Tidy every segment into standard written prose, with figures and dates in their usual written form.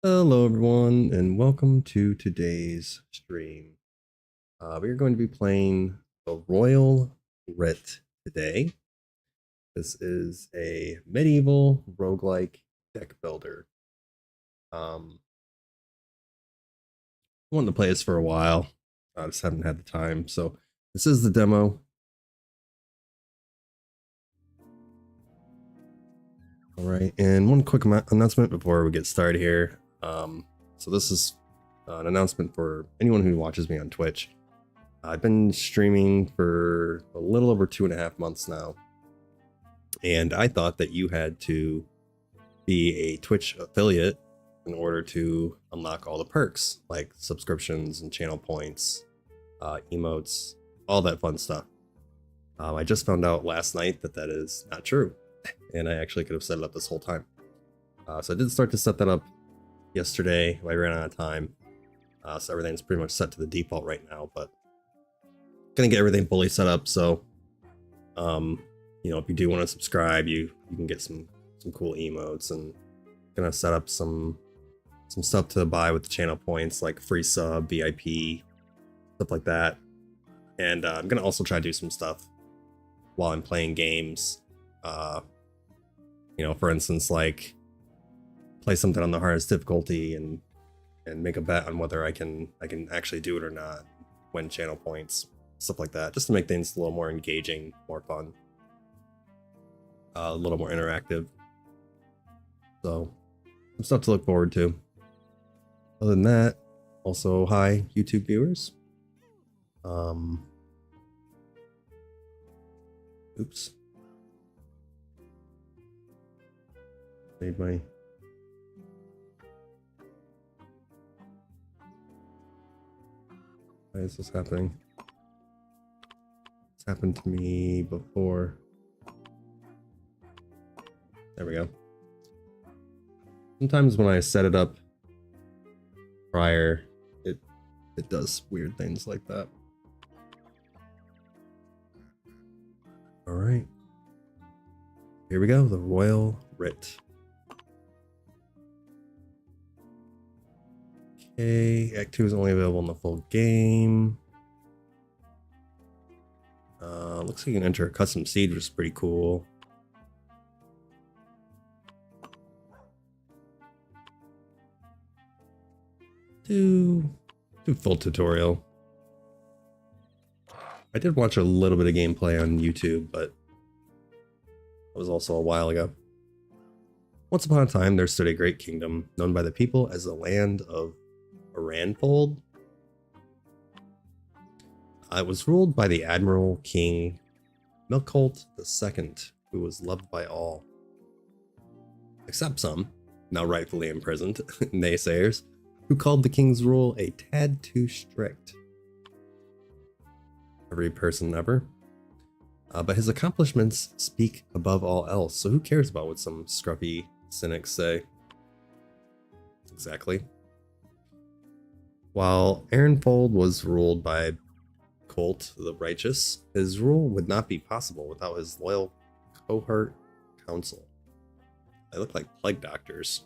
Hello everyone and welcome to today's stream. We are going to be playing the Royal Writ today. This is a medieval roguelike deck builder. I wanted to play this for a while. I just haven't had the time. So this is the demo. All right, and one quick announcement before we get started here. So this is an announcement for anyone who watches me on Twitch. I've been streaming for a little over 2.5 months now, and I thought that you had to be a Twitch affiliate in order to unlock all the perks like subscriptions and channel points, emotes, all that fun stuff. I just found out last night that that is not true, and I actually could have set it up this whole time. So I did start to set that up yesterday. I ran out of time, so everything's pretty much set to the default right now, but gonna get everything fully set up. So you know, if you do want to subscribe, you can get some cool emotes, and gonna set up some stuff to buy with the channel points, like free sub, VIP, stuff like that. And I'm gonna also try to do some stuff while I'm playing games. You know, for instance, like play something on the hardest difficulty and make a bet on whether I can actually do it or not, win channel points, stuff like that, just to make things a little more engaging, more fun, a little more interactive. So some stuff to look forward to. Other than that, also hi YouTube viewers. Oops. Made my Why is this happening? It's happened to me before. There we go. Sometimes when I set it up prior, it does weird things like that. All right. Here we go, the Royal Writ. Okay, Act 2 is only available in the full game. Looks like you can enter a custom seed, which is pretty cool. Do full tutorial. I did watch a little bit of gameplay on YouTube, but it was also a while ago. Once upon a time, there stood a great kingdom, known by the people as the land of Aranfold. It was ruled by the Admiral King Milcolt II, who was loved by all, except some, now rightfully imprisoned, naysayers, who called the king's rule a tad too strict. Every person ever. But his accomplishments speak above all else, so who cares about what some scruffy cynics say? Exactly. While Aranfold was ruled by Colt the Righteous, his rule would not be possible without his loyal cohort council. They look like plague doctors.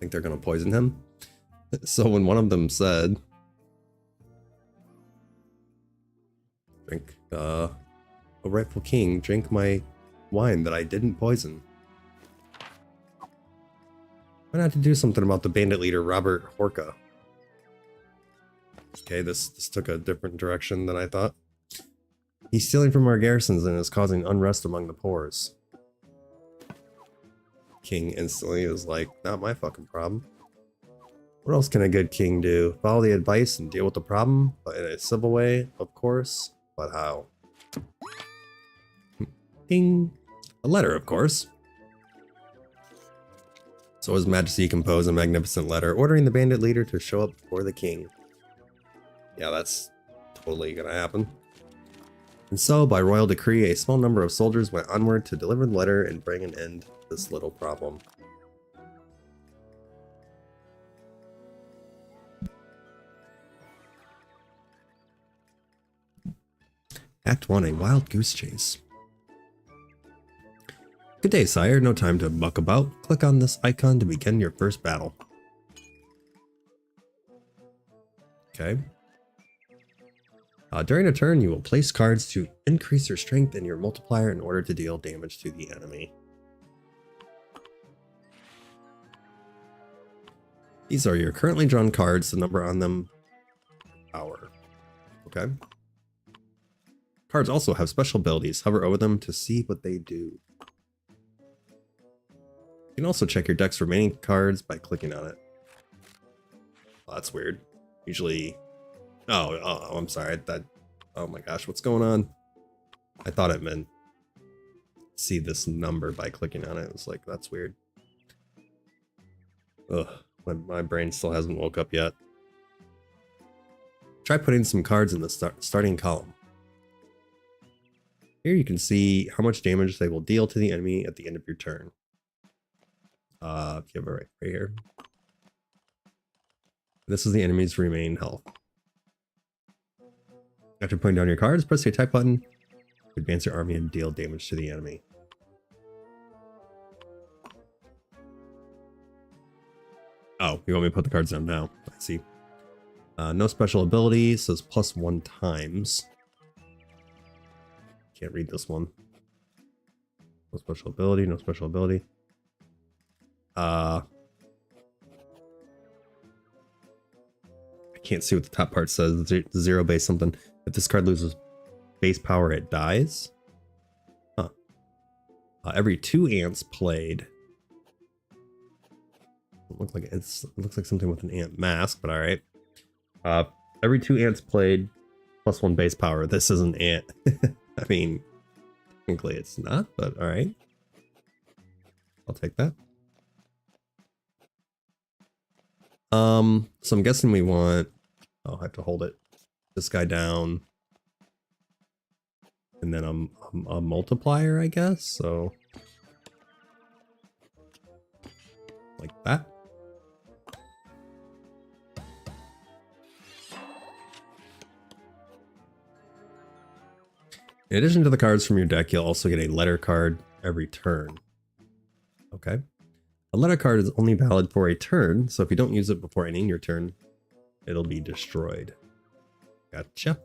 Think they're gonna poison him? So when one of them said, drink, O rightful king, drink my wine that I didn't poison. Why not to do something about the bandit leader Robert Horka? Okay, this took a different direction than I thought. He's stealing from our garrisons and is causing unrest among the poors. King instantly is like, not my fucking problem. What else can a good king do? Follow the advice and deal with the problem, but in a civil way, of course. But how? Ding! A letter, of course. So His Majesty composed a magnificent letter ordering the bandit leader to show up before the king. Yeah, that's totally gonna happen. And so, by royal decree, a small number of soldiers went onward to deliver the letter and bring an end to this little problem. Act 1, a wild goose chase. Good day, sire. No time to muck about. Click on this icon to begin your first battle. Okay. During a turn, you will place cards to increase your strength and your multiplier in order to deal damage to the enemy. These are your currently drawn cards, the number on them, power. Okay. Cards also have special abilities. Hover over them to see what they do. You can also check your deck's remaining cards by clicking on it. Oh, that's weird. Usually... Oh, I'm sorry. Oh my gosh, what's going on? I thought it meant see this number by clicking on it. It was like, that's weird. Ugh, my brain still hasn't woke up yet. Try putting some cards in the starting column. Here you can see how much damage they will deal to the enemy at the end of your turn. If you have it right here. This is the enemy's remaining health. After putting down your cards, press the attack button to advance your army and deal damage to the enemy. Oh, you want me to put the cards down now? I see. No special ability, says +1 times. Can't read this one. No special ability, no special ability. I can't see what the top part says. Zero base something. If this card loses base power, it dies. Huh. Every 2 ants played. It looks like something with an ant mask, but all right. Every 2 ants played +1 base power. This is an ant. I mean, technically it's not, but all right. I'll take that. So I'm guessing we want. Oh, I have to hold it. This guy down. And then a multiplier, I guess. So like that. In addition to the cards from your deck, you'll also get a letter card every turn. Okay. A letter card is only valid for a turn, so if you don't use it before ending your turn, it'll be destroyed. Gotcha.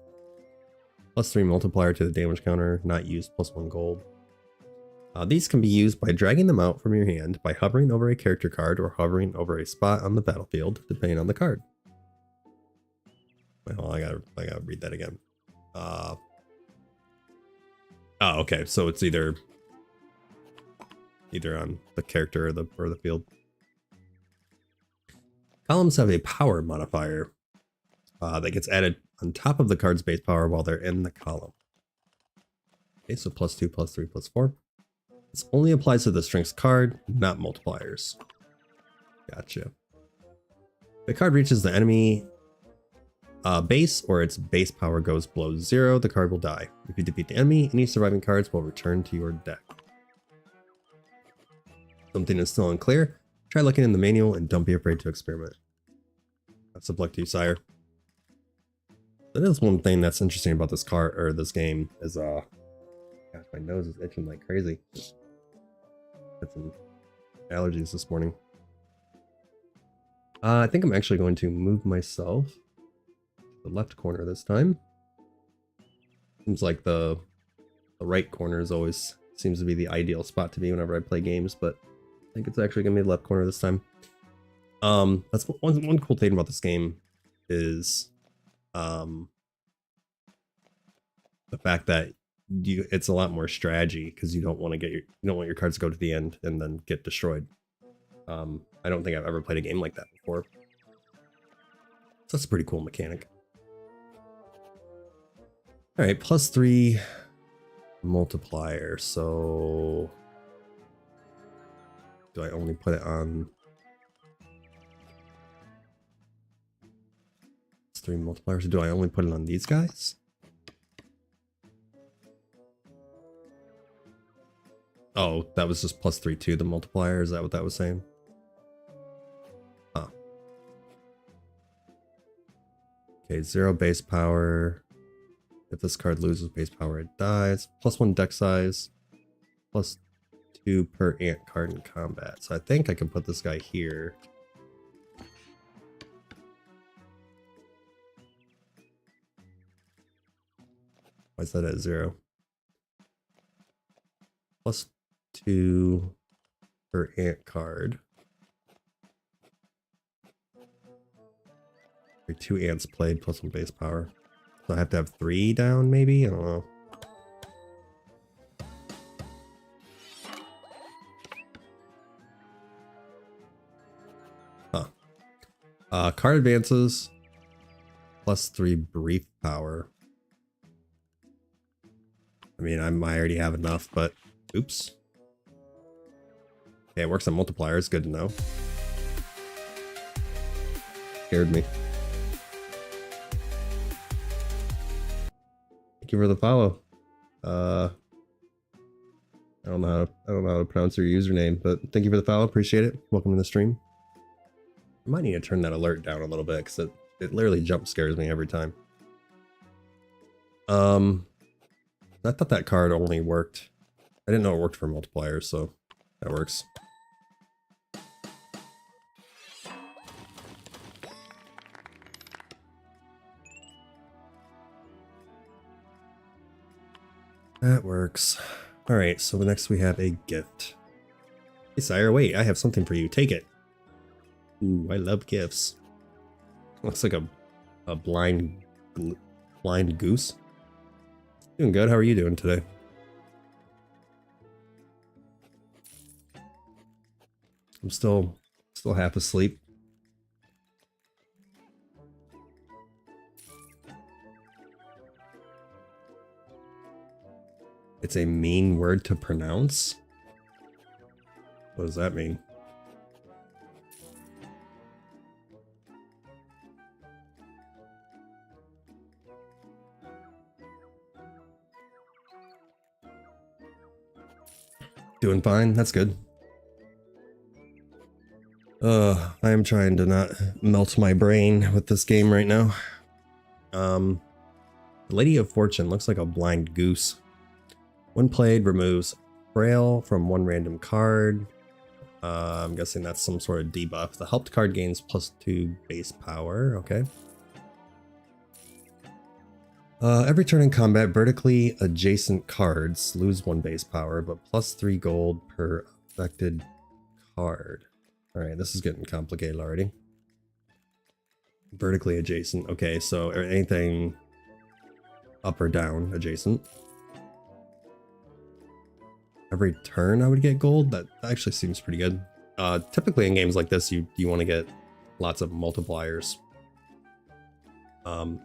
+3 multiplier to the damage counter, not used, +1 gold. These can be used by dragging them out from your hand by hovering over a character card or hovering over a spot on the battlefield, depending on the card. Well, I gotta read that again. Oh, okay, so it's either on the character or the field. Columns have a power modifier that gets added on top of the card's base power while they're in the column. Okay, so +2, +3, +4. This only applies to the strengths card, not multipliers. Gotcha. If the card reaches the enemy base or its base power goes below 0, the card will die. If you defeat the enemy, any surviving cards will return to your deck. Something is still unclear? Try looking in the manual and don't be afraid to experiment. Best of luck to you, sire. That is one thing that's interesting about this card or this game is gosh, my nose is itching like crazy. Got some allergies this morning. I think I'm actually going to move myself to the left corner this time. Seems like the right corner is always seems to be the ideal spot to be whenever I play games, but I think it's actually gonna be the left corner this time. That's one cool thing about this game is the fact that it's a lot more strategy because you don't want your cards to go to the end and then get destroyed. I don't think I've ever played a game like that before. So that's a pretty cool mechanic. All right, +3 multiplier. So do I only put it on +3 multipliers? Do I only put it on these guys? Oh, that was just +3 to the multiplier. Is that what that was saying? Huh. Okay, 0 base power. If this card loses base power, it dies. +1 deck size. +2 2 per ant card in combat. So I think I can put this guy here. Why is that at 0? Plus 2 per ant card. Every 2 ants played plus 1 base power. So I have to have 3 down, maybe? I don't know. Huh. Card advances plus 3 brief power. I mean, I might already have enough, but oops. Okay, it works on multipliers. Good to know. Scared me. Thank you for the follow. I don't know how to pronounce your username, but thank you for the follow. Appreciate it. Welcome to the stream. I might need to turn that alert down a little bit because it literally jump scares me every time. I thought that card only worked. I didn't know it worked for multipliers, so that works. That works. Alright, so next we have a gift. Hey sire, wait, I have something for you. Take it. Ooh, I love gifts. Looks like a blind goose. Doing good. How are you doing today? I'm still half asleep. It's a mean word to pronounce? What does that mean? Doing fine. That's good. I am trying to not melt my brain with this game right now. Lady of Fortune looks like a blind goose. When played, removes Frail from 1 random card. I'm guessing that's some sort of debuff. The helped card gains +2 base power. Okay. Every turn in combat, vertically adjacent cards lose 1 base power, but +3 gold per affected card. Alright, this is getting complicated already. Vertically adjacent. Okay, so anything up or down adjacent. Every turn I would get gold? That actually seems pretty good. Typically in games like this, you want to get lots of multipliers. So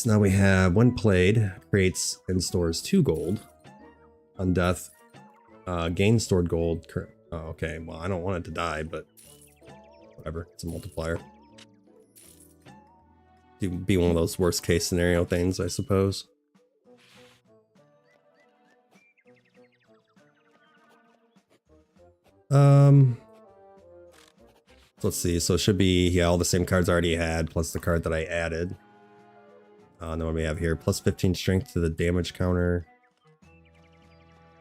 now we have, when played, creates and stores 2 gold. On death, gains stored gold. Oh, okay, well, I don't want it to die, but whatever, it's a multiplier. It'd be one of those worst case scenario things, I suppose. Let's see, so it should be, yeah, all the same cards I already had, plus the card that I added. And then what we have here, +15 strength to the damage counter.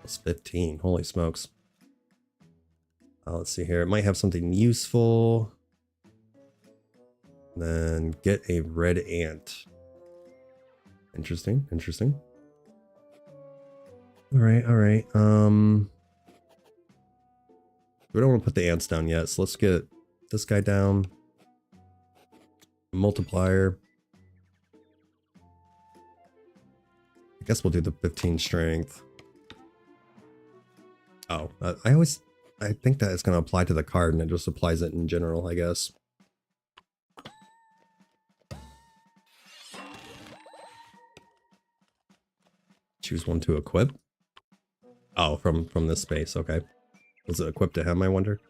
+15, holy smokes. Let's see here, it might have something useful. Then get a red ant. Interesting, interesting. Alright, alright. We don't want to put the ants down yet, so let's get this guy down. Multiplier. I guess we'll do the 15 strength. Oh, I think that it's going to apply to the card and it just applies it in general, I guess. Choose one to equip. Oh, from this space, okay. Was it equipped to him, I wonder?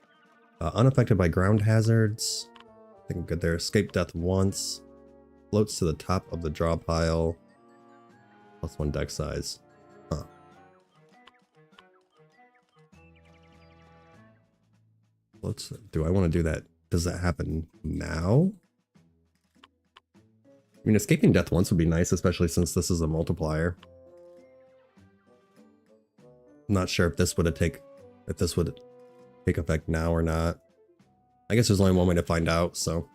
Unaffected by ground hazards. I think I'm good there. Escape death once. Floats to the top of the draw pile. +1 deck size. Huh. Do I want to do that? Does that happen now? I mean, escaping death once would be nice, especially since this is a multiplier. I'm not sure if this would take effect now or not. I guess there's only one way to find out, so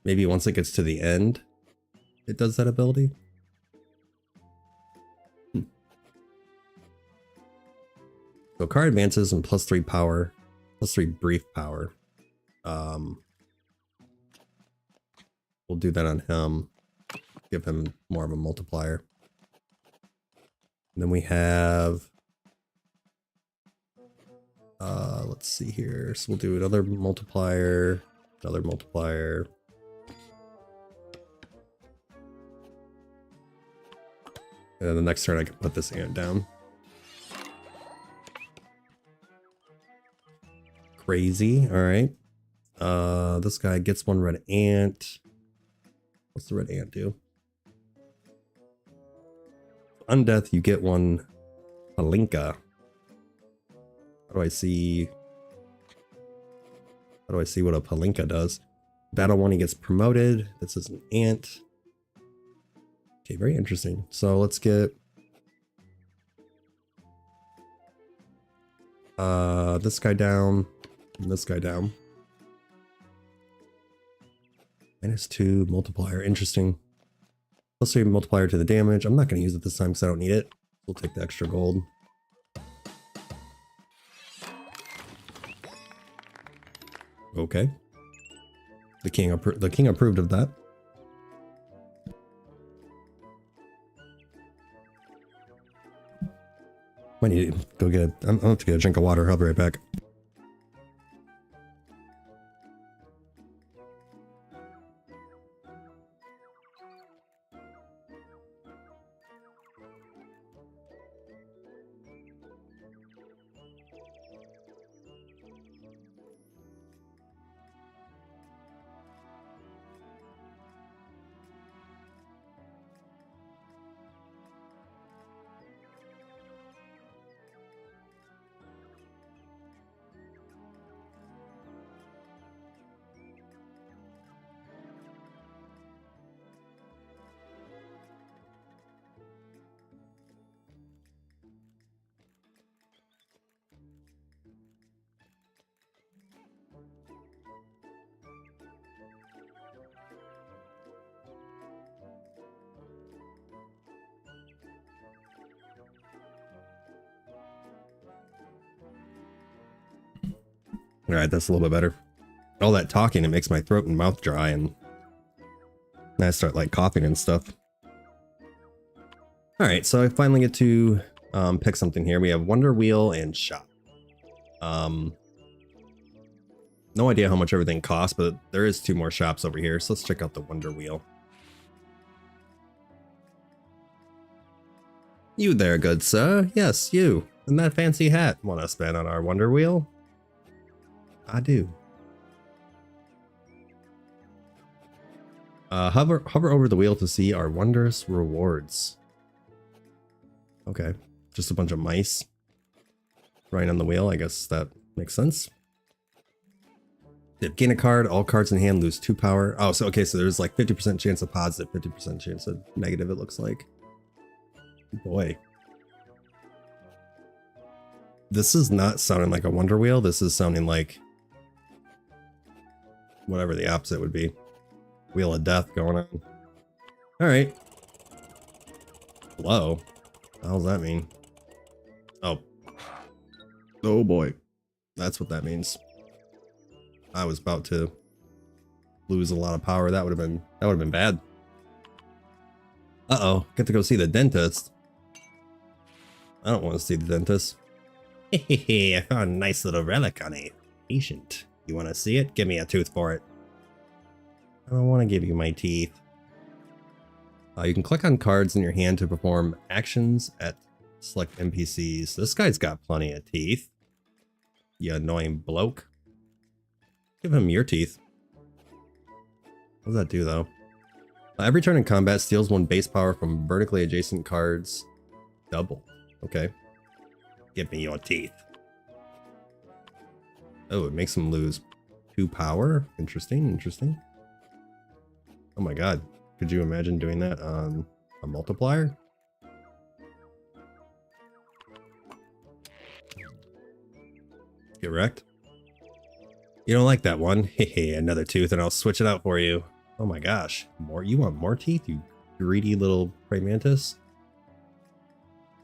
maybe once it gets to the end, it does that ability. So card advances and +3 power, +3 brief power. We'll do that on him. Give him more of a multiplier. And then we have, let's see here. So we'll do another multiplier, another multiplier. And then the next turn I can put this ant down. Crazy. All right. This guy gets one red ant. What's the red ant do? Undeath, you get one palinka. How do I see what a palinka does? Battle one, he gets promoted. This is an ant. Okay, very interesting. So let's get this guy down and this guy down. -2 multiplier, interesting. +3 multiplier to the damage. I'm not going to use it this time because I don't need it. We'll take the extra gold. Okay. The king approved of that. I need to go get I'm gonna have to get a drink of water. I'll be right back. All right, that's a little bit better. All that talking, it makes my throat and mouth dry, and I start like coughing and stuff. All right, so I finally get to pick something here. We have Wonder Wheel and Shop. No idea how much everything costs, but there is 2 more shops over here, so let's check out the Wonder Wheel. You there, good sir. Yes, you. And that fancy hat. Want to spin on our Wonder Wheel? I do. Hover over the wheel to see our wondrous rewards. Okay, just a bunch of mice right on the wheel. I guess that makes sense. Gain a card. All cards in hand lose 2 power. Oh, so okay, so there's like 50% chance of positive, 50% chance of negative. It looks like. Boy, this is not sounding like a Wonder Wheel. This is sounding like whatever the opposite would be. Wheel of Death going on. All right. Hello. What the hell does that mean? Oh. Oh boy. That's what that means. I was about to lose a lot of power. That would have been bad. Uh-oh. Get to go see the dentist. I don't want to see the dentist. Hehehe, I found a nice little relic on a patient. You want to see it? Give me a tooth for it. I don't want to give you my teeth. You can click on cards in your hand to perform actions at select NPCs. This guy's got plenty of teeth. You annoying bloke. Give him your teeth. What does that do though? Every turn in combat steals 1 base power from vertically adjacent cards. Double. Okay. Give me your teeth. Oh, it makes him lose 2 power. Interesting, interesting. Oh my god. Could you imagine doing that on a multiplier? Get wrecked. You don't like that one? Hey, another tooth and I'll switch it out for you. Oh my gosh. More? You want more teeth, you greedy little prey mantis?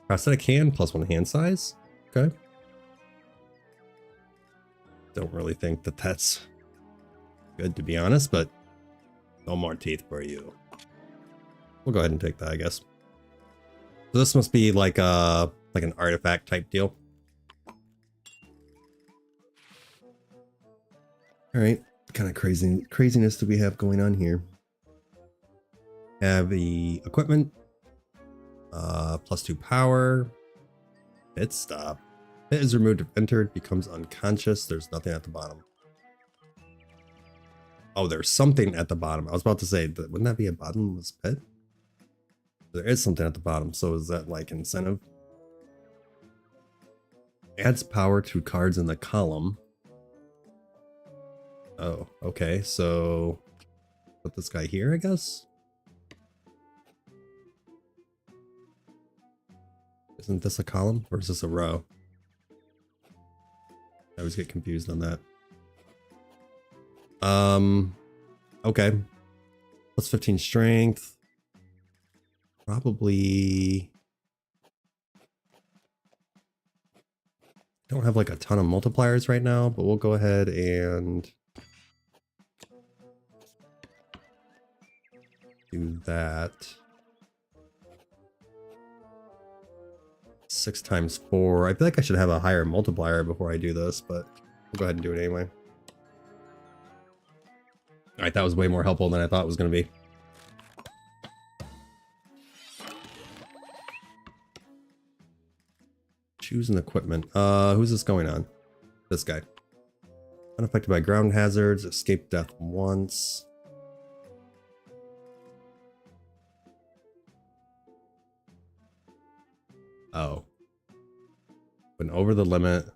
Prosthetic hand, +1 hand size? Okay. Don't really think that that's good, to be honest, but no more teeth for you. We'll go ahead and take that, I guess. So this must be like an artifact type deal. All right, what kind of craziness do we have going on here? Have the equipment, +2 power, hit stop. Hit is removed if entered, becomes unconscious. There's nothing at the bottom. Oh, there's something at the bottom. I was about to say, wouldn't that be a bottomless pit? There is something at the bottom, so is that like incentive? Adds power to cards in the column. Oh, okay, so put this guy here, I guess? Isn't this a column or is this a row? I always get confused on that. Okay. +15 strength. Probably don't have like a ton of multipliers right now, but we'll go ahead and do that. 6 times 4. I feel like I should have a higher multiplier before I do this, but we'll go ahead and do it anyway. Alright, that was way more helpful than I thought it was going to be. Choose an equipment. Who's this going on? This guy. Unaffected by ground hazards. Escape death once. Oh. When over the limit.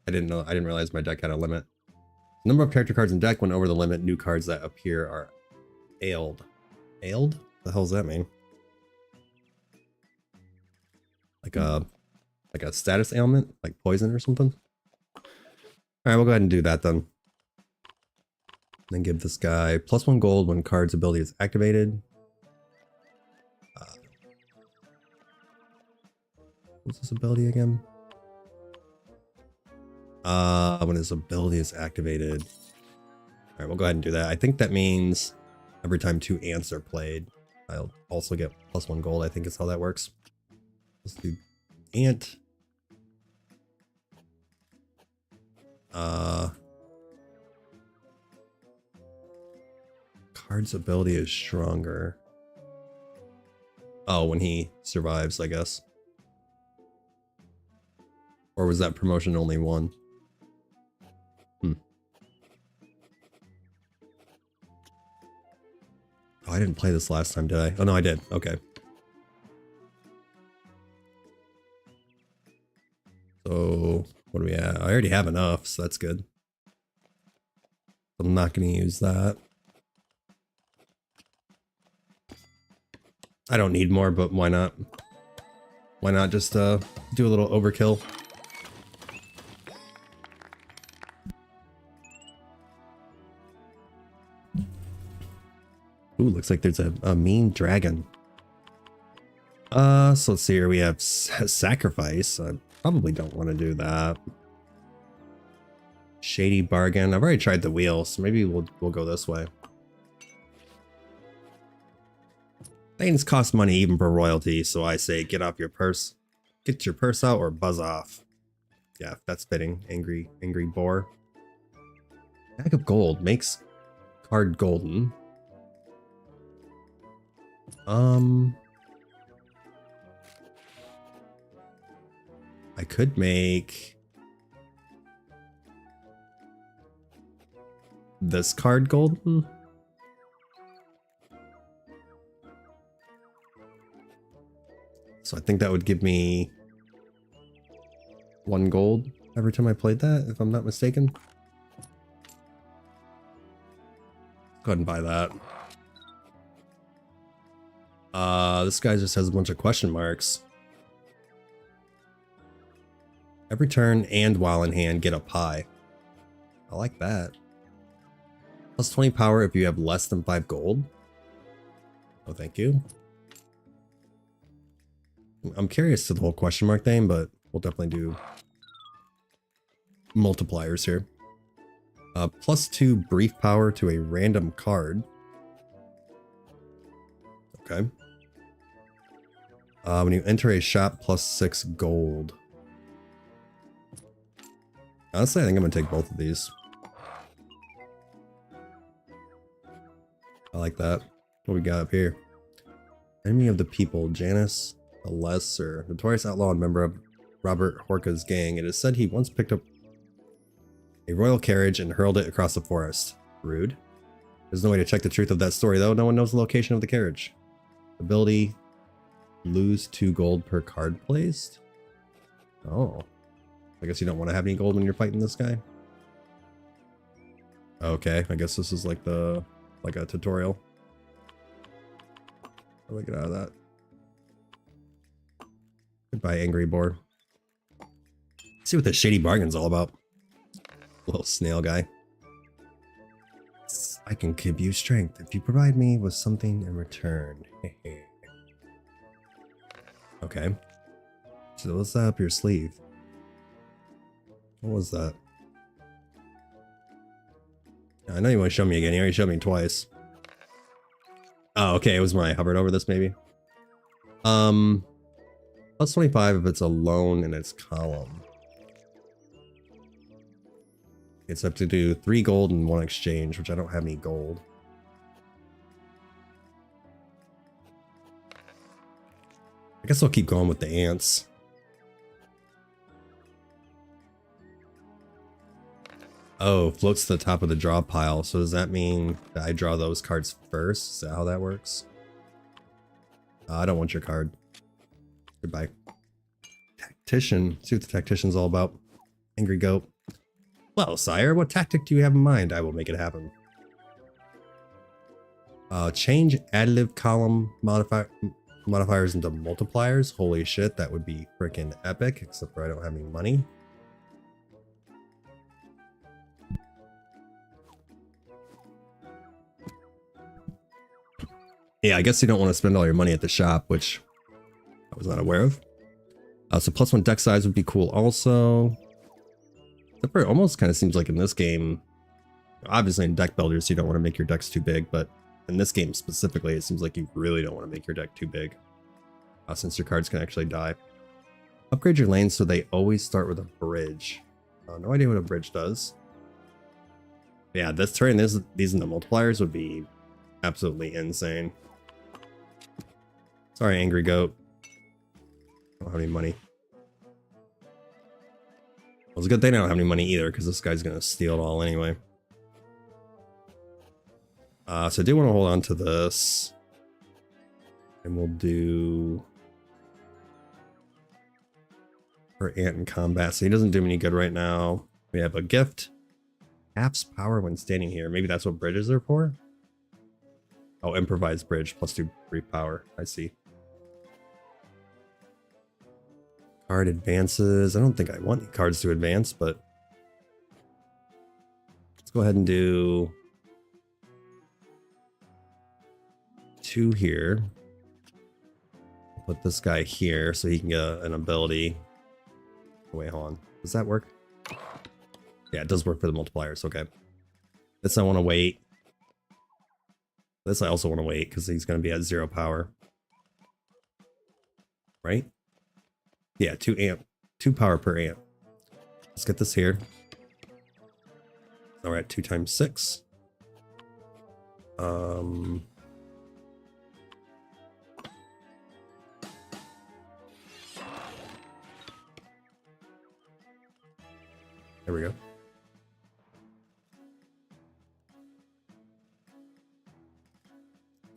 I didn't realize my deck had a limit. Number of character cards in deck when over the limit, new cards that appear are ailed. Ailed? What the hell does that mean? Like a status ailment? Like poison or something? Alright, we'll go ahead and do that then. Then give this guy +1 gold when card's ability is activated. What's this ability again? When his ability is activated. Alright, we'll go ahead and do that. I think that means every time 2 ants are played, I'll also get +1 gold. I think is how that works. Let's do ant. Card's ability is stronger. Oh, when he survives, I guess. Or was that promotion only 1? Oh, I didn't play this last time, did I? Oh, no, I did. Okay. So, what do we have? I already have enough, so that's good. I'm not going to use that. I don't need more, but why not? Why not just do a little overkill? Ooh, looks like there's a mean dragon. So let's see here. We have sacrifice. I probably don't want to do that. Shady bargain. I've already tried the wheel, so maybe we'll go this way. Things cost money even for royalty, so I say get off your purse. Get your purse out or buzz off. Yeah, that's fitting. Angry boar. Bag of gold makes card golden. I could make this card golden. So I think that would give me 1 gold every time I played that, if I'm not mistaken. Go ahead and buy that. This guy just has a bunch of question marks. Every turn and while in hand, get a pie. I like that. Plus 20 power if you have less than 5 gold. Oh, thank you. I'm curious to the whole question mark thing, but we'll definitely do multipliers here. Plus 2 brief power to a random card. Okay. When you enter a shop, plus 6 gold. Honestly, I think I'm gonna take both of these. I like that. What we got up here? Enemy of the people, Janice the Lesser, notorious outlaw and member of Robert Horka's gang. It is said he once picked up a royal carriage and hurled it across the forest. Rude. There's no way to check the truth of that story, though. No one knows the location of the carriage. Ability, lose 2 gold per card placed. Oh. I guess you don't want to have any gold when you're fighting this guy. Okay, I guess this is like a tutorial. How do I get out of that? Goodbye, angry boar. Let's see what the shady bargain's all about. Little snail guy. I can give you strength if you provide me with something in return. Okay. So what's that up your sleeve? What was that? I know you want to show me again. You already showed me twice. Oh, okay. It was when I hovered over this, maybe. Plus 25 if it's alone in its column. It's up to do 3 gold and 1 exchange, which I don't have any gold. I guess I'll keep going with the ants. Oh, floats to the top of the draw pile. So does that mean that I draw those cards first? Is that how that works? I don't want your card. Goodbye. Tactician. See what the tactician's all about. Angry goat. Well, sire, what tactic do you have in mind? I will make it happen. Change additive column modifiers into multipliers. Holy shit, that would be freaking epic, except for I don't have any money. Yeah, I guess you don't want to spend all your money at the shop, which I was not aware of. So plus 1 deck size would be cool also. Except for it almost kind of seems like in this game, obviously in deck builders, you don't want to make your decks too big, but in this game specifically, it seems like you really don't want to make your deck too big. Since your cards can actually die. Upgrade your lanes so they always start with a bridge. No idea what a bridge does. Yeah, this turn, these and the multipliers would be absolutely insane. Sorry, angry goat. I don't have any money. Well, it's a good thing I don't have any money either, because this guy's gonna steal it all anyway. So I do want to hold on to this. And we'll do for ant in combat. So he doesn't do me any good right now. We have a gift. Halves power when standing here. Maybe that's what bridges are for? Oh, improvised bridge plus 2 brief power. I see. Card advances. I don't think I want any cards to advance, but let's go ahead and do 2 here. Put this guy here so he can get an ability. Wait, hold on. Does that work? Yeah, it does work for the multipliers. Okay. This I want to wait. This I also want to wait because he's going to be at 0 power. Right? Yeah, 2 power per amp. Let's get this here. Now we're at 2 times 6. There we go.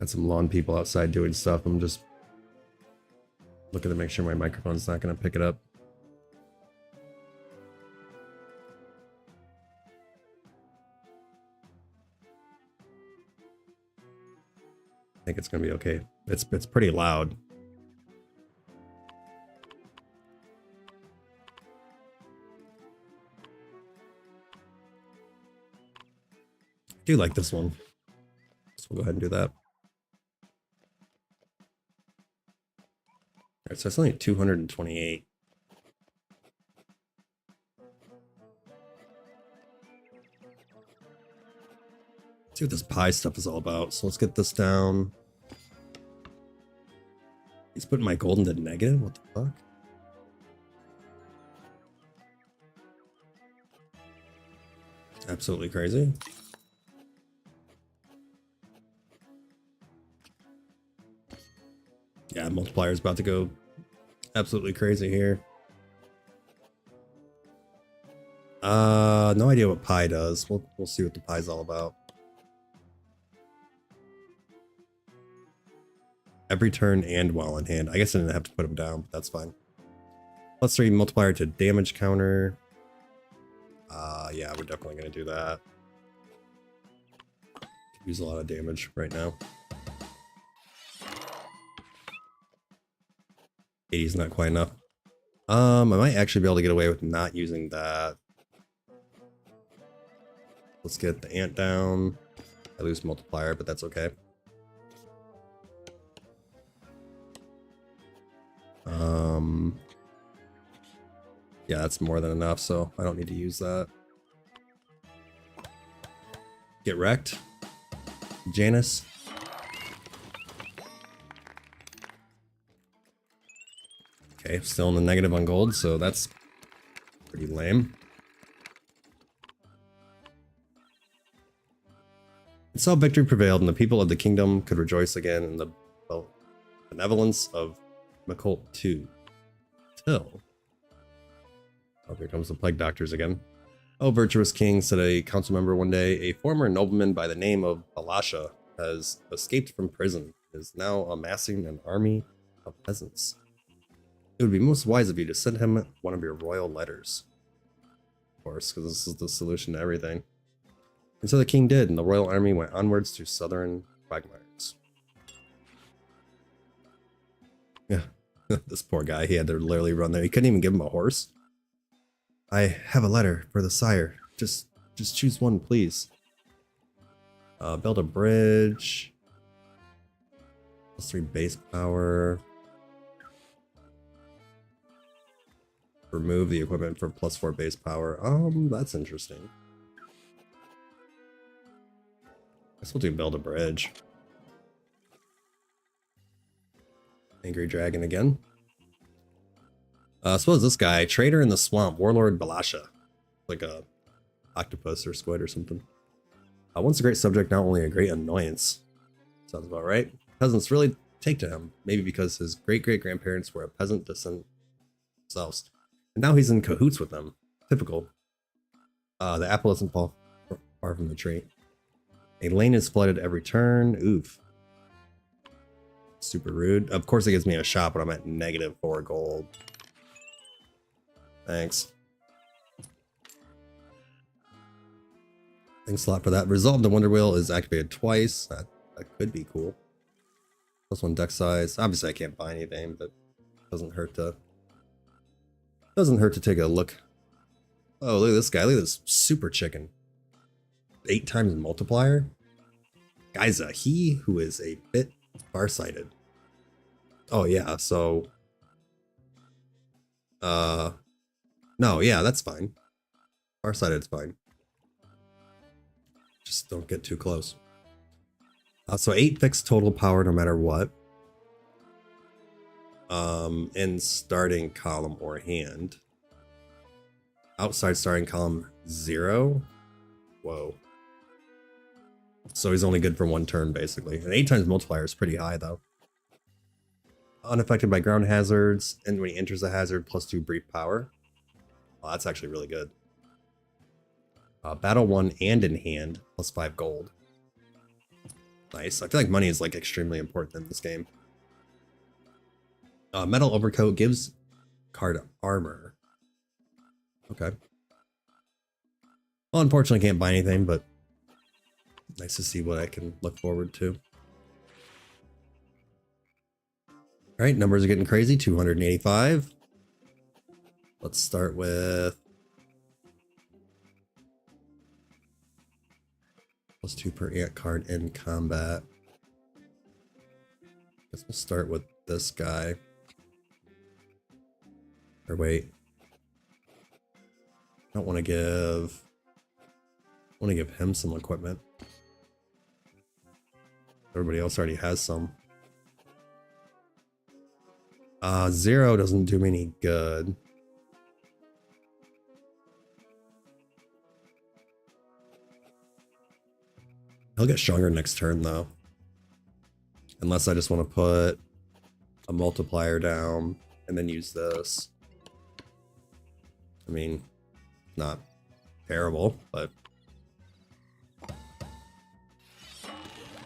Got some lawn people outside doing stuff. I'm just looking to make sure my microphone's not going to pick it up. I think it's going to be okay. It's pretty loud. do like this one. So we'll go ahead and do that. Alright, so it's only 228. Let's see what this pie stuff is all about. So let's get this down. He's putting my gold into negative? What the fuck? Absolutely crazy. Yeah, multiplier is about to go absolutely crazy here. No idea what pie does. We'll see what the pie's all about. Every turn and while in hand. I guess I didn't have to put him down, but that's fine. +3 multiplier to damage counter. Yeah, we're definitely gonna do that. Use a lot of damage right now. 80 is not quite enough. I might actually be able to get away with not using that. Let's get the ant down. I lose multiplier, but that's okay. Yeah, that's more than enough, so I don't need to use that. Get wrecked. Janice. Okay, still in the negative on gold, so that's pretty lame. And so victory prevailed, and the people of the kingdom could rejoice again in the benevolence of Macult II. Till. Oh, here comes the plague doctors again. Oh, virtuous king, said a council member one day, a former nobleman by the name of Balasha has escaped from prison, is now amassing an army of peasants. It would be most wise of you to send him one of your royal letters. Of course, because this is the solution to everything. And so the king did, and the royal army went onwards to southern quagmires. Yeah, this poor guy, he had to literally run there. He couldn't even give him a horse. I have a letter for the sire. Just choose one, please. Build a bridge. +3 base power. Remove the equipment for +4 base power. That's interesting. I guess we'll do build a bridge. Angry dragon again. I suppose this guy, trader in the swamp, warlord Balasha, like a octopus or squid or something. Once a great subject, now only a great annoyance. Sounds about right. Peasants really take to him, maybe because his great-great-grandparents were a peasant descent themselves. And now he's in cahoots with them. Typical. The apple doesn't fall far from the tree. A lane is flooded every turn. Oof. Super rude. Of course it gives me a shot, but I'm at -4 gold. Thanks. Thanks a lot for that. Resolve the Wonder Wheel is activated twice. That could be cool. +1 deck size. Obviously I can't buy anything, but doesn't hurt to take a look. Oh, look at this guy. Look at this super chicken. 8 times multiplier. Guy's a he who is a bit farsighted. Oh yeah, so no, yeah, that's fine. Farsighted's fine. Just don't get too close. So 8 fixed total power no matter what. In starting column or hand. Outside starting column 0. Whoa. So he's only good for 1 turn basically. And 8 times multiplier is pretty high though. Unaffected by ground hazards, and when he enters a hazard, +2 brief power. Well, that's actually really good. Battle 1 and in hand, +5 gold. Nice. I feel like money is like extremely important in this game. Metal overcoat gives card armor. Okay. Well, unfortunately, I can't buy anything, but nice to see what I can look forward to. All right, numbers are getting crazy. 285. Let's start with +2 per ant card in combat. Guess we'll start with this guy. Or wait. I don't want to give... I want to give him some equipment. Everybody else already has some. 0 doesn't do me any good. He'll get stronger next turn though. Unless I just want to put a multiplier down and then use this. I mean, not terrible, but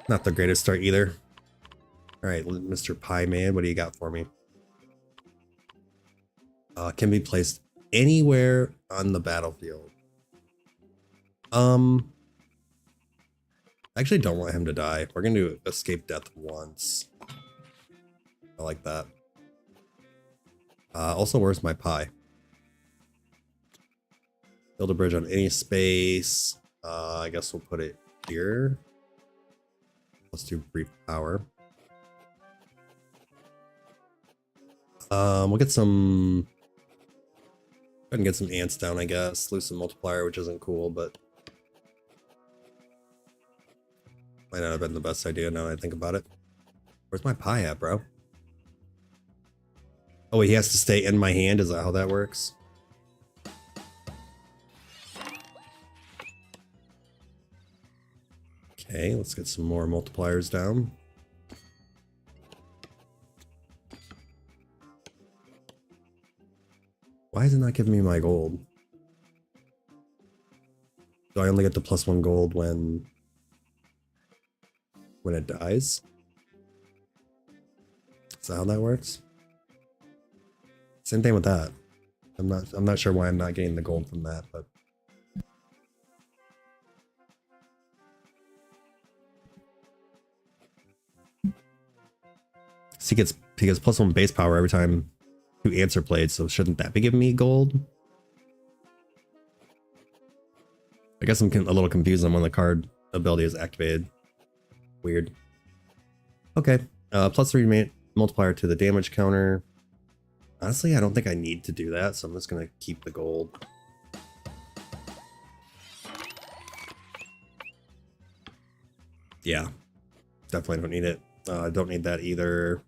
not the greatest start either. Alright, Mr. Pie Man, what do you got for me? Can be placed anywhere on the battlefield. I actually don't want him to die. We're gonna do escape death once. I like that. Also, where's my pie? Build a bridge on any space. I guess we'll put it here. Let's do brief power. We'll get some... Go ahead and get some ants down, I guess. Lose some multiplier, which isn't cool, but... might not have been the best idea now that I think about it. Where's my pie at, bro? Oh, he has to stay in my hand? Is that how that works? Okay, let's get some more multipliers down. Why is it not giving me my gold? Do I only get the +1 gold when it dies? Is that how that works? Same thing with that. I'm not sure why I'm not getting the gold from that, but so he gets +1 base power every time 2 ants are played, so shouldn't that be giving me gold? I guess I'm a little confused on when the card ability is activated. Weird. Okay, +3 multiplier to the damage counter. Honestly, I don't think I need to do that, so I'm just gonna keep the gold. Yeah, definitely don't need it. I don't need that either.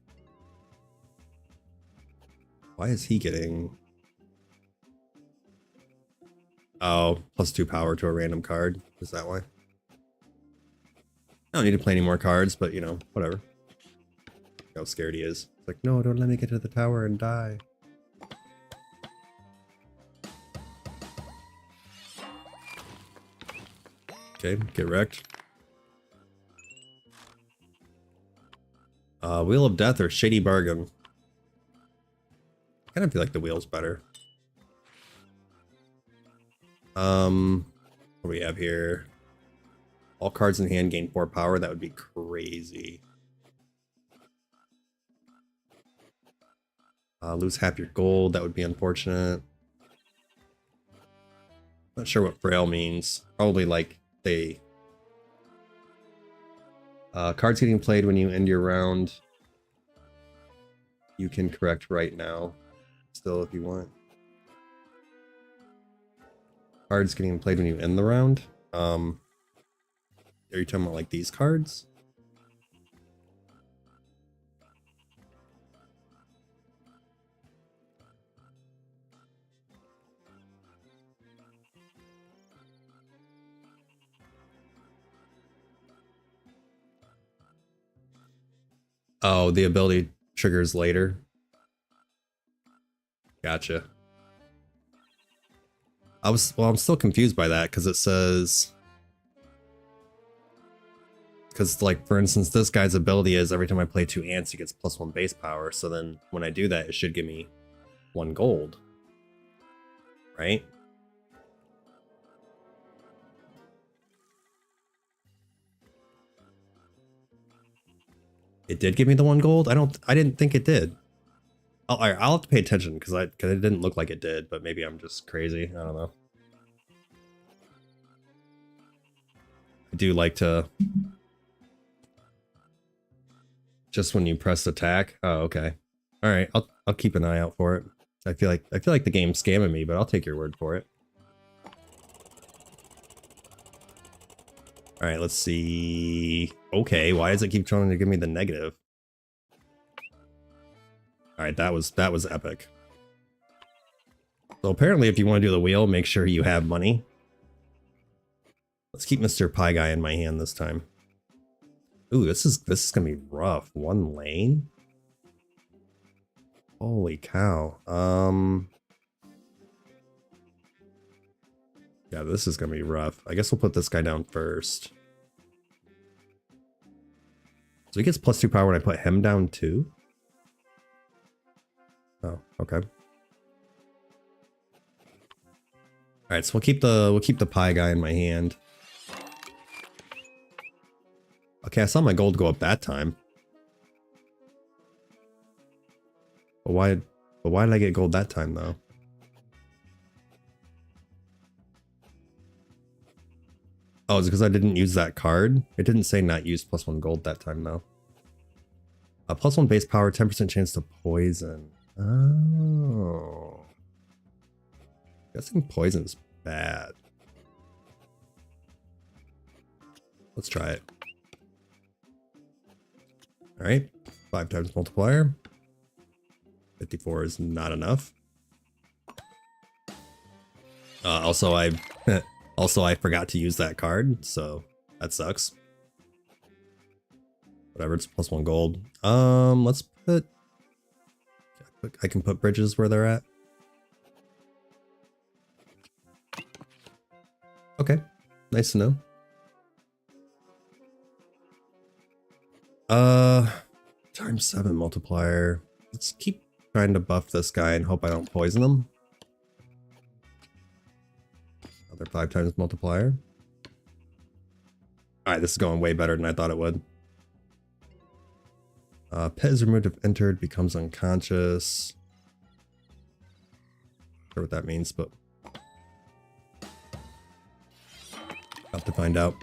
Why is he getting... oh, +2 power to a random card. Is that why? I don't need to play any more cards, but you know, whatever. Look how scared he is. It's like, no, don't let me get to the tower and die. Okay, get wrecked. Wheel of Death or Shady Bargain? I kind of feel like the wheel's better. What do we have here? All cards in hand gain 4 power. That would be crazy. Lose half your gold. That would be unfortunate. Not sure what frail means. Probably like they... cards getting played when you end your round. You can correct right now. Still, if you want. Cards getting played when you end the round. Are you talking about like these cards? Oh, the ability triggers later. Gotcha. I'm still confused by that because it says... because, like, for instance, this guy's ability is every time I play 2 ants, he gets +1 base power. So then when I do that, it should give me 1 gold. Right? It did give me the 1 gold? I didn't think it did. I'll have to pay attention because it didn't look like it did, but maybe I'm just crazy. I don't know. do like to... Just when you press attack? Oh, okay. Alright, I'll keep an eye out for it. I feel like the game's scamming me, but I'll take your word for it. Alright, let's see. Okay, why does it keep trying to give me the negative? Alright, that was epic. So apparently if you want to do the wheel, make sure you have money. Let's keep Mr. Pie Guy in my hand this time. Ooh, this is gonna be rough. One lane? Holy cow. Yeah, this is gonna be rough. I guess we'll put this guy down first. So he gets +2 power when I put him down too? Oh, okay. Alright, so we'll keep the pie guy in my hand. Okay, I saw my gold go up that time. But why did I get gold that time though? Oh, it's because I didn't use that card? It didn't say not use +1 gold that time though. +1 base power, 10% chance to poison. Oh. Guessing poison's bad. Let's try it. Alright, 5 times multiplier. 54 is not enough. Also I forgot to use that card, so that sucks. Whatever, it's +1 gold. Let's put... I can put bridges where they're at. Okay, nice to know. Times 7 multiplier. Let's keep trying to buff this guy and hope I don't poison him. Another 5 times multiplier. Alright, this is going way better than I thought it would. Pet is removed if entered, becomes unconscious. Not sure what that means, but have to find out.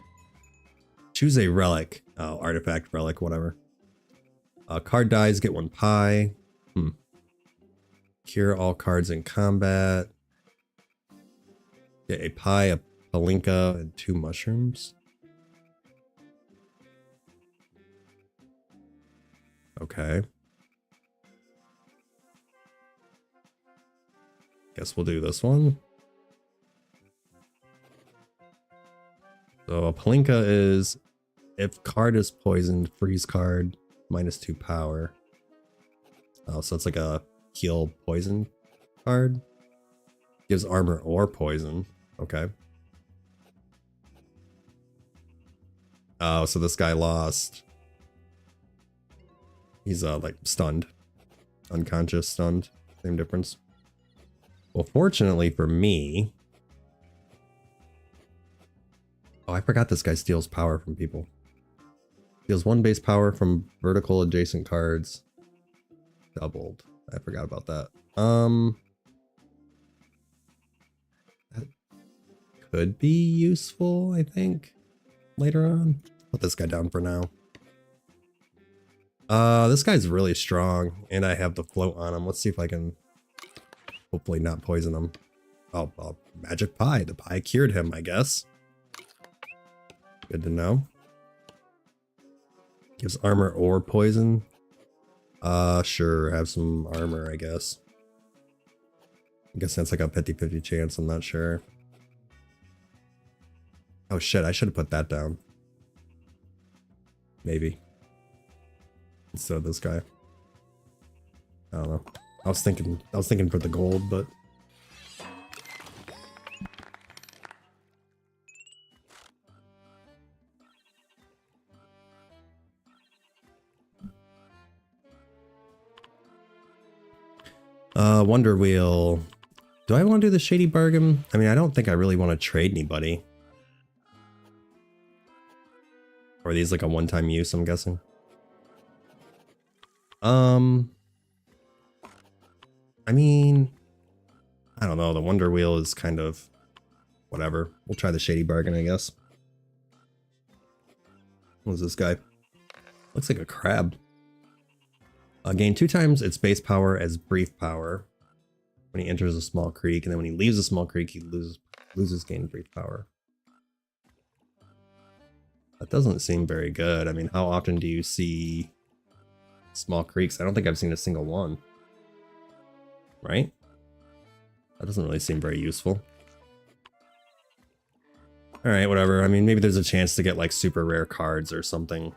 Choose a relic. Oh, artifact, relic, whatever. Card dies, get 1 pie. Cure all cards in combat. Get a pie, a palinka, and 2 mushrooms. Okay. Guess we'll do this one. So a palinka is if card is poisoned, freeze card, -2 power. Oh, so it's like a heal poison card. Gives armor or poison. Okay. Oh, so this guy lost. He's like stunned. Unconscious, stunned. Same difference. Well, fortunately for me... Oh, I forgot this guy steals power from people. Steals 1 base power from vertical adjacent cards. Doubled. I forgot about that. That could be useful, I think, later on. Put this guy down for now. This guy's really strong, and I have the float on him. Let's see if I can hopefully not poison him. Oh, magic pie. The pie cured him, I guess. Good to know. Gives armor or poison. Sure, have some armor, I guess. I guess that's like a 50-50 chance, I'm not sure. Oh shit, I should have put that down. Maybe. Instead of this guy. I don't know. I was thinking for the gold, but Wonder Wheel. Do I want to do the shady bargain? I mean, I don't think I really want to trade anybody. Or are these like a one-time use, I'm guessing? I mean, I don't know. The Wonder Wheel is kind of whatever. We'll try the shady bargain, I guess. What is this guy? Looks like a crab. Gain 2 times its base power as brief power when he enters a small creek, and then when he leaves a small creek, he loses gain brief power. That doesn't seem very good. I mean, how often do you see small creeks? I don't think I've seen a single one. Right? That doesn't really seem very useful. Alright, whatever. I mean, maybe there's a chance to get like super rare cards or something.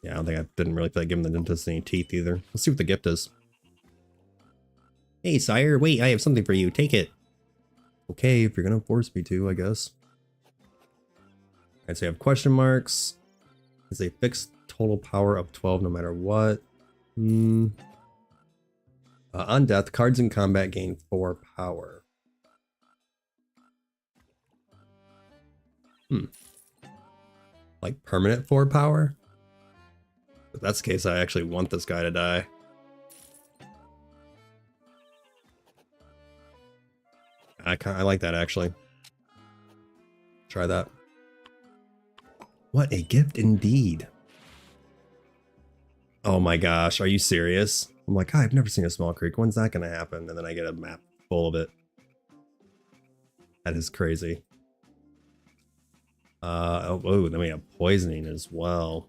Yeah, I don't think I didn't really feel like giving the dentist any teeth either. Let's see what the gift is. Hey, sire, wait, I have something for you. Take it. Okay, if you're gonna force me to, I guess. Alright, so you have question marks. It's a fixed total power of 12 no matter what. On death, cards in combat gain 4 power. Like permanent 4 power? If that's the case, I actually want this guy to die. I like that, actually. Try that. What a gift indeed. Oh my gosh, are you serious? I'm like, I've never seen a small creek. When's that going to happen? And then I get a map full of it. That is crazy. Oh, then we have poisoning as well.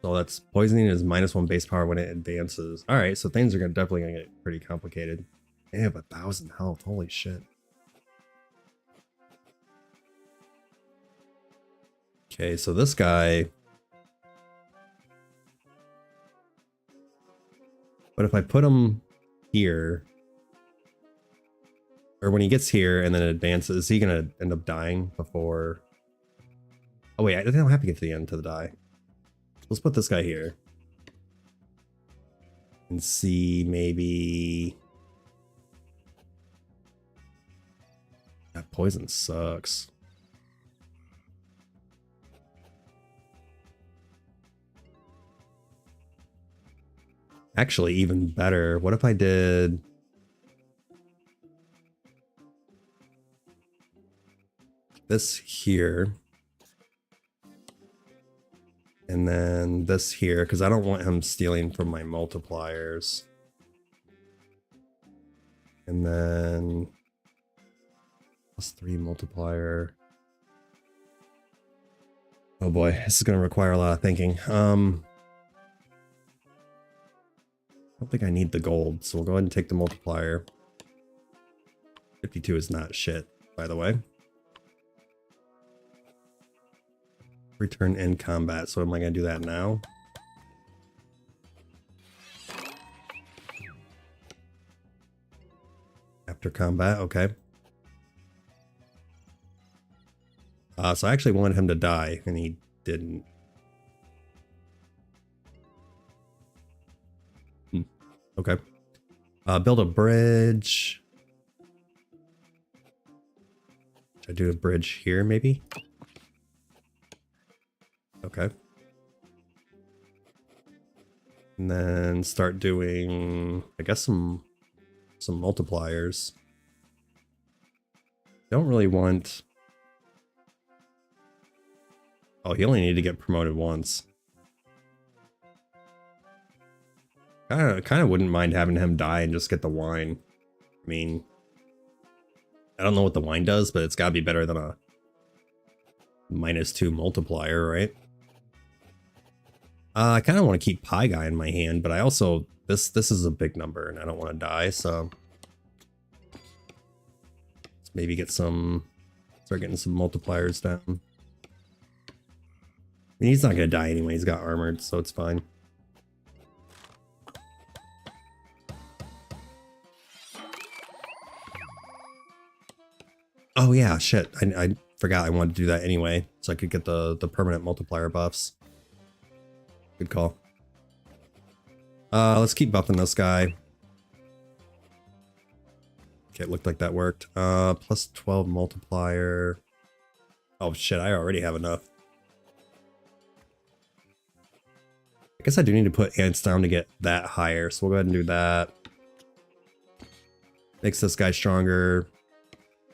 So that's poisoning is -1 base power when it advances. All right, so things are definitely gonna get pretty complicated. They have 1,000 health. Holy shit. Okay, so this guy. But if I put him here, or when he gets here and then it advances, is he gonna end up dying before? Oh wait, I don't have to get to the end to die. Let's put this guy here. And see, maybe... That poison sucks. Actually, even better. What if I did... this here. And then this here, because I don't want him stealing from my multipliers. And then +3 multiplier. Oh boy, this is going to require a lot of thinking. I don't think I need the gold, so we'll go ahead and take the multiplier. 52 is not shit, by the way. Return in combat. So am I going to do that now? After combat, okay. So I actually wanted him to die, and he didn't. Okay. Build a bridge. Should I do a bridge here, maybe? Okay. And then start doing, I guess, some multipliers. Don't really want... Oh, he only needed to get promoted once. Kind of wouldn't mind having him die and just get the wine. I mean, I don't know what the wine does, but it's got to be better than a -2 multiplier, right? I kind of want to keep Pie Guy in my hand, but I also... This is a big number, and I don't want to die, so... Let's maybe get some... Start getting some multipliers down. I mean, he's not going to die anyway. He's got armored, so it's fine. Oh yeah, shit. I forgot I wanted to do that anyway, so I could get the permanent multiplier buffs. Good call. Let's keep buffing this guy. Okay, it looked like that worked. +12 multiplier. Oh shit, I already have enough. I guess I do need to put ants down to get that higher, so we'll go ahead and do that. Makes this guy stronger.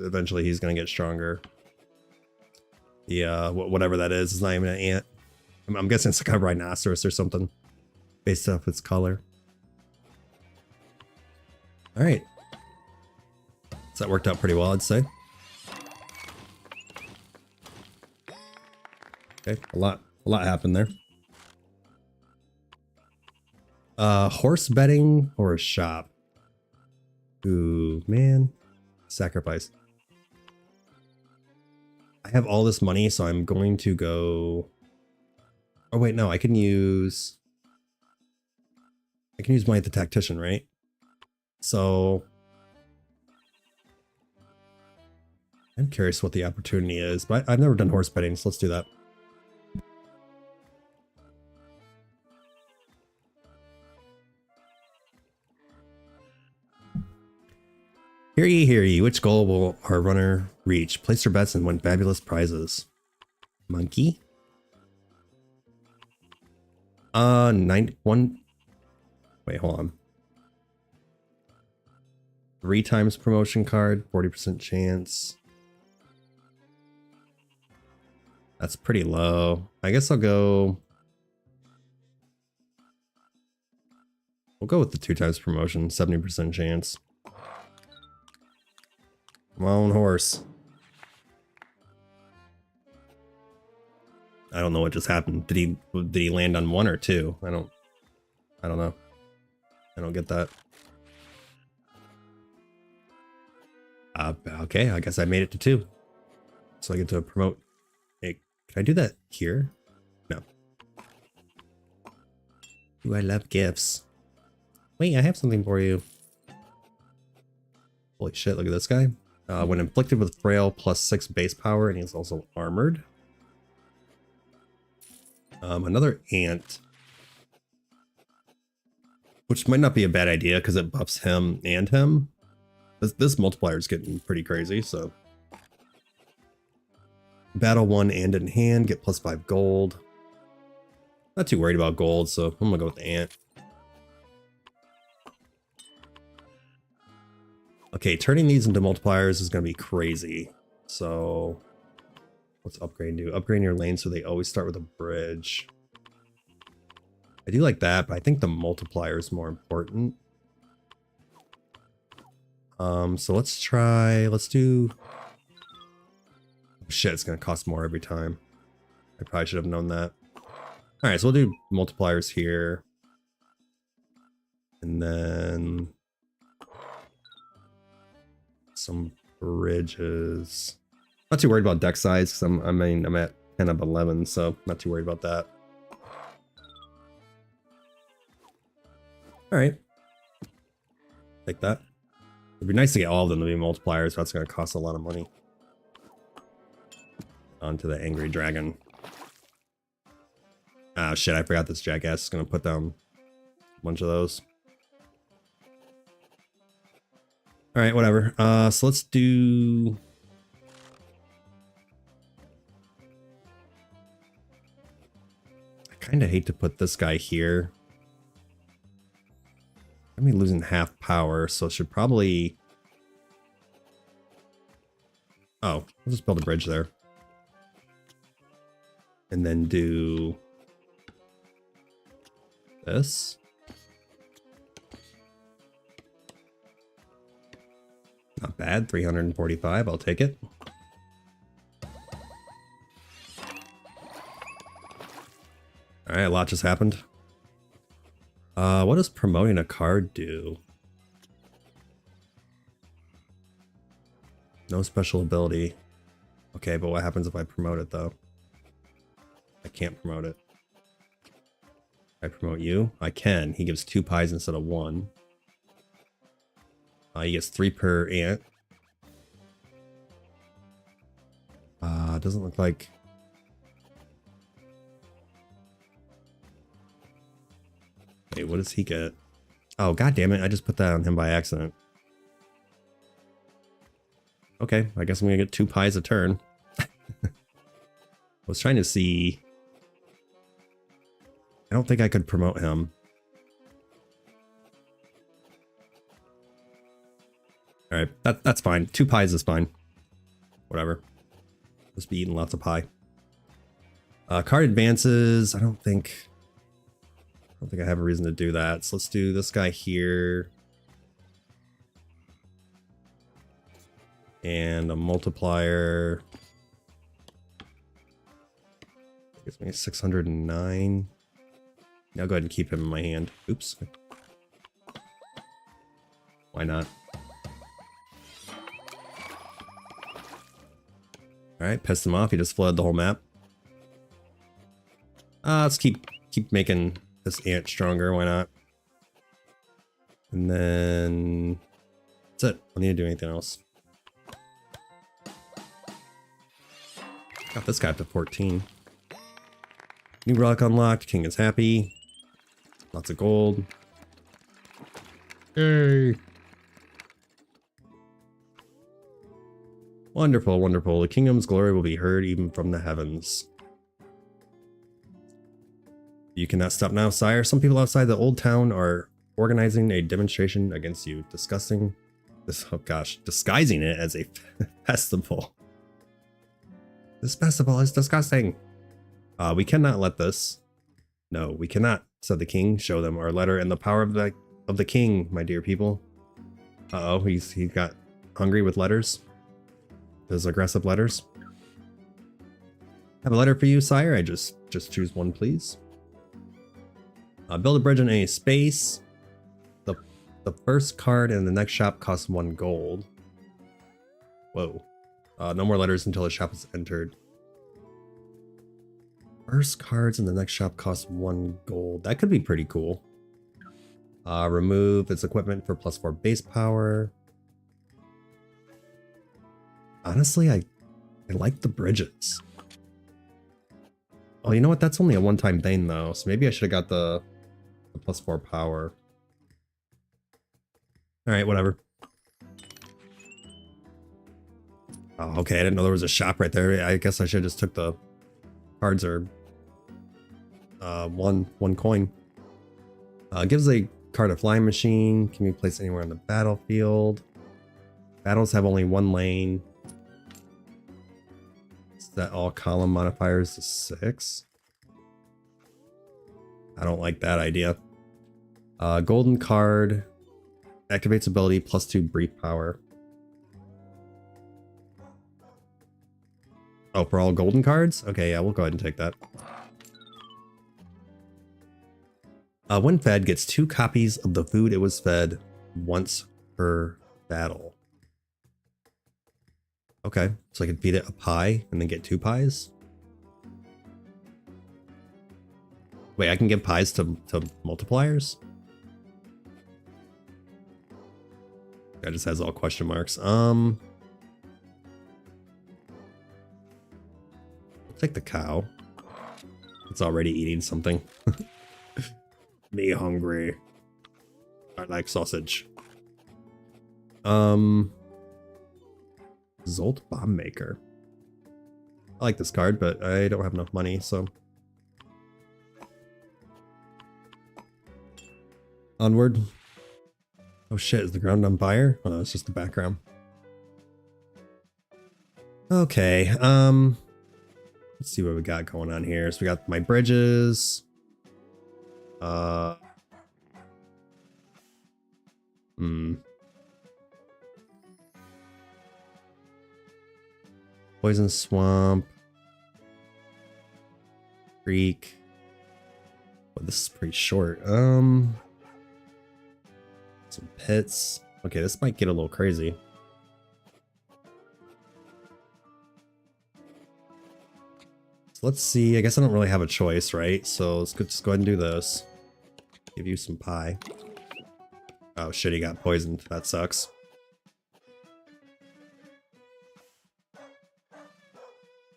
Eventually he's gonna get stronger. The whatever that is not even an ant. I'm guessing it's like a rhinoceros or something based off its color. All right, so that worked out pretty well, I'd say. Okay, a lot happened there. Horse betting or a shop? Ooh, man, sacrifice. I have all this money, so I'm going to go. Oh wait, no, I can use money at the tactician, right? So I'm curious what the opportunity is, but I've never done horse betting, so let's do that. Hear ye, which goal will our runner reach? Place your bets and win fabulous prizes. Monkey? 91. Wait, hold on. 3 times promotion card, 40% chance. That's pretty low. I guess I'll go. We'll go with the 2 times promotion, 70% chance. Come on, horse. I don't know what just happened. Did he land on 1 or 2? I don't know. I don't get that. Okay, I guess I made it to 2. So I get to promote. Hey, can I do that here? No. Ooh, I love gifts. Wait, I have something for you. Holy shit, look at this guy. When inflicted with frail plus 6 base power, and he's also armored. Another ant. Which might not be a bad idea because it buffs him and him. This multiplier is getting pretty crazy, so. Battle 1 and in hand, get plus 5 gold. Not too worried about gold, so I'm gonna go with the ant. Okay, turning these into multipliers is gonna be crazy. So what's upgrade do? Upgrade your lane so they always start with a bridge. I do like that, but I think the multiplier is more important. So let's do. Oh, shit, it's gonna cost more every time. I probably should have known that. All right, so we'll do multipliers here. And then some bridges. Not too worried about deck size because I'm at 10 of 11, so not too worried about that. All right, take that. It'd be nice to get all of them to be multipliers, but that's going to cost a lot of money. On to the angry dragon. Ah, shit, I forgot this jackass is going to put down a bunch of those. All right, whatever. So let's do. I kind of hate to put this guy here. I'm losing half power, so should probably. Oh, I'll just build a bridge there. And then do this. Not bad, 345, I'll take it. All right, a lot just happened. What does promoting a card do? No special ability. Okay, but what happens if I promote it though? I can't promote it. I promote you? I can. He gives 2 pies instead of 1. He gets 3 per ant. Doesn't look like. Wait, what does he get? Oh, god damn it, I just put that on him by accident. Okay, I guess I'm gonna get 2 pies a turn. I was trying to see. I don't think I could promote him. Alright, that's fine. 2 pies is fine. Whatever. Just be eating lots of pie. Card advances. I don't think I have a reason to do that. So let's do this guy here. And a multiplier. Gives me 609. Now go ahead and keep him in my hand. Oops. Why not? Alright, pissed him off. He just flooded the whole map. Let's keep making this ant stronger. Why not? And then that's it. I don't need to do anything else. Got this guy up to 14. New rock unlocked. King is happy. Lots of gold. Yay! Wonderful, wonderful. The kingdom's glory will be heard even from the heavens. You cannot stop now, sire. Some people outside the old town are organizing a demonstration against you, disgusting this. Oh gosh, disguising it as a festival. This festival is disgusting. We cannot let this. No, we cannot, said the king. Show them our letter and the power of the king, my dear people. Uh-oh, he got hungry with letters. Those aggressive letters. Have a letter for you, sire. I just choose one, please. Build a bridge in any space. The first card in the next shop costs 1 gold. Whoa. No more letters until the shop is entered. First cards in the next shop cost 1 gold. That could be pretty cool. Remove its equipment for +4 base power. Honestly, I like the bridges. Oh, you know what? That's only a one-time thing though, so maybe I should have got the +4 power. Alright, whatever. Oh, okay, I didn't know there was a shop right there. I guess I should have just took the cards or one coin. Gives a card a flying machine. Can be placed anywhere on the battlefield. Battles have only 1 lane. Set all column modifiers to 6. I don't like that idea. Golden card activates ability +2 brief power. Oh, for all golden cards? Okay, yeah, we'll go ahead and take that. When fed, gets 2 copies of the food it was fed once per battle. Okay, so I could feed it a pie and then get 2 pies? Wait, I can give pies to multipliers? That just has all question marks. I'll take the cow. It's already eating something. Me hungry. I like sausage. Zolt Bomb Maker. I like this card, but I don't have enough money, so. Onward. Oh shit, is the ground on fire? Oh no, it's just the background. Okay, let's see what we got going on here. So we got my bridges. Poison Swamp. Creek. Oh, this is pretty short. Some pits. Okay, this might get a little crazy. So let's see. I guess I don't really have a choice, right? So let's just go ahead and do this. Give you some pie. Oh shit, he got poisoned. That sucks.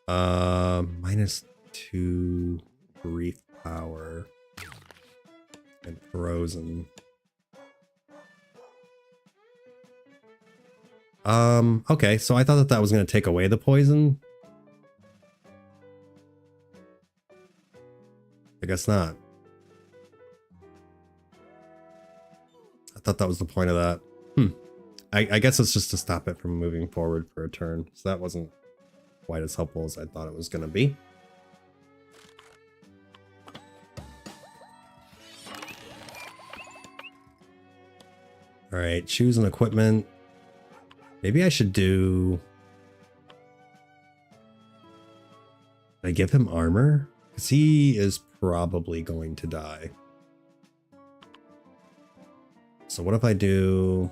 -2 brief power. And frozen. Okay, so I thought that was going to take away the poison. I guess not. I thought that was the point of that. I guess it's just to stop it from moving forward for a turn. So that wasn't quite as helpful as I thought it was going to be. All right, shoes and equipment. Maybe I should do... I give him armor? Because he is probably going to die. So what if I do...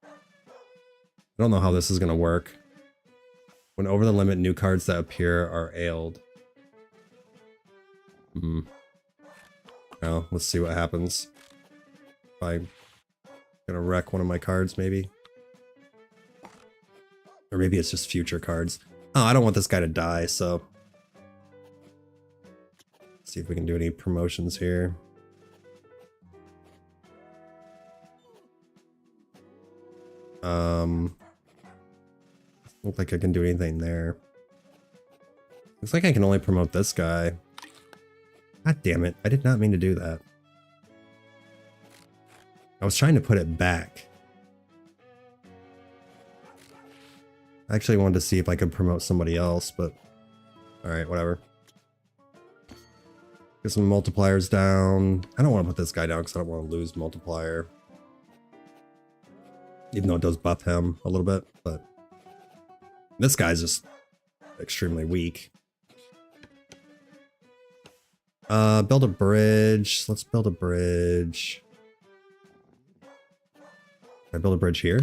I don't know how this is going to work. When over the limit, new cards that appear are ailed. Well, let's see what happens. If I'm gonna wreck one of my cards, maybe. Or maybe it's just future cards. Oh, I don't want this guy to die, so... Let's see if we can do any promotions here. Look like I can do anything there. Looks like I can only promote this guy. God damn it, I did not mean to do that. I was trying to put it back. I actually wanted to see if I could promote somebody else, but... Alright, whatever. Get some multipliers down. I don't want to put this guy down because I don't want to lose multiplier. Even though it does buff him a little bit, but... This guy's just extremely weak. Build a bridge. Let's build a bridge. Can I build a bridge here?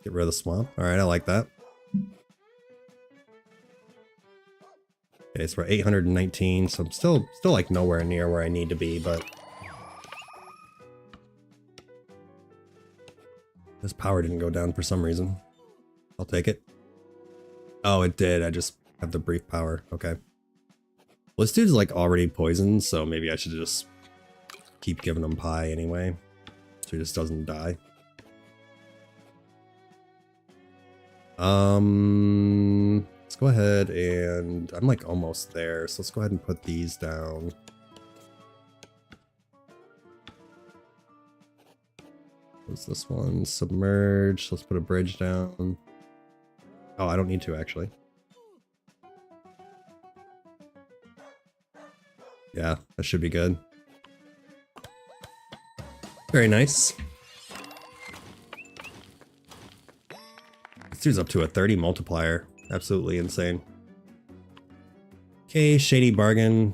Get rid of the swamp. Alright, I like that. Okay, so we're 819, so I'm still like nowhere near where I need to be, but... This power didn't go down for some reason. I'll take it. Oh, it did. I just have the brief power. Okay. Well, this dude's like already poisoned, so maybe I should just keep giving him pie anyway. So he just doesn't die. Let's go ahead and... I'm like almost there, so let's go ahead and put these down. What's this one? Submerge. Let's put a bridge down. Oh, I don't need to actually. Yeah, that should be good. Very nice. This dude's up to a 30 multiplier. Absolutely insane. Okay, shady bargain.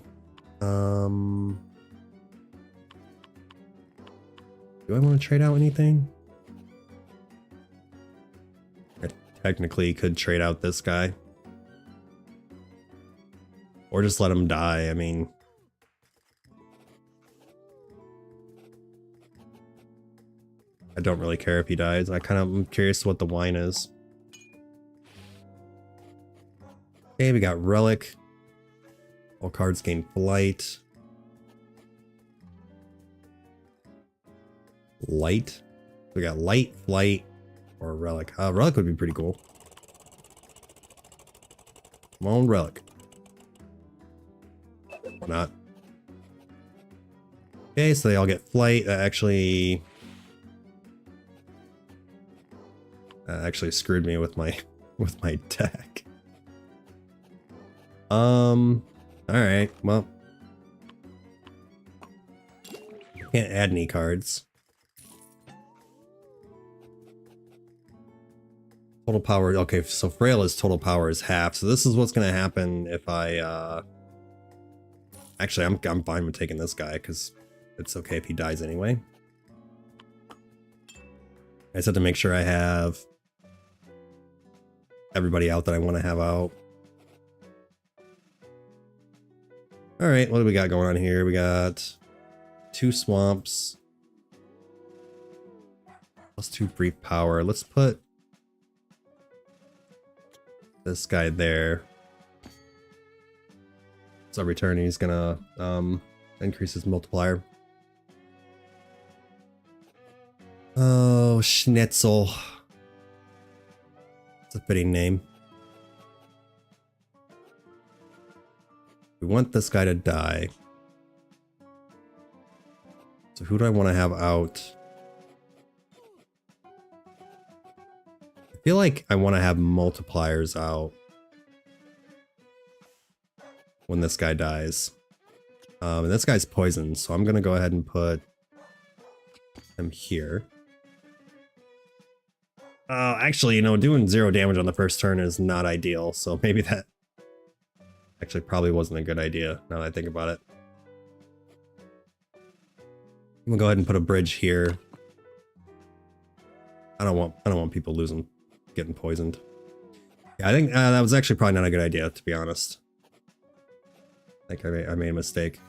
Do I want to trade out anything? I technically could trade out this guy. Or just let him die, I mean... I don't really care if he dies. I'm curious what the wine is. Okay, we got Relic. All cards gain Flight. Light. We got Light, Flight, or Relic. Relic would be pretty cool. Come on, Relic. Why not? Okay, so they all get Flight. That actually screwed me with my deck. Alright, well. Can't add any cards. Total power, okay, so Fraila's total power is half, so this is what's gonna happen if I, actually, I'm fine with taking this guy, because it's okay if he dies anyway. I just have to make sure I have everybody out that I want to have out. Alright, what do we got going on here? We got 2 swamps. Plus 2 brief power. Let's put this guy there. So return, he's gonna increase his multiplier. Oh, Schnitzel. It's a fitting name. We want this guy to die. So who do I want to have out? I feel like I want to have multipliers out when this guy dies. And this guy's poisoned, so I'm gonna go ahead and put him here. Actually, you know, doing 0 damage on the first turn is not ideal, so maybe that actually probably wasn't a good idea, now that I think about it. I'm gonna go ahead and put a bridge here. I don't want people getting poisoned. Yeah, I think that was actually probably not a good idea, to be honest. I think I made a mistake.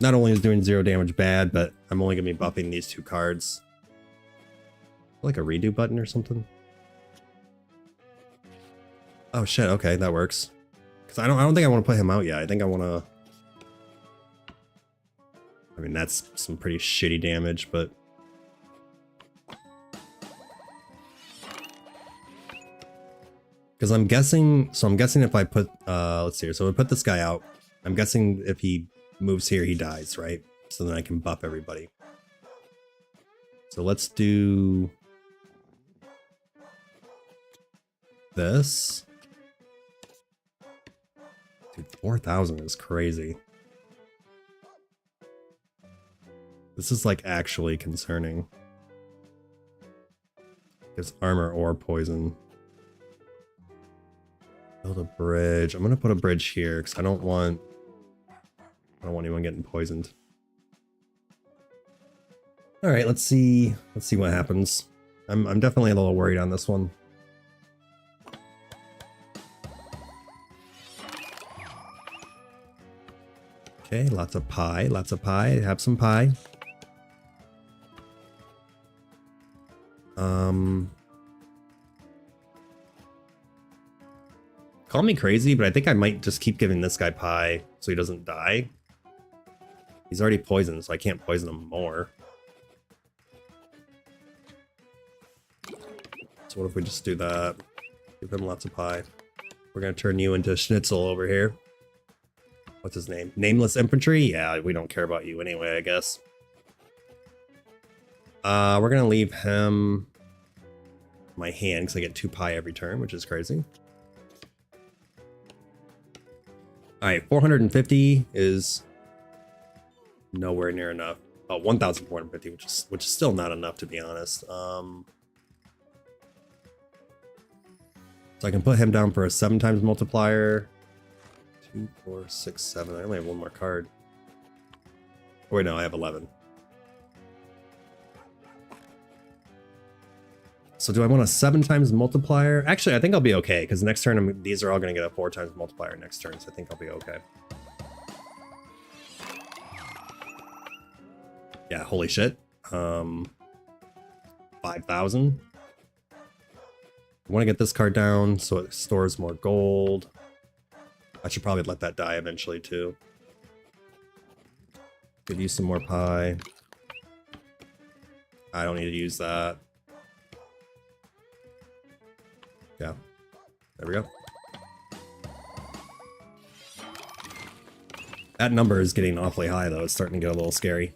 Not only is doing 0 damage bad, but I'm only gonna be buffing these 2 cards. Like a redo button or something. Oh shit, okay, that works. Cause I don't think I want to put him out yet. I think I wanna. I mean, that's some pretty shitty damage, but because I'm guessing if I put let's see here, so I put this guy out, I'm guessing if he moves here he dies, right? So then I can buff everybody. So let's do this. Dude, 4,000 is crazy. This is like actually concerning. Gives armor or poison. Build a bridge. I'm gonna put a bridge here because I don't want anyone getting poisoned. All right, let's see what happens. I'm definitely a little worried on this one. Okay, lots of pie, have some pie. Call me crazy, but I think I might just keep giving this guy pie so he doesn't die. He's already poisoned, so I can't poison him more. So what if we just do that? Give him lots of pie. We're gonna turn you into Schnitzel over here. What's his name? Nameless Infantry? Yeah, we don't care about you anyway, I guess. We're gonna leave him my hand because I get 2 pie every turn, which is crazy. Alright, 450 is nowhere near enough. Oh, 1,450, which is still not enough, to be honest. So I can put him down for a 7 times multiplier. 2, 4, 6, 7. I only have 1 more card. Oh, wait, no, I have 11. So do I want a 7 times multiplier? Actually, I think I'll be okay, because next turn these are all going to get a 4 times multiplier next turn, so I think I'll be okay. Yeah, holy shit. 5,000. I want to get this card down so it stores more gold. I should probably let that die eventually too. Could use some more pie. I don't need to use that. Yeah, there we go. That number is getting awfully high though. It's starting to get a little scary.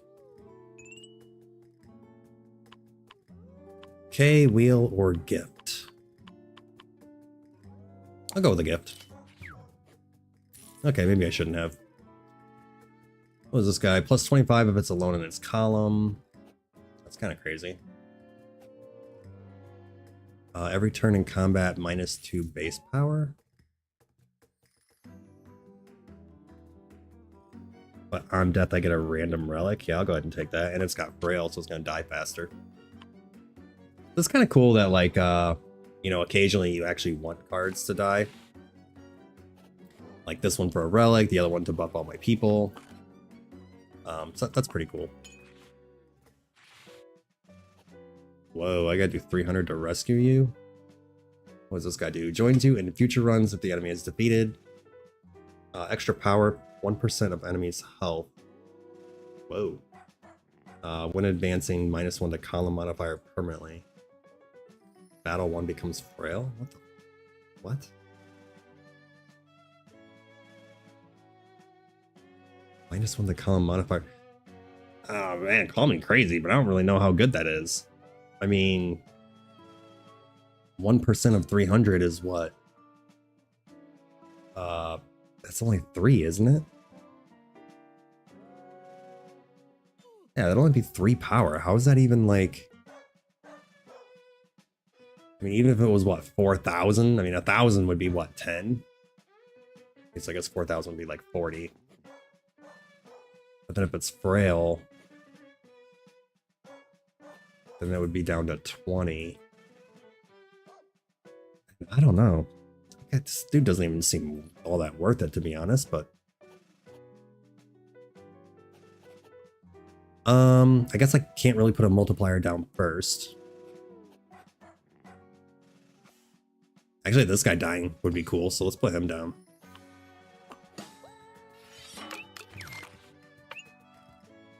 Okay, wheel or gift? I'll go with a gift. Okay, maybe I shouldn't have. What is this guy? Plus 25 if it's alone in its column. That's kind of crazy. Every turn in combat, -2 base power. But on death, I get a random relic. Yeah, I'll go ahead and take that. And it's got frail, so it's going to die faster. It's kind of cool that, like, you know, occasionally you actually want cards to die. Like this one for a relic, the other one to buff all my people. So that's pretty cool. Whoa, I gotta do 300 to rescue you? What does this guy do? Joins you in future runs if the enemy is defeated. Extra power, 1% of enemy's health. Whoa. When advancing, -1 to column modifier permanently. Battle 1 becomes frail? What the... What? -1 to column modifier. Oh man, call me crazy, but I don't really know how good that is. I mean, 1% of 300 is what? That's only 3, isn't it? Yeah, that'll only be 3 power. How is that even like... I mean, even if it was, what, 4,000? I mean, 1,000 would be, what, 10? So I guess 4,000 would be like 40. But then if it's frail, then that would be down to 20. I don't know. This dude doesn't even seem all that worth it, to be honest, but... I guess I can't really put a multiplier down first. Actually, this guy dying would be cool, so let's put him down.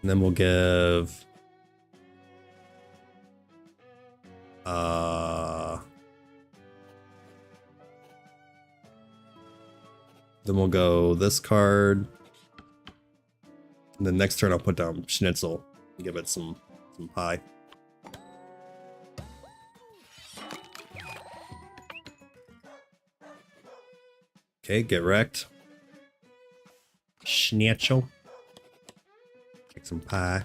And then we'll give... Then we'll go this card. And then next turn I'll put down Schnitzel and give it some pie. Okay, get wrecked. Schnitzel. Take some pie.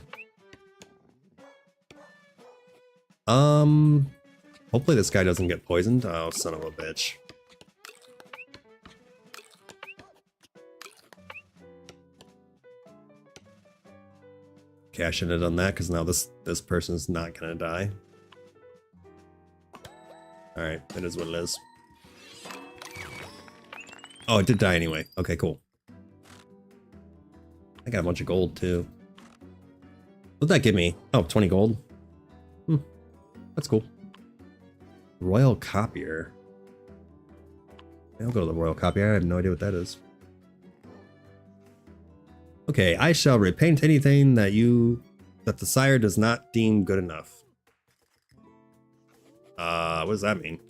Hopefully this guy doesn't get poisoned. Oh, son of a bitch. Okay, I shouldn't have done that because now this person's not gonna die. Alright, it is what it is. Oh, it did die anyway. Okay, cool. I got a bunch of gold too. What'd that give me? Oh, 20 gold. That's cool. Royal Copier. I'll go to the Royal Copier. I have no idea what that is. Okay, I shall repaint anything that the sire does not deem good enough. What does that mean?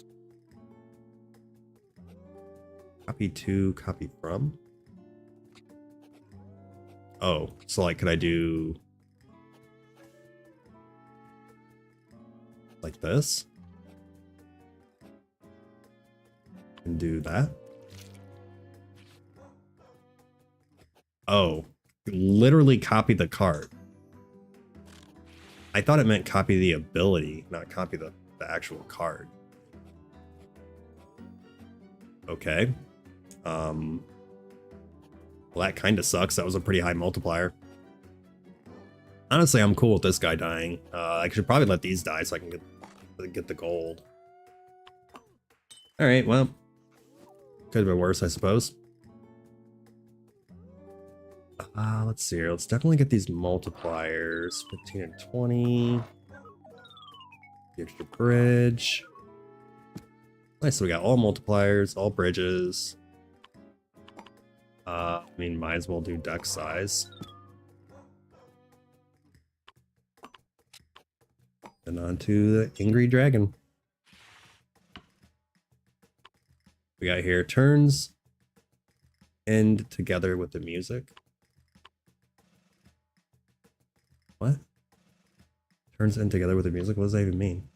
Copy to, copy from? Oh, so like, could I do like this? And do that? Oh. Literally copy the card. I thought it meant copy the ability, not copy the actual card. Okay. Well, that kind of sucks. That was a pretty high multiplier. Honestly, I'm cool with this guy dying. I should probably let these die so I can get the gold. All right, well, could have been worse, I suppose. Let's see here. Let's definitely get these multipliers. 15 and 20. The extra bridge. Nice, so we got all multipliers, all bridges. I mean, might as well do deck size. And on to the Angry Dragon. We got here turns end together with the music. What? Turns end together with the music? What does that even mean?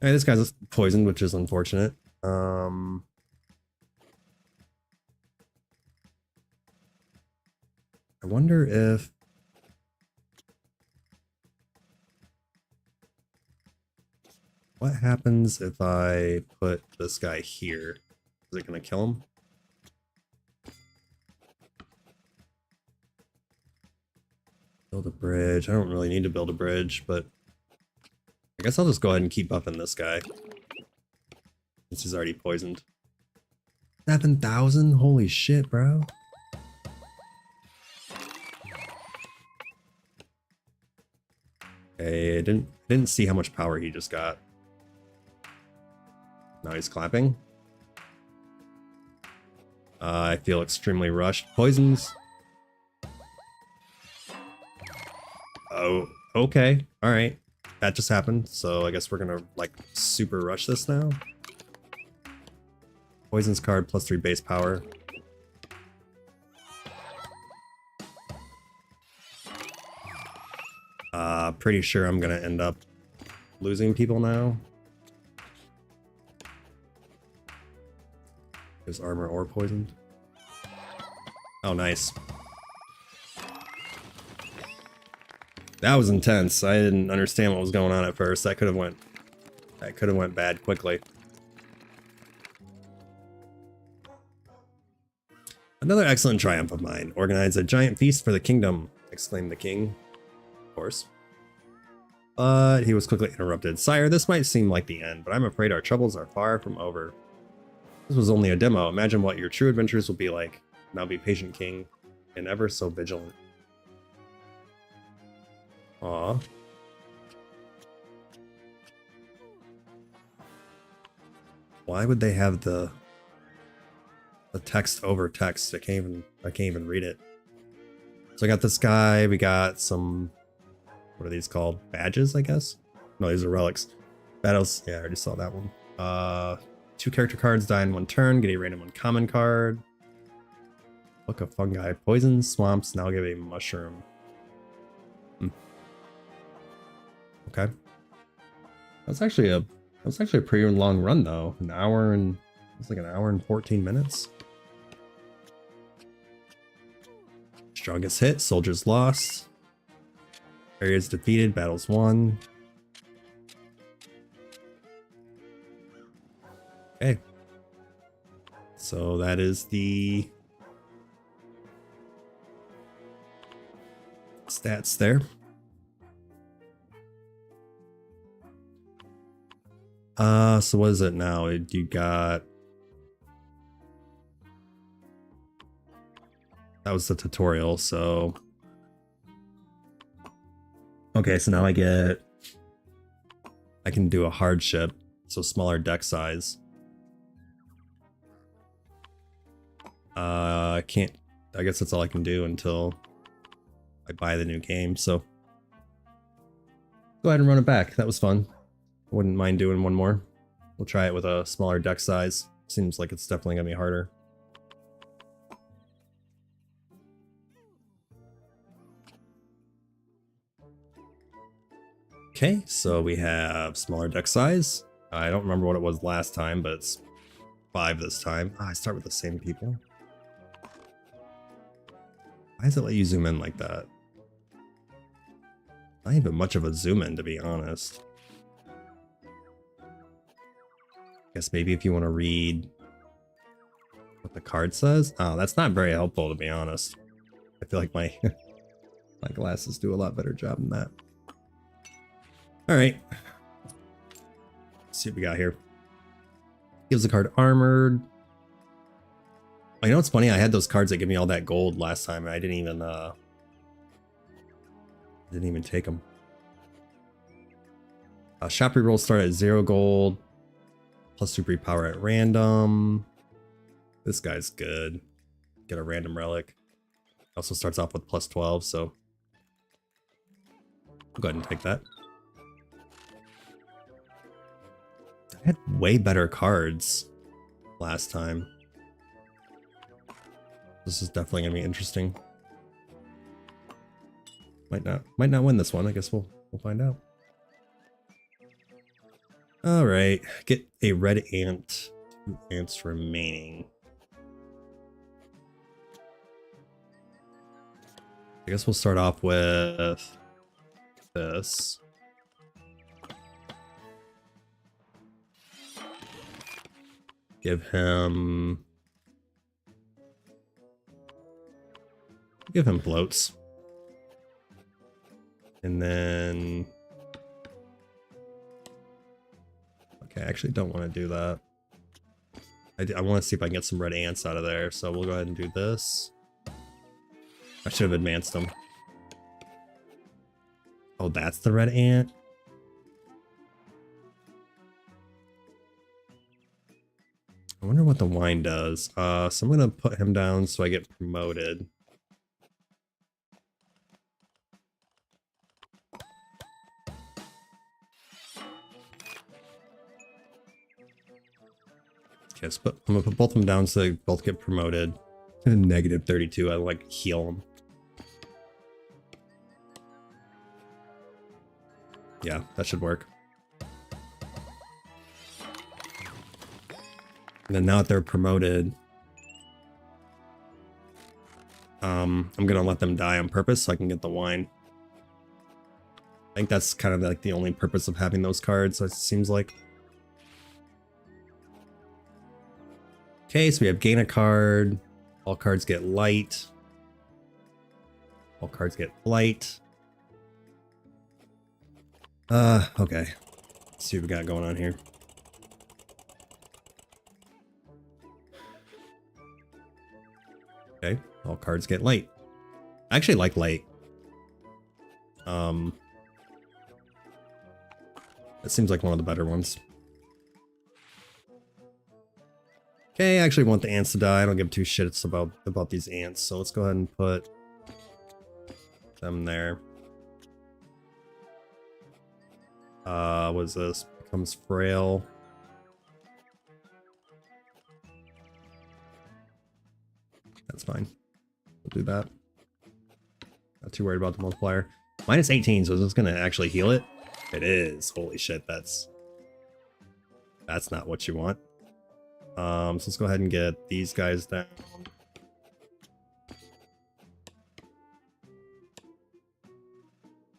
Alright, this guy's poisoned, which is unfortunate. I wonder if... What happens if I put this guy here? Is it going to kill him? Build a bridge. I don't really need to build a bridge, but I guess I'll just go ahead and keep buffing this guy. Since he's already poisoned. 7,000? Holy shit, bro. Okay, I didn't see how much power he just got. Now he's clapping. I feel extremely rushed. Poisons. Oh, okay. Alright. That just happened, so I guess we're gonna, like, super rush this now. Poisons card, +3 base power. Pretty sure I'm gonna end up losing people now. Is armor or poisoned? Oh, nice. That was intense. I didn't understand what was going on at first. That could have went bad quickly. Another excellent triumph of mine. Organize a giant feast for the kingdom, exclaimed the king. Of course. But he was quickly interrupted. Sire, this might seem like the end, but I'm afraid our troubles are far from over. This was only a demo. Imagine what your true adventures will be like. Now be patient, king, and ever so vigilant. Aw. Why would they have the text over text? I can't even read it. So I got this guy. We got some, what are these called? Badges, I guess? No, these are relics. Battles. Yeah, I already saw that one. 2 character cards die in 1 turn. Get a random uncommon card. Book of fungi. Poison, swamps. Now give a mushroom. Okay. That's actually a pretty long run though. It's like an hour and 14 minutes. Strongest hit, soldiers lost. Areas defeated, battles won. Okay. So that is the stats there. So what is it now? You got... That was the tutorial, so... Okay, so now I can do a hardship, so smaller deck size. I guess that's all I can do until I buy the new game, so... Go ahead and run it back. That was fun. I wouldn't mind doing one more. We'll try it with a smaller deck size. Seems like it's definitely gonna be harder. Okay, so we have smaller deck size. I don't remember what it was last time, but it's 5 this time. I start with the same people. Why does it let you zoom in like that? Not even much of a zoom in, to be honest. Guess maybe if you want to read what the card says. Oh, that's not very helpful, to be honest. I feel like my my glasses do a lot better job than that. All right. Let's see what we got here. Gives the card armored. Oh, you know what's funny? I had those cards that give me all that gold last time, and I didn't even take them. Shop rerolls start at 0 gold. Plus 2 breed power at random. This guy's good. Get a random relic. Also starts off with plus 12, so I'll go ahead and take that. I had way better cards last time. This is definitely gonna be interesting. Might not win this one. I guess we'll find out. All right, get a red ant. 2 ants remaining. I guess we'll start off with this. Give him bloats. And then... Okay, I actually don't want to do that. I want to see if I can get some red ants out of there, so we'll go ahead and do this. I should have advanced them. Oh, that's the red ant? I wonder what the wine does. So I'm going to put him down so I get promoted. Okay, so I'm going to put both of them down so they both get promoted. Negative 32, I like heal them. Yeah, that should work. And then now that they're promoted, I'm gonna let them die on purpose so I can get the wine. I think that's kind of like the only purpose of having those cards, it seems like. Okay, so we have gain a card. All cards get light. All cards get flight. Okay. Let's see what we got going on here. Okay, all cards get light. I actually like light. It seems like one of the better ones. Okay, I actually want the ants to die. I don't give two shits about these ants, so let's go ahead and put them there. What is this? Becomes frail. That's fine. We'll do that. Not too worried about the multiplier. Minus 18, so is this gonna actually heal it? It is. Holy shit, that's not what you want. So let's go ahead and get these guys down.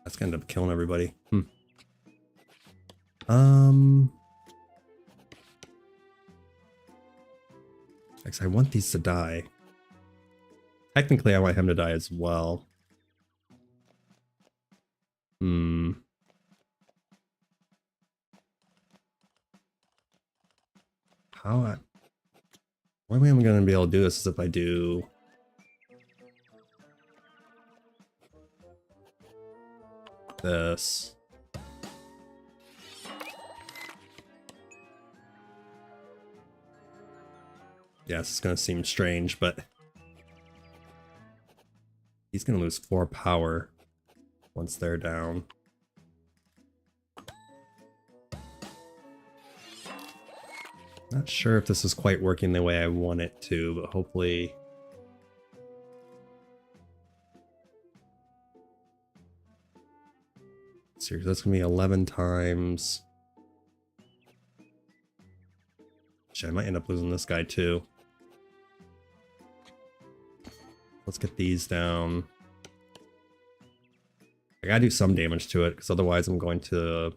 That's gonna end up killing everybody. Actually, I want these to die. Technically, I want him to die as well. One way I'm gonna be able to do this is if I do this. Yeah, this is gonna seem strange, but he's gonna lose 4 power once they're down. Not sure if this is quite working the way I want it to, but hopefully. Seriously, that's gonna be 11 times. Shit, I might end up losing this guy too. Let's get these down. I gotta do some damage to it, because otherwise I'm going to...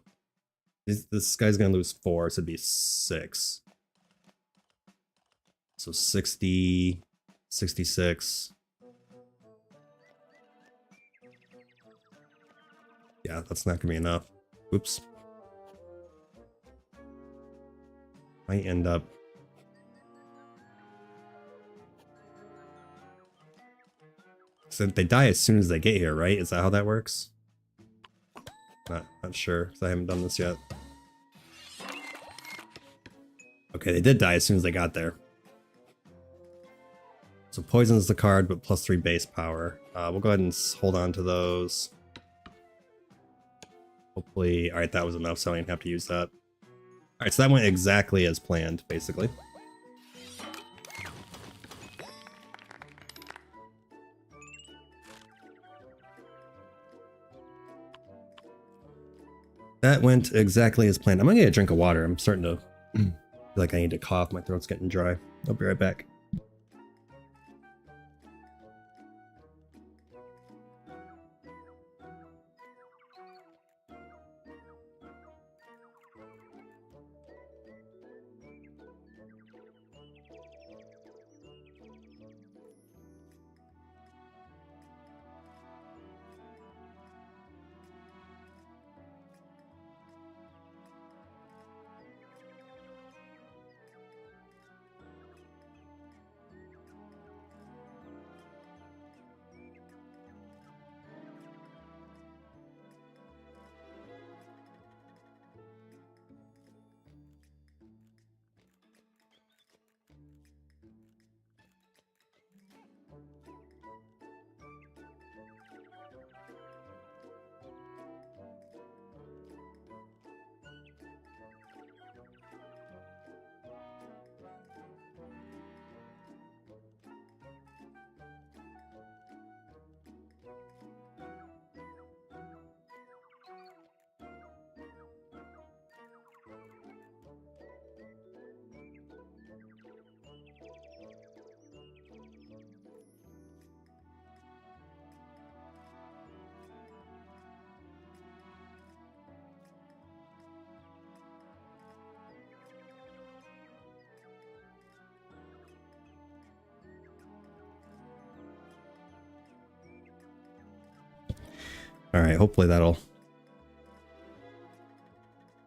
This guy's gonna lose 4, so it'd be 6. So 60, 66. Yeah, that's not gonna be enough. Oops. Might end up... So they die as soon as they get here, right? Is that how that works? Not sure, because I haven't done this yet. Okay, they did die as soon as they got there. So poison is the card, but +3 base power. We'll go ahead and hold on to those. Hopefully, alright, that was enough, so I didn't have to use that. Alright, so that went exactly as planned, basically. That went exactly as planned. I'm gonna get a drink of water. I'm starting to feel like I need to cough. My throat's getting dry. I'll be right back. Alright, hopefully that'll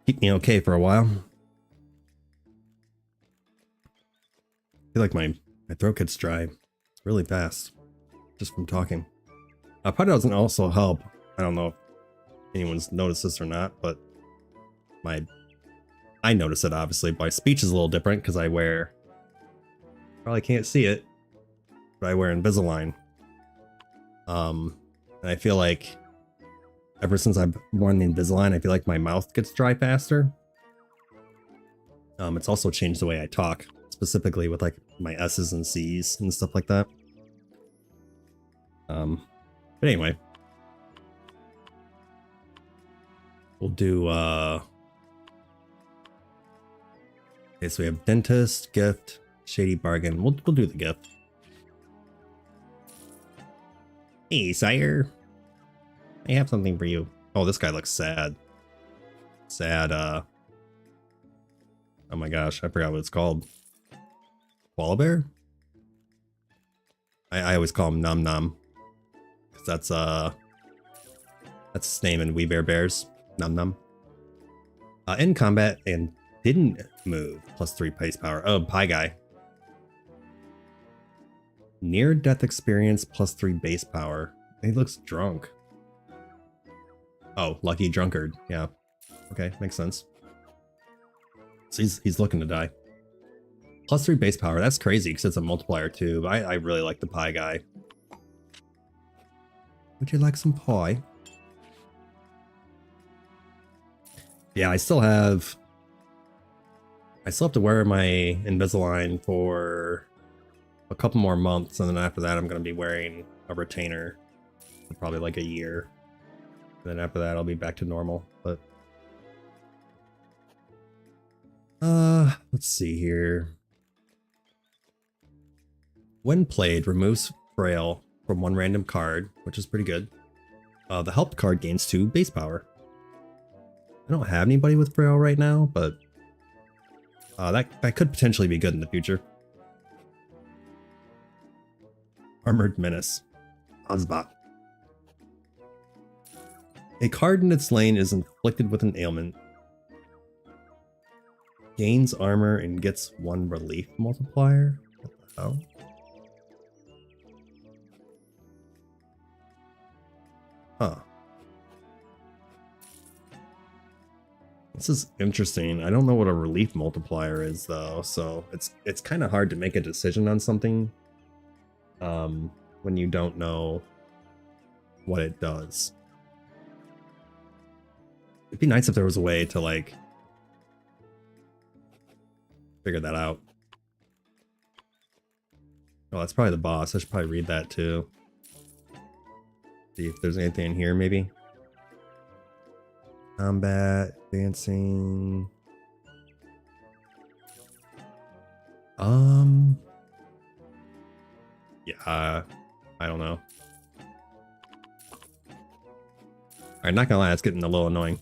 keep me okay for a while. I feel like my throat gets dry really fast just from talking. Probably doesn't also help. I don't know if anyone's noticed this or not, but I notice it obviously. My speech is a little different because I wear, probably can't see it, but I wear Invisalign. And I feel like ever since I've worn the Invisalign, I feel like my mouth gets dry faster. It's also changed the way I talk, specifically with like my S's and C's and stuff like that. But anyway, we'll do okay, so we have dentist, gift, shady bargain. We'll do the gift. Hey, sire. I have something for you. Oh, this guy looks sad. Sad, oh my gosh, I forgot what it's called. Koala bear? I always call him Num Num. Cause that's his name in We Bear Bears. Num Num. In combat and didn't move. +3 pace power. Oh, pie guy. Near death experience +3 base power. He looks drunk. Oh, lucky drunkard. Yeah. Okay, makes sense. So he's looking to die. +3 base power. That's crazy because it's a multiplier too. But I really like the pie guy. Would you like some pie? Yeah, I still have to wear my Invisalign for a couple more months, and then after that I'm going to be wearing a retainer for probably like a year. And then after that I'll be back to normal. But let's see here. When played, removes frail from one random card, which is pretty good. The help card gains 2 base power. I don't have anybody with frail right now, but that could potentially be good in the future. Armored Menace. Ozbot. A card in its lane is inflicted with an ailment. Gains armor and gets 1 relief multiplier. What the hell? Huh. This is interesting. I don't know what a relief multiplier is though, so it's kind of hard to make a decision on something when you don't know what it does. It'd be nice if there was a way to like figure that out. Oh, that's probably the boss. I should probably read that too. See if there's anything in here maybe. Combat, dancing. Yeah, I don't know. Alright, not gonna lie, it's getting a little annoying.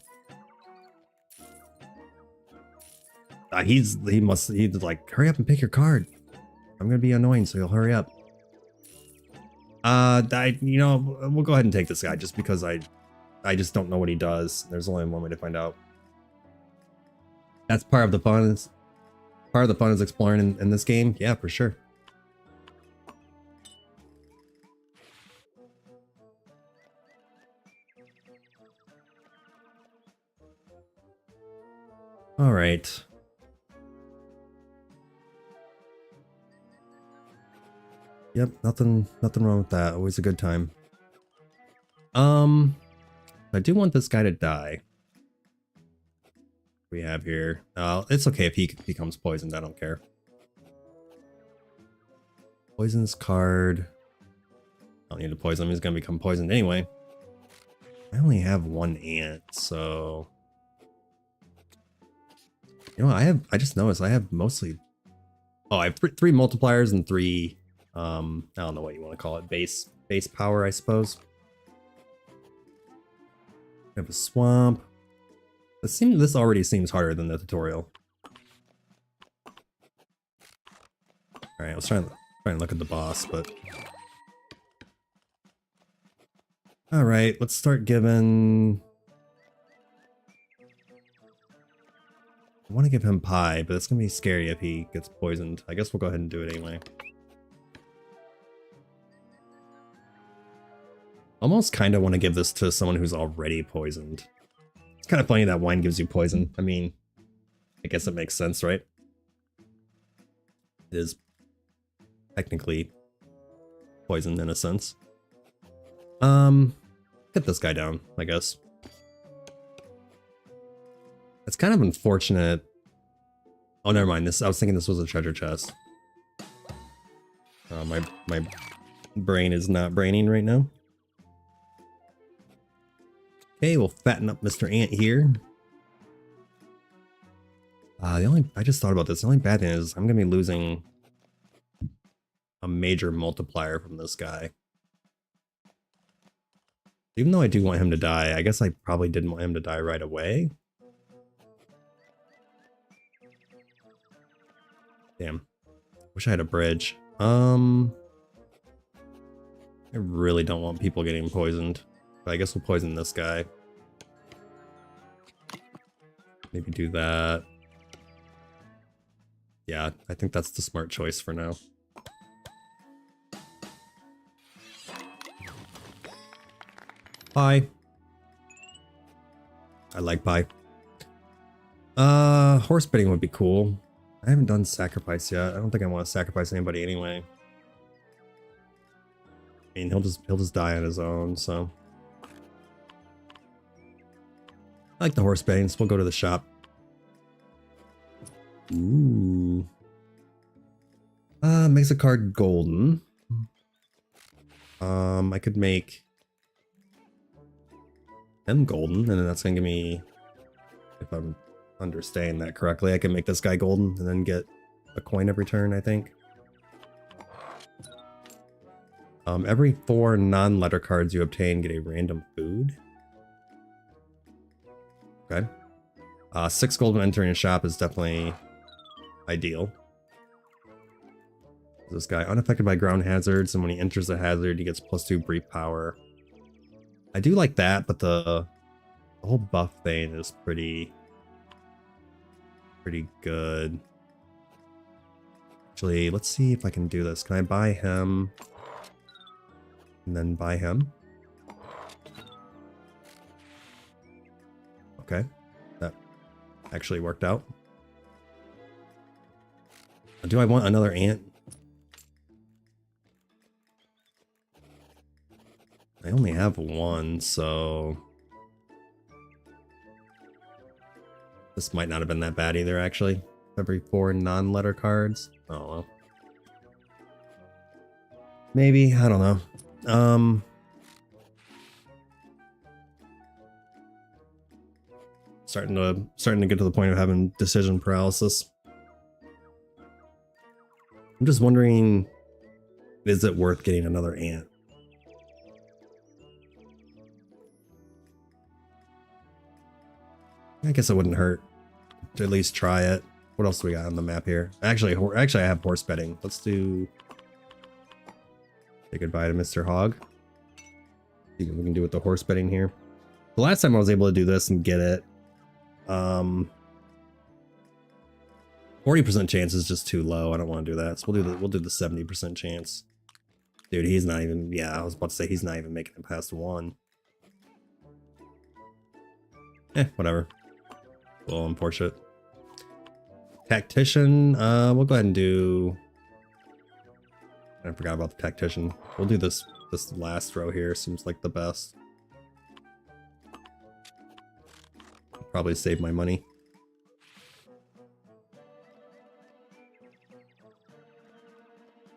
He's like, hurry up and pick your card. I'm gonna be annoying, so you'll hurry up. You know, we'll go ahead and take this guy just because I just don't know what he does. There's only one way to find out. That's part of the fun. Part of the fun is exploring in this game. Yeah, for sure. All right. Yep, nothing wrong with that. Always a good time. I do want this guy to die. We have here. It's okay if he becomes poisoned. I don't care. Poison's card. I don't need to poison him. He's gonna become poisoned anyway. I only have 1 ant, so you know, I just noticed I have mostly. Oh, I have 3 multipliers and 3. I don't know what you want to call it. Base power, I suppose. We have a swamp. This already seems harder than the tutorial. Alright, I was trying to look at the boss, but All right, let's start giving... I want to give him pie, but it's going to be scary if he gets poisoned. I guess we'll go ahead and do it anyway. Almost kind of want to give this to someone who's already poisoned. It's kind of funny that wine gives you poison. I mean, I guess it makes sense, right? It is technically poison in a sense. Get this guy down, I guess. It's kind of unfortunate. Oh, never mind. I was thinking this was a treasure chest. My brain is not braining right now. Okay, we'll fatten up Mr. Ant here. I just thought about this. The only bad thing is I'm gonna be losing a major multiplier from this guy. Even though I do want him to die, I guess I probably didn't want him to die right away. Damn. Wish I had a bridge. I really don't want people getting poisoned. But I guess we'll poison this guy. Maybe do that. Yeah, I think that's the smart choice for now. Pie. I like pie. Horse bidding would be cool. I haven't done sacrifice yet. I don't think I want to sacrifice anybody anyway. I mean, he'll just die on his own, so. I like the horse bidding, so we'll go to the shop. Ooh. Makes a card golden. I could make him golden, and then that's gonna give me, if I'm understanding that correctly, I can make this guy golden and then get a coin every turn, I think. Every 4 non-letter cards you obtain get a random food. Okay. 6 gold when entering a shop is definitely ideal. This guy, unaffected by ground hazards, and when he enters a hazard, he gets +2 brief power. I do like that, but the whole buff thing is pretty good. Actually, let's see if I can do this. Can I buy him? And then buy him? Okay. That actually worked out. Do I want another ant? I only have one, so this might not have been that bad either, actually. Every 4 non-letter cards. Oh well. Maybe, I don't know. Starting to get to the point of having decision paralysis. I'm just wondering, is it worth getting another ant? I guess it wouldn't hurt to at least try it. What else do we got on the map here? Actually, I have horse betting. Let's do... Say goodbye to Mr. Hog. See what we can do with the horse betting here. The last time I was able to do this and get it, 40% chance is just too low. I don't want to do that. So we'll do the 70% chance. Dude, he's not even... Yeah, I was about to say he's not even making it past 1. Whatever. A little unfortunate. Tactician, we'll go ahead and do... I forgot about the tactician. We'll do this last row here. Seems like the best. Probably save my money.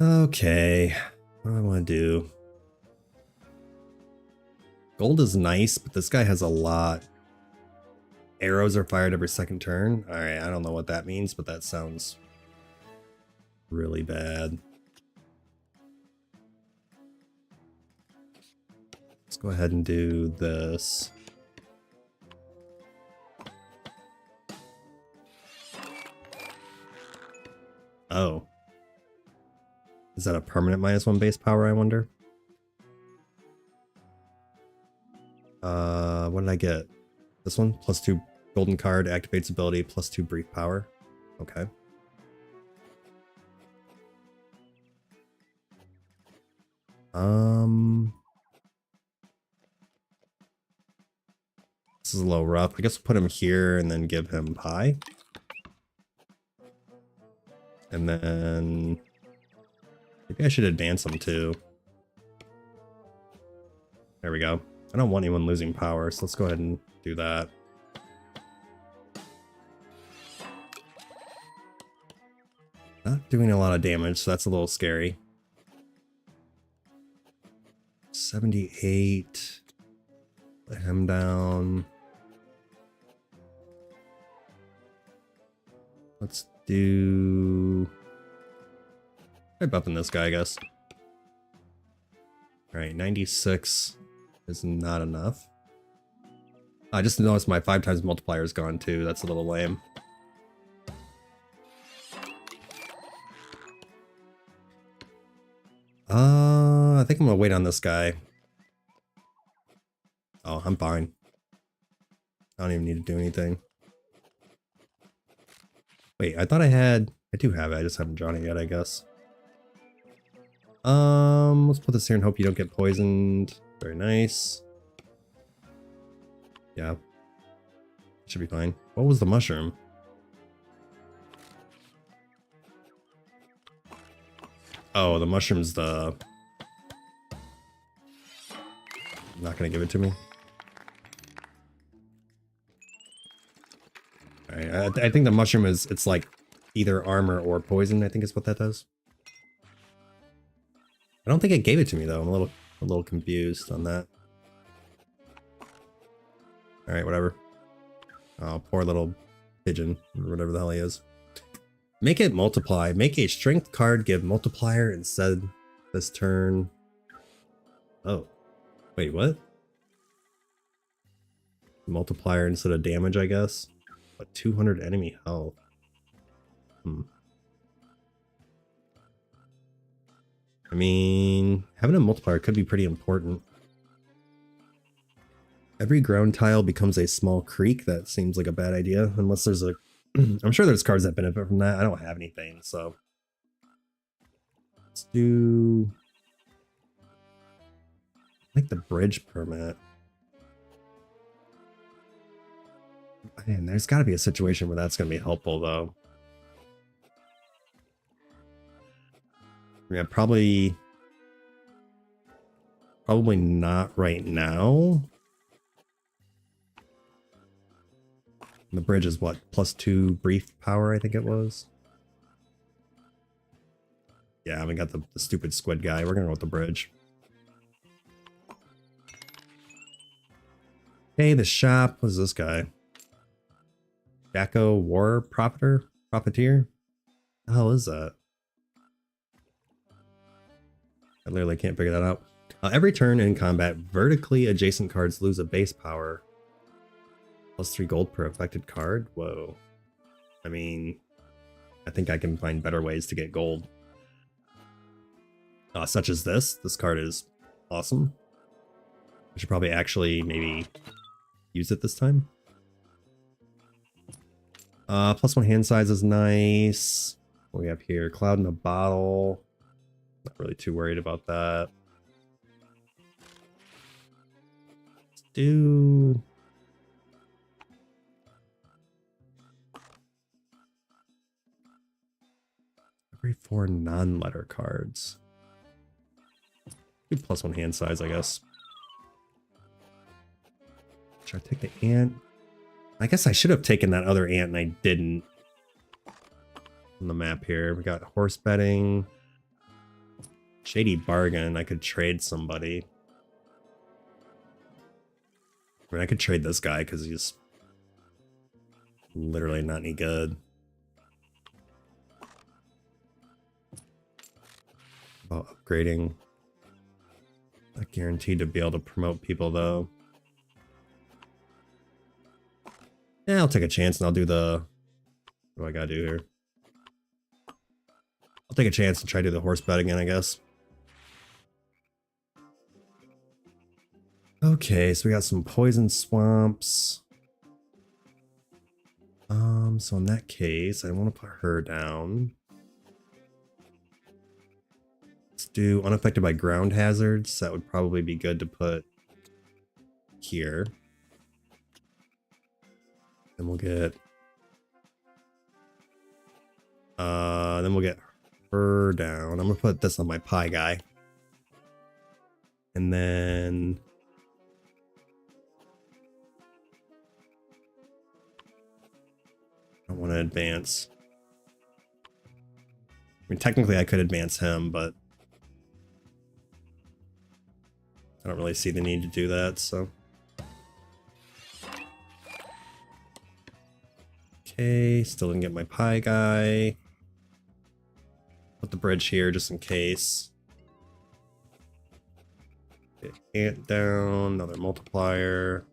Okay. What do I want to do? Gold is nice, but this guy has a lot. Arrows are fired every 2nd turn. Alright, I don't know what that means, but that sounds really bad. Let's go ahead and do this. Oh. Is that a permanent -1 base power, I wonder? What did I get? This one, +2 golden card, activates ability, +2 brief power. Okay. This is a little rough. I guess we'll put him here and then give him pie. And then maybe I should advance him too. There we go. I don't want anyone losing power, so let's go ahead and do that. Not doing a lot of damage, so that's a little scary. 78. Let him down. Let's do... try buffing this guy, I guess. Alright, 96 is not enough. I just noticed my 5 times multiplier is gone too. That's a little lame. I think I'm gonna wait on this guy. Oh, I'm fine. I don't even need to do anything. Wait, I thought I had... I do have it, I just haven't drawn it yet, I guess. Let's put this here and hope you don't get poisoned. Very nice. Yeah. Should be fine. What was the mushroom? Oh, the mushroom's the... not gonna give it to me. Alright, I think the mushroom is... it's like either armor or poison, I think is what that does. I don't think it gave it to me though. I'm a little confused on that. Alright, whatever. Oh, poor little pigeon, or whatever the hell he is. Make it multiply. Make a strength card give multiplier instead this turn. Oh. Wait, what? Multiplier instead of damage, I guess. But 200 enemy health. I mean, having a multiplier could be pretty important. Every ground tile becomes a small creek. That seems like a bad idea, unless there's a... I'm sure there's cards that benefit from that. I don't have anything, so... let's do... I like the bridge permit. Man, there's got to be a situation where that's going to be helpful, though. Yeah, probably not right now. The bridge is what? +2 brief power, I think it was. Yeah, we got the stupid squid guy. We're gonna go with the bridge. Hey, the shop. What is this guy? Jacko War Profiteer? What the hell is that? I literally can't figure that out. Every turn in combat, vertically adjacent cards lose a base power. +3 gold per affected card? Whoa. I mean, I think I can find better ways to get gold. Such as this. This card is awesome. I should probably actually maybe use it this time. +1 hand size is nice. What do we have here? Cloud in a bottle. Not really too worried about that. Let's do... every 4 non-letter cards. Do +1 hand size, I guess. Should I take the ant? I guess I should have taken that other ant and I didn't. On the map here, we got horse betting. Shady bargain. I could trade somebody. I mean, I could trade this guy because he's literally not any good. About upgrading. Not guaranteed to be able to promote people though. Yeah, I'll take a chance and I'll do the... what do I gotta do here? I'll take a chance and try to do the horse bet again, I guess. Okay, so we got some poison swamps. So in that case, I want to put her down. Let's do unaffected by ground hazards. That would probably be good to put here. Then we'll get her down. I'm gonna put this on my pie guy. And then I want to advance. I mean, technically I could advance him, but I don't really see the need to do that, so. Okay, still didn't get my pie guy. Put the bridge here just in case. Get ant down, another multiplier.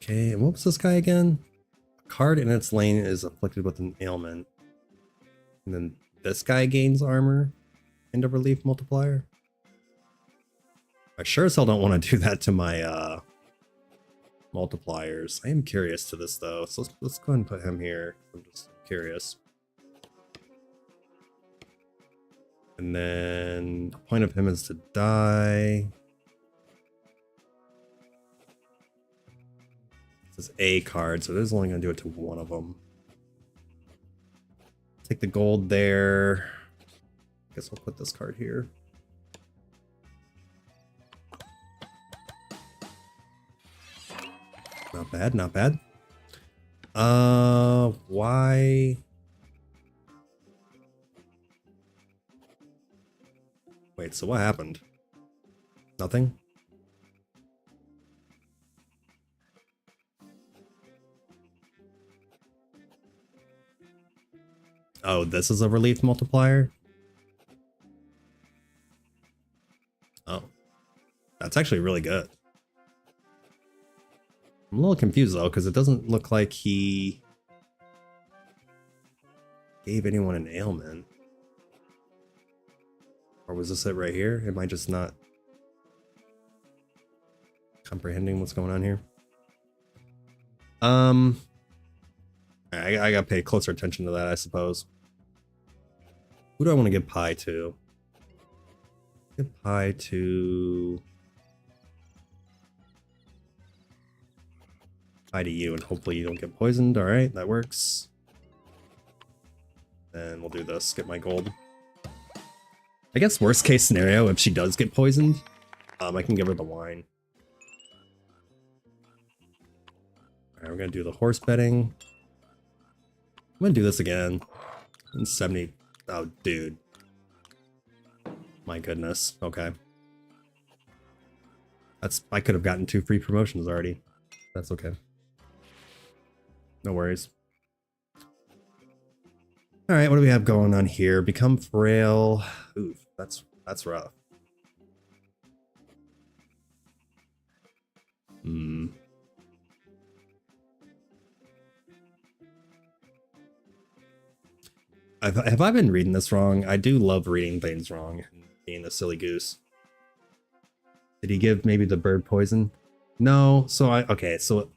Okay, and what was this guy again? A card in its lane is afflicted with an ailment. And then this guy gains armor and a relief multiplier. I sure as hell don't want to do that to my multipliers. I am curious to this though, so let's go ahead and put him here. I'm just curious. And then the point of him is to die. This is a card, so it is only going to do it to one of them. Take the gold there. I guess I'll put this card here. Not bad, not bad. Why? Wait, so what happened? Nothing? Oh, this is a relief multiplier? Oh. That's actually really good. I'm a little confused though, because it doesn't look like he gave anyone an ailment. Or was this it right here? Am I just not comprehending what's going on here? I gotta pay closer attention to that, I suppose. Who do I want to give pie to? Give pie to... Pie to you, and hopefully you don't get poisoned. Alright, that works. Then we'll do this, get my gold. I guess worst case scenario, if she does get poisoned, I can give her the wine. Alright, we're gonna do the horse betting. I'm gonna do this again. In 70. Oh, dude. My goodness. Okay. I could have gotten 2 free promotions already. That's okay. No worries. Alright, what do we have going on here? Become frail. Oof, that's rough. Have I been reading this wrong? I do love reading things wrong and being a silly goose. Did he give maybe the bird poison? No, so okay, so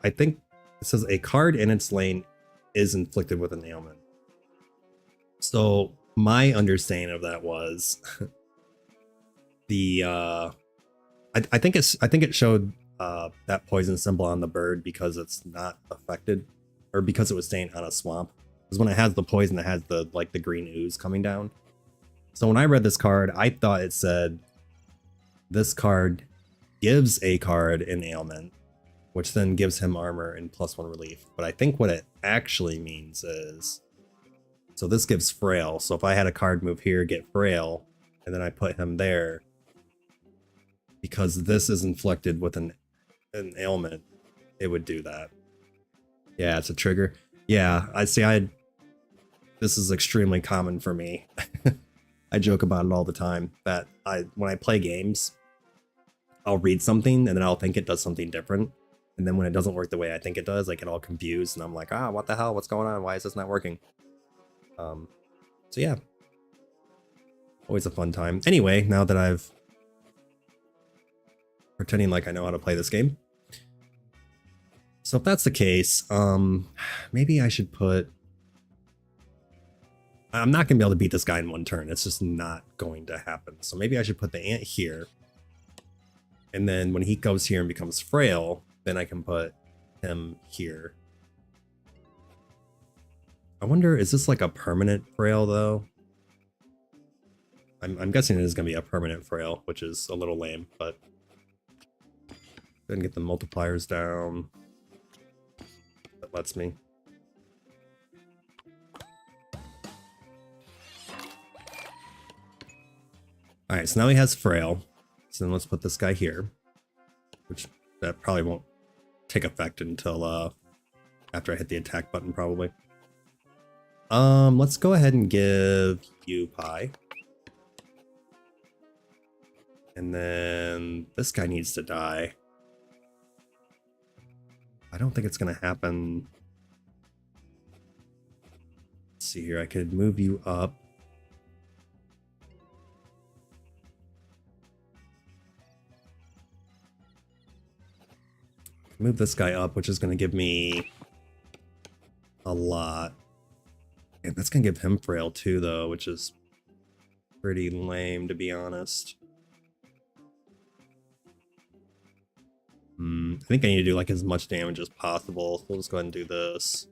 I think it says a card in its lane is inflicted with an ailment. So my understanding of that was the I think it showed that poison symbol on the bird because it's not affected, or because it was staying on a swamp. Because when it has the poison, it has the the green ooze coming down. So when I read this card, I thought it said this card gives a card an ailment, which then gives him armor and +1 relief. But I think what it actually means is, so this gives frail. So if I had a card move here, get frail, and then I put him there, because this is inflicted with an ailment, it would do that. Yeah, it's a trigger. Yeah, I see. This is extremely common for me. I joke about it all the time, that when I play games, I'll read something and then I'll think it does something different. And then when it doesn't work the way I think it does, I get all confused and I'm like, what the hell? What's going on? Why is this not working? So yeah, always a fun time. Anyway, now that I've pretending like I know how to play this game. So if that's the case, maybe I should put... I'm not going to be able to beat this guy in one turn. It's just not going to happen. So maybe I should put the ant here. And then when he goes here and becomes frail, then I can put him here. I wonder, is this like a permanent frail though? I'm guessing it is going to be a permanent frail, which is a little lame, but... Go ahead and get the multipliers down. That lets me. Alright, so now he has frail. So then let's put this guy here. Which that probably won't take effect until after I hit the attack button, probably. Let's go ahead and give you pie. And then this guy needs to die. I don't think it's gonna happen. Let's see here, I could move you up. Move this guy up, which is gonna give me a lot. And that's gonna give him frail too, though, which is pretty lame, to be honest. I think I need to do like as much damage as possible. So we'll just go ahead and do this.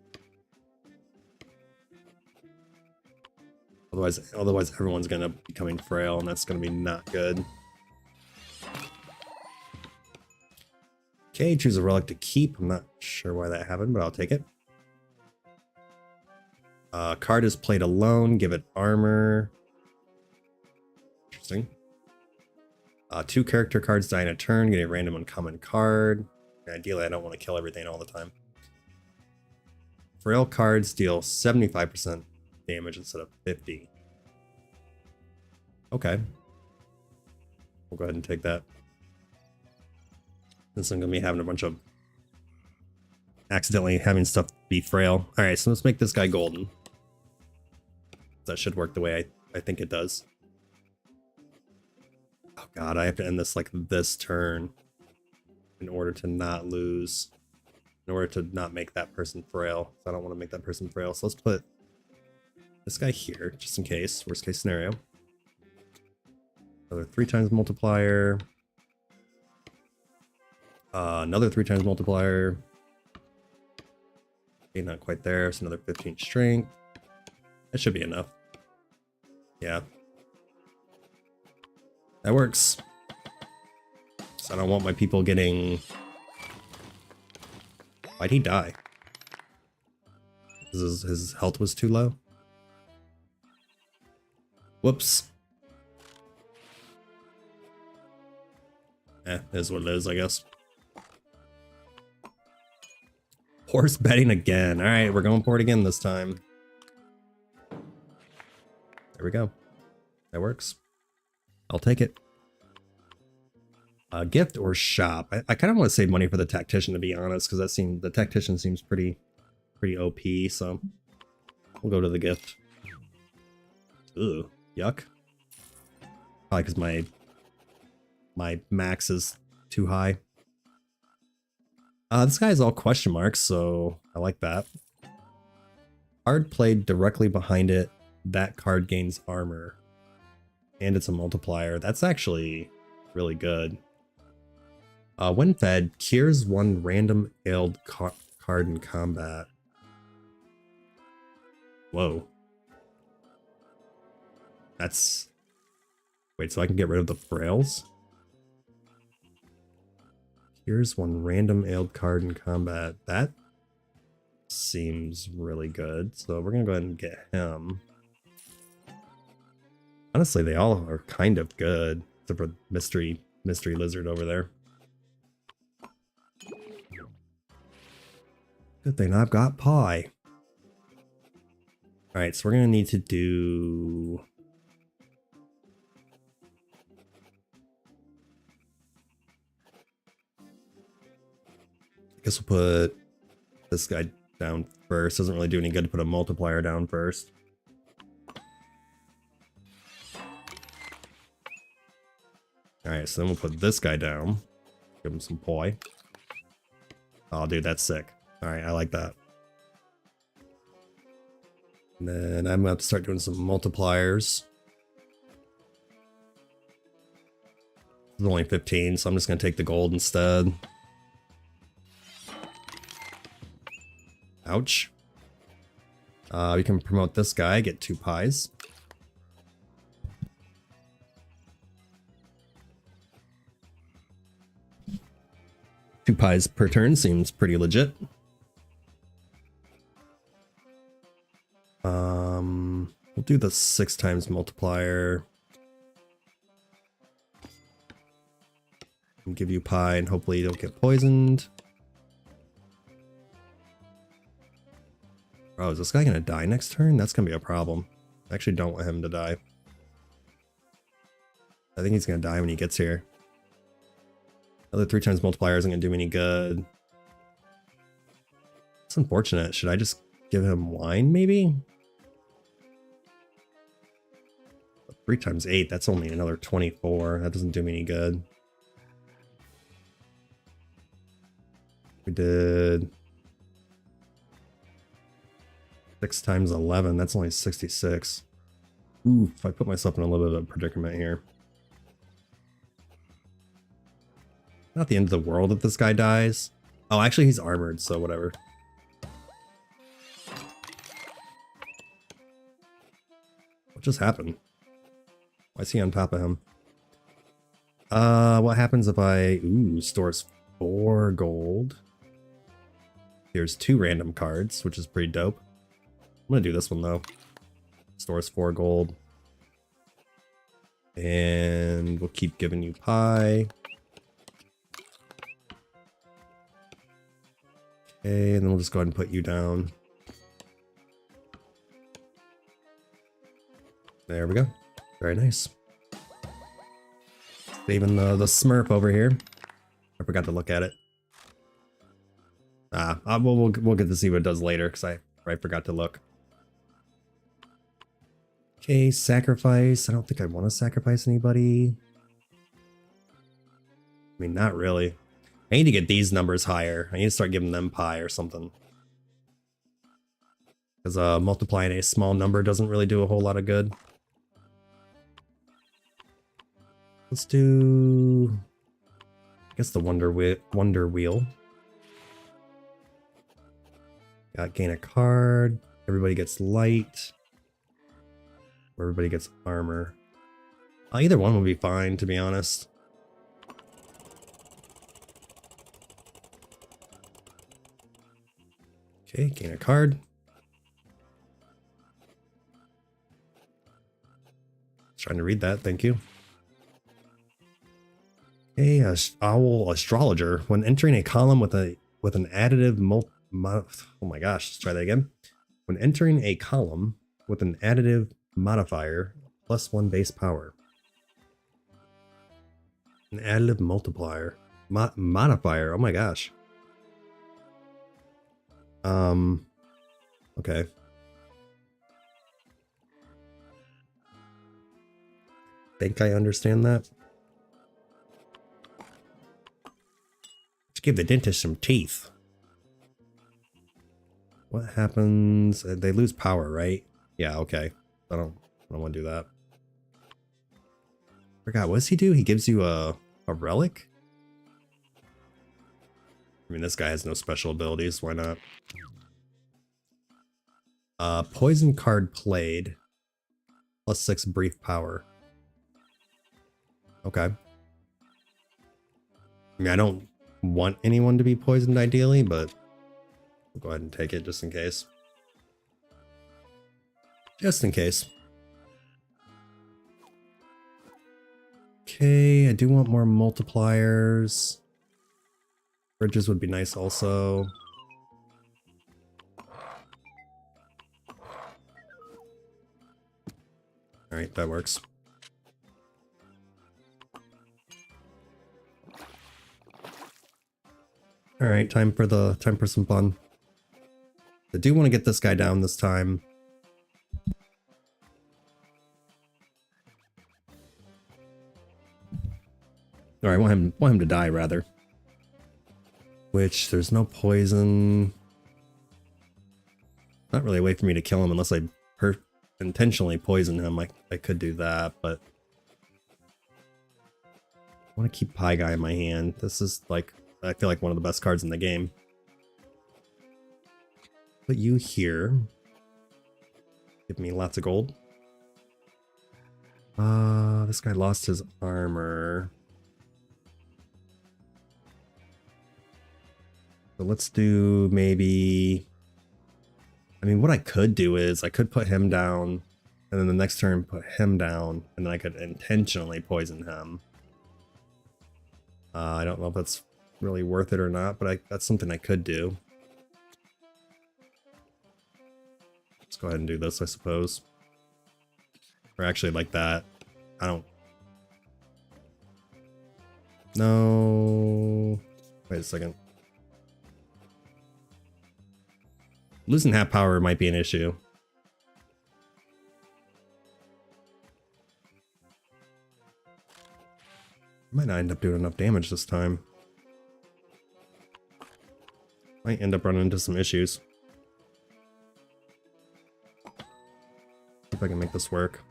Otherwise everyone's gonna be becoming frail, and that's gonna be not good. Okay, choose a relic to keep. I'm not sure why that happened, but I'll take it. Card is played alone. Give it armor. Interesting. 2 character cards die in a turn. Get a random uncommon card. Ideally, I don't want to kill everything all the time. Frail cards deal 75% damage instead of 50. Okay. We'll go ahead and take that. Since I'm going to be having a bunch of... accidentally having stuff be frail. Alright, so let's make this guy golden. That should work the way I think it does. Oh god, I have to end this like this turn in order to not lose, in order to not make that person frail. So I don't want to make that person frail. So let's put this guy here, just in case, worst case scenario. Another 3 times multiplier. Another 3 times multiplier. Okay, not quite there, so another 15 strength. That should be enough. Yeah. That works. So I don't want my people getting... Why'd he die? His health was too low? Whoops. Is what it is, I guess. Horse betting again. Alright, we're going for it again this time. There we go. That works. I'll take it. Gift or shop? I kind of want to save money for the tactician, to be honest, because the tactician seems pretty OP. So we'll go to the gift. Ooh, yuck. Probably because my max is too high. This guy is all question marks, so I like that. Card played directly behind it. That card gains armor. And it's a multiplier. That's actually really good. When fed, cures 1 random ailed card in combat. Whoa. That's... Wait, so I can get rid of the frails? Cures 1 random ailed card in combat. That seems really good. So we're gonna go ahead and get him. Honestly, they all are kind of good, except for mystery lizard over there. Good thing I've got pie. Alright, so we're gonna need to do... I guess we'll put this guy down first. Doesn't really do any good to put a multiplier down first. Alright, so then we'll put this guy down. Give him some poi. Oh, dude, that's sick. Alright, I like that. And then I'm going to start doing some multipliers. It's only 15, so I'm just going to take the gold instead. Ouch. We can promote this guy, get 2 pies. Two pies per turn seems pretty legit. We'll do the 6 times multiplier. And give you pie, and hopefully you don't get poisoned. Oh, is this guy gonna die next turn? That's gonna be a problem. I actually don't want him to die. I think he's gonna die when he gets here. Other 3 times multiplier isn't gonna do me any good. It's unfortunate. Should I just give him wine, maybe? 3 times 8, that's only another 24. That doesn't do me any good. We did 6 times 11, that's only 66. Oof, I put myself in a little bit of a predicament here. Not the end of the world if this guy dies. Oh, actually he's armored, so whatever. What just happened? Why is he on top of him? What happens if I... Ooh, stores 4 gold. Here's 2 random cards, which is pretty dope. I'm gonna do this one though. Stores 4 gold. And we'll keep giving you pie. Okay, and then we'll just go ahead and put you down. There we go. Very nice. Saving the Smurf over here. I forgot to look at it. We'll get to see what it does later because I forgot to look. Okay, sacrifice. I don't think I want to sacrifice anybody. I mean, not really. I need to get these numbers higher. I need to start giving them pie or something. Because multiplying a small number doesn't really do a whole lot of good. Let's do... I guess the Wonder Wheel. Gain a card. Everybody gets light. Everybody gets armor. Either one would be fine, to be honest. Okay, gain a card. Trying to read that, thank you. Okay, Owl Astrologer. When entering a column with an additive oh my gosh, let's try that again. When entering a column with an additive modifier, +1 base power. An additive multiplier. Modifier, oh my gosh. Okay. Think I understand that. Let's give the dentist some teeth. What happens? They lose power, right? Yeah, okay. I don't want to do that. Forgot, what does he do? He gives you a relic? I mean, this guy has no special abilities. Why not? Poison card played. +6 brief power. Okay. I mean, I don't want anyone to be poisoned ideally, but we'll go ahead and take it just in case. Just in case. Okay, I do want more multipliers. Bridges would be nice also. Alright, that works. Alright, time for some fun. I do want to get this guy down this time. Or I want him to die, rather. Which, there's no poison. Not really a way for me to kill him unless I intentionally poison him. I could do that, but I want to keep Pie Guy in my hand. This is like, I feel like one of the best cards in the game. Put you here. Give me lots of gold. This guy lost his armor. So let's do maybe... I mean, what I could do is I could put him down, and then the next turn put him down, and then I could intentionally poison him. I don't know if that's really worth it or not, but that's something I could do. Let's go ahead and do this, I suppose. Or actually like that. I don't... No... Wait a second. Losing half power might be an issue. I might not end up doing enough damage this time. Might end up running into some issues. See if I can make this work.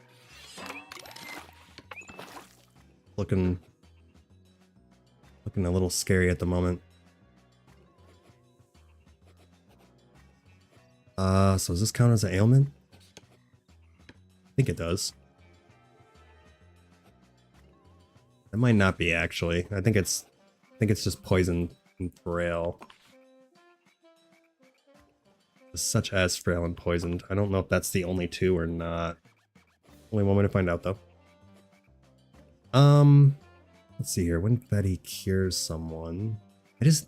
Looking a little scary at the moment. So does this count as an ailment? I think it does. It might not be, actually. I think it's just poison and frail. Such as frail and poisoned. I don't know if that's the only two or not. Only one way to find out, though. Let's see here. When Betty cures someone,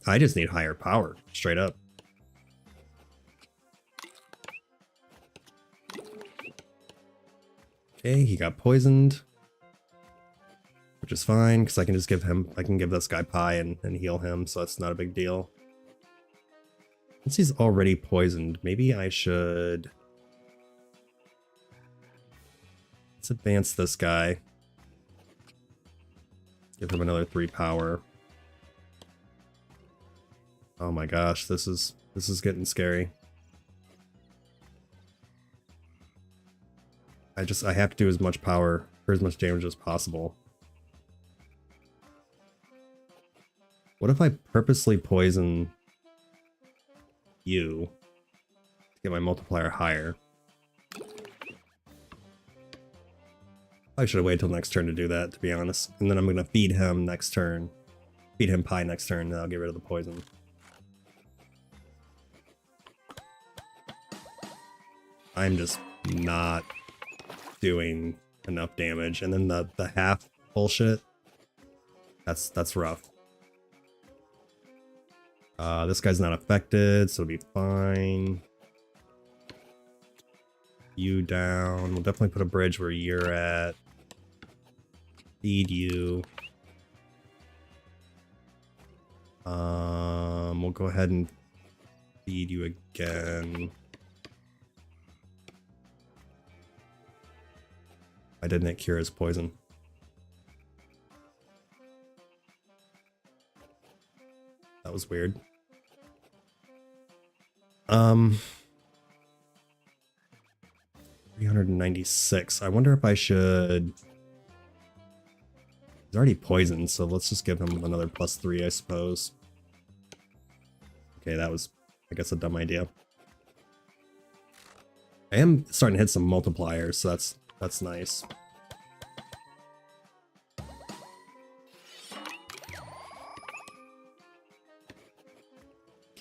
I just need higher power, straight up. Okay, he got poisoned, which is fine because I can just give this guy Pie and heal him, so that's not a big deal. Since he's already poisoned, maybe I should... Let's advance this guy. Give him another 3 power. Oh my gosh, this is getting scary. I have to do as much power or as much damage as possible. What if I purposely poison you to get my multiplier higher? I should have waited till next turn to do that, to be honest. And then I'm going to feed him next turn. Feed him Pie next turn, and I'll get rid of the poison. I'm just not doing enough damage. And then the half bullshit, that's rough. This guy's not affected, so it'll be fine. You down. We'll definitely put a bridge where you're at. Feed you. We'll go ahead and feed you again. I didn't cure his poison. That was weird. 396. I wonder if I should... He's already poisoned, so let's just give him another +3, I suppose. Okay, that was, I guess, a dumb idea. I am starting to hit some multipliers, so that's nice.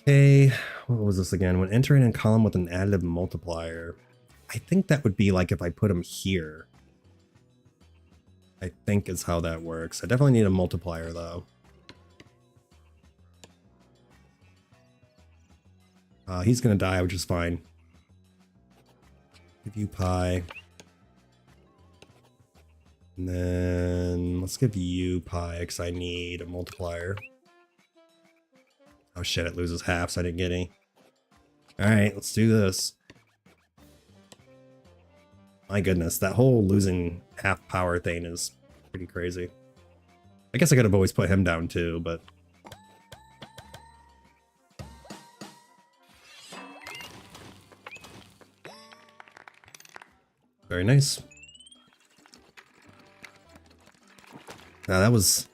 Okay, what was this again? When entering a column with an additive multiplier, I think that would be like if I put him here. I think is how that works. I definitely need a multiplier though. He's gonna die, which is fine. Give you Pie. And then let's give you Pie because I need a multiplier. Oh shit, it loses half, so I didn't get any. Alright, let's do this. My goodness, that whole losing half power thing is pretty crazy. I guess I could have always put him down too, but... Very nice. Now that was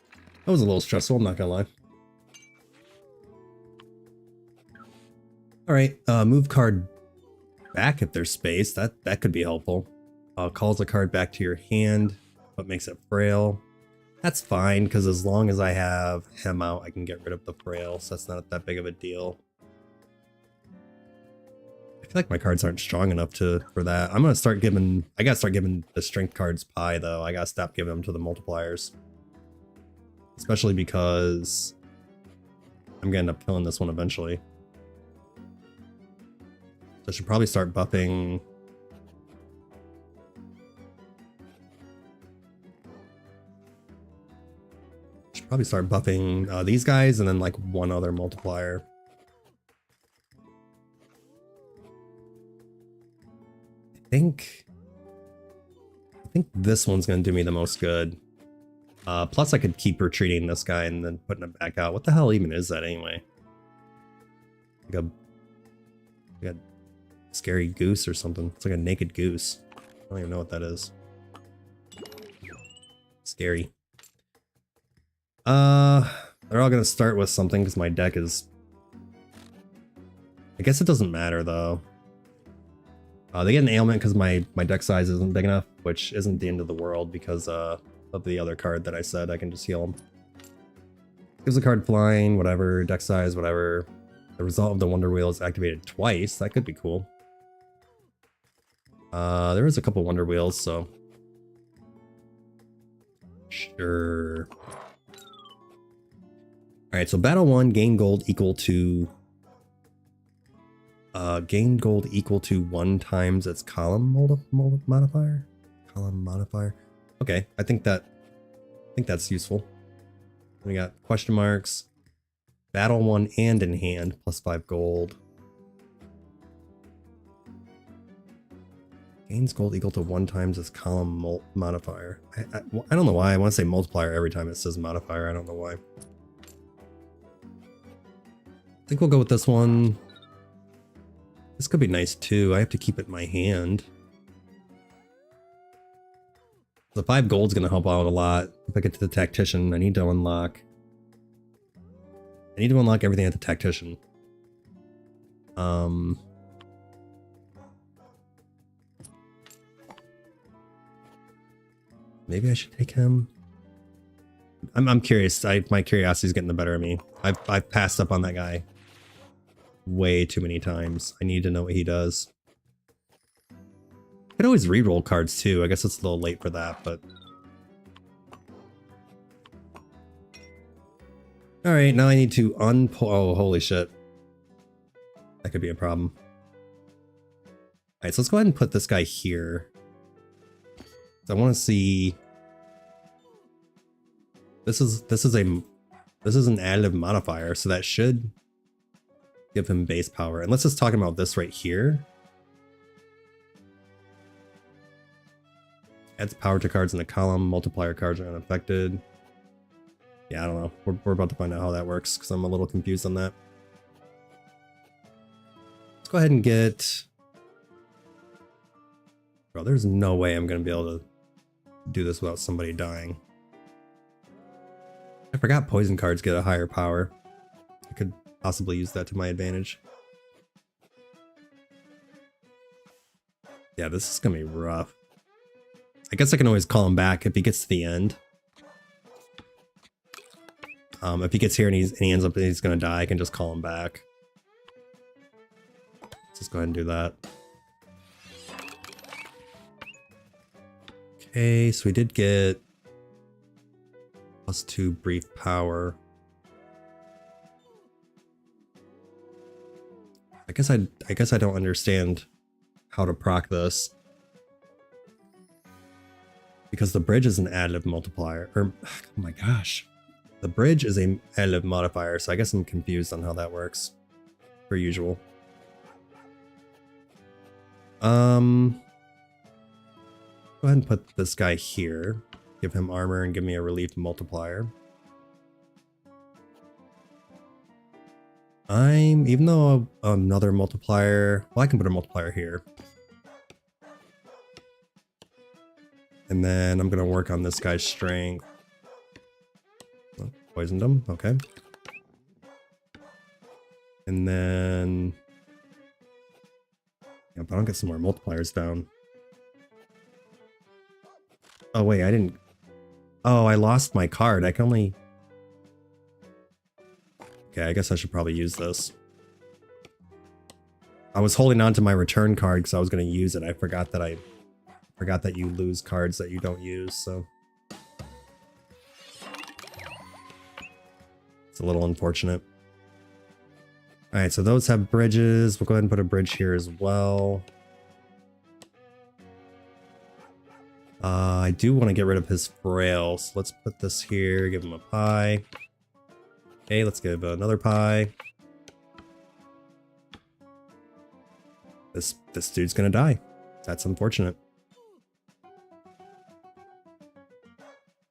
a little stressful, I'm not gonna lie. Alright, move card back if there's space. That could be helpful. Calls a card back to your hand, but makes it frail. That's fine, because as long as I have him out, I can get rid of the frail, so that's not that big of a deal. I feel like my cards aren't strong enough for that. I'm gonna start giving... I gotta start giving the strength cards pie, though. I gotta stop giving them to the multipliers. Especially because I'm gonna end up killing this one eventually. So I should probably start buffing... Probably start buffing these guys and then like one other multiplier. I think this one's gonna do me the most good. Plus I could keep retreating this guy and then putting it back out. What the hell even is that anyway? Like a scary goose or something. It's like a naked goose. I don't even know what that is. Scary. They're all gonna start with something because my deck is... I guess it doesn't matter though. They get an ailment because my deck size isn't big enough, which isn't the end of the world because of the other card that I said. I can just heal them. Gives a card flying, whatever, deck size, whatever. The result of the Wonder Wheel is activated twice. That could be cool. There is a couple Wonder Wheels, so... Sure. Alright, so battle 1, gain gold equal to... gain gold equal to 1 times its column modifier? Column modifier? Okay, I think that's useful. We got question marks. Battle 1 and in hand, plus 5 gold. Gains gold equal to 1 times its column modifier. I don't know why. I want to say multiplier every time it says modifier. I don't know why. I think we'll go with this one. This could be nice too. I have to keep it in my hand. The 5 gold's gonna help out a lot. If I get to the tactician, I need to unlock everything at the tactician. Maybe I should take him. I'm curious. My curiosity is getting the better of me. I've passed up on that guy way too many times. I need to know what he does. I could always reroll cards too. I guess it's a little late for that, but... Alright, now I need to unpull... Oh, holy shit. That could be a problem. Alright, so let's go ahead and put this guy here. So I want to see... This is an additive modifier, so that should give him base power. And let's just talk about this right here. Adds power to cards in the column. Multiplier cards are unaffected. Yeah, I don't know. We're about to find out how that works because I'm a little confused on that. Let's go ahead and get... Bro, there's no way I'm going to be able to do this without somebody dying. I forgot poison cards get a higher power. I could possibly use that to my advantage. Yeah, this is going to be rough. I guess I can always call him back if he gets to the end. If he gets here and he ends up he's going to die, I can just call him back. Let's just go ahead and do that. Okay, so we did get +2 brief power. I guess I don't understand how to proc this. Because the bridge is an additive multiplier. Or, oh my gosh. The bridge is an additive modifier, so I guess I'm confused on how that works. Per usual. Go ahead and put this guy here. Give him armor and give me a relief multiplier. Even though another multiplier, well, I can put a multiplier here. And then I'm gonna work on this guy's strength. Oh, poisoned him, okay. And then, yeah, but I don't get some more multipliers down. Oh wait, I didn't. Oh, I lost my card. I can only. Okay, I guess I should probably use this. I was holding on to my return card because I was going to use it. I forgot that you lose cards that you don't use, so. It's a little unfortunate. Alright, so those have bridges. We'll go ahead and put a bridge here as well. I do want to get rid of his frail, so let's put this here, give him a pie. Okay, let's give another pie. This dude's gonna die. That's unfortunate.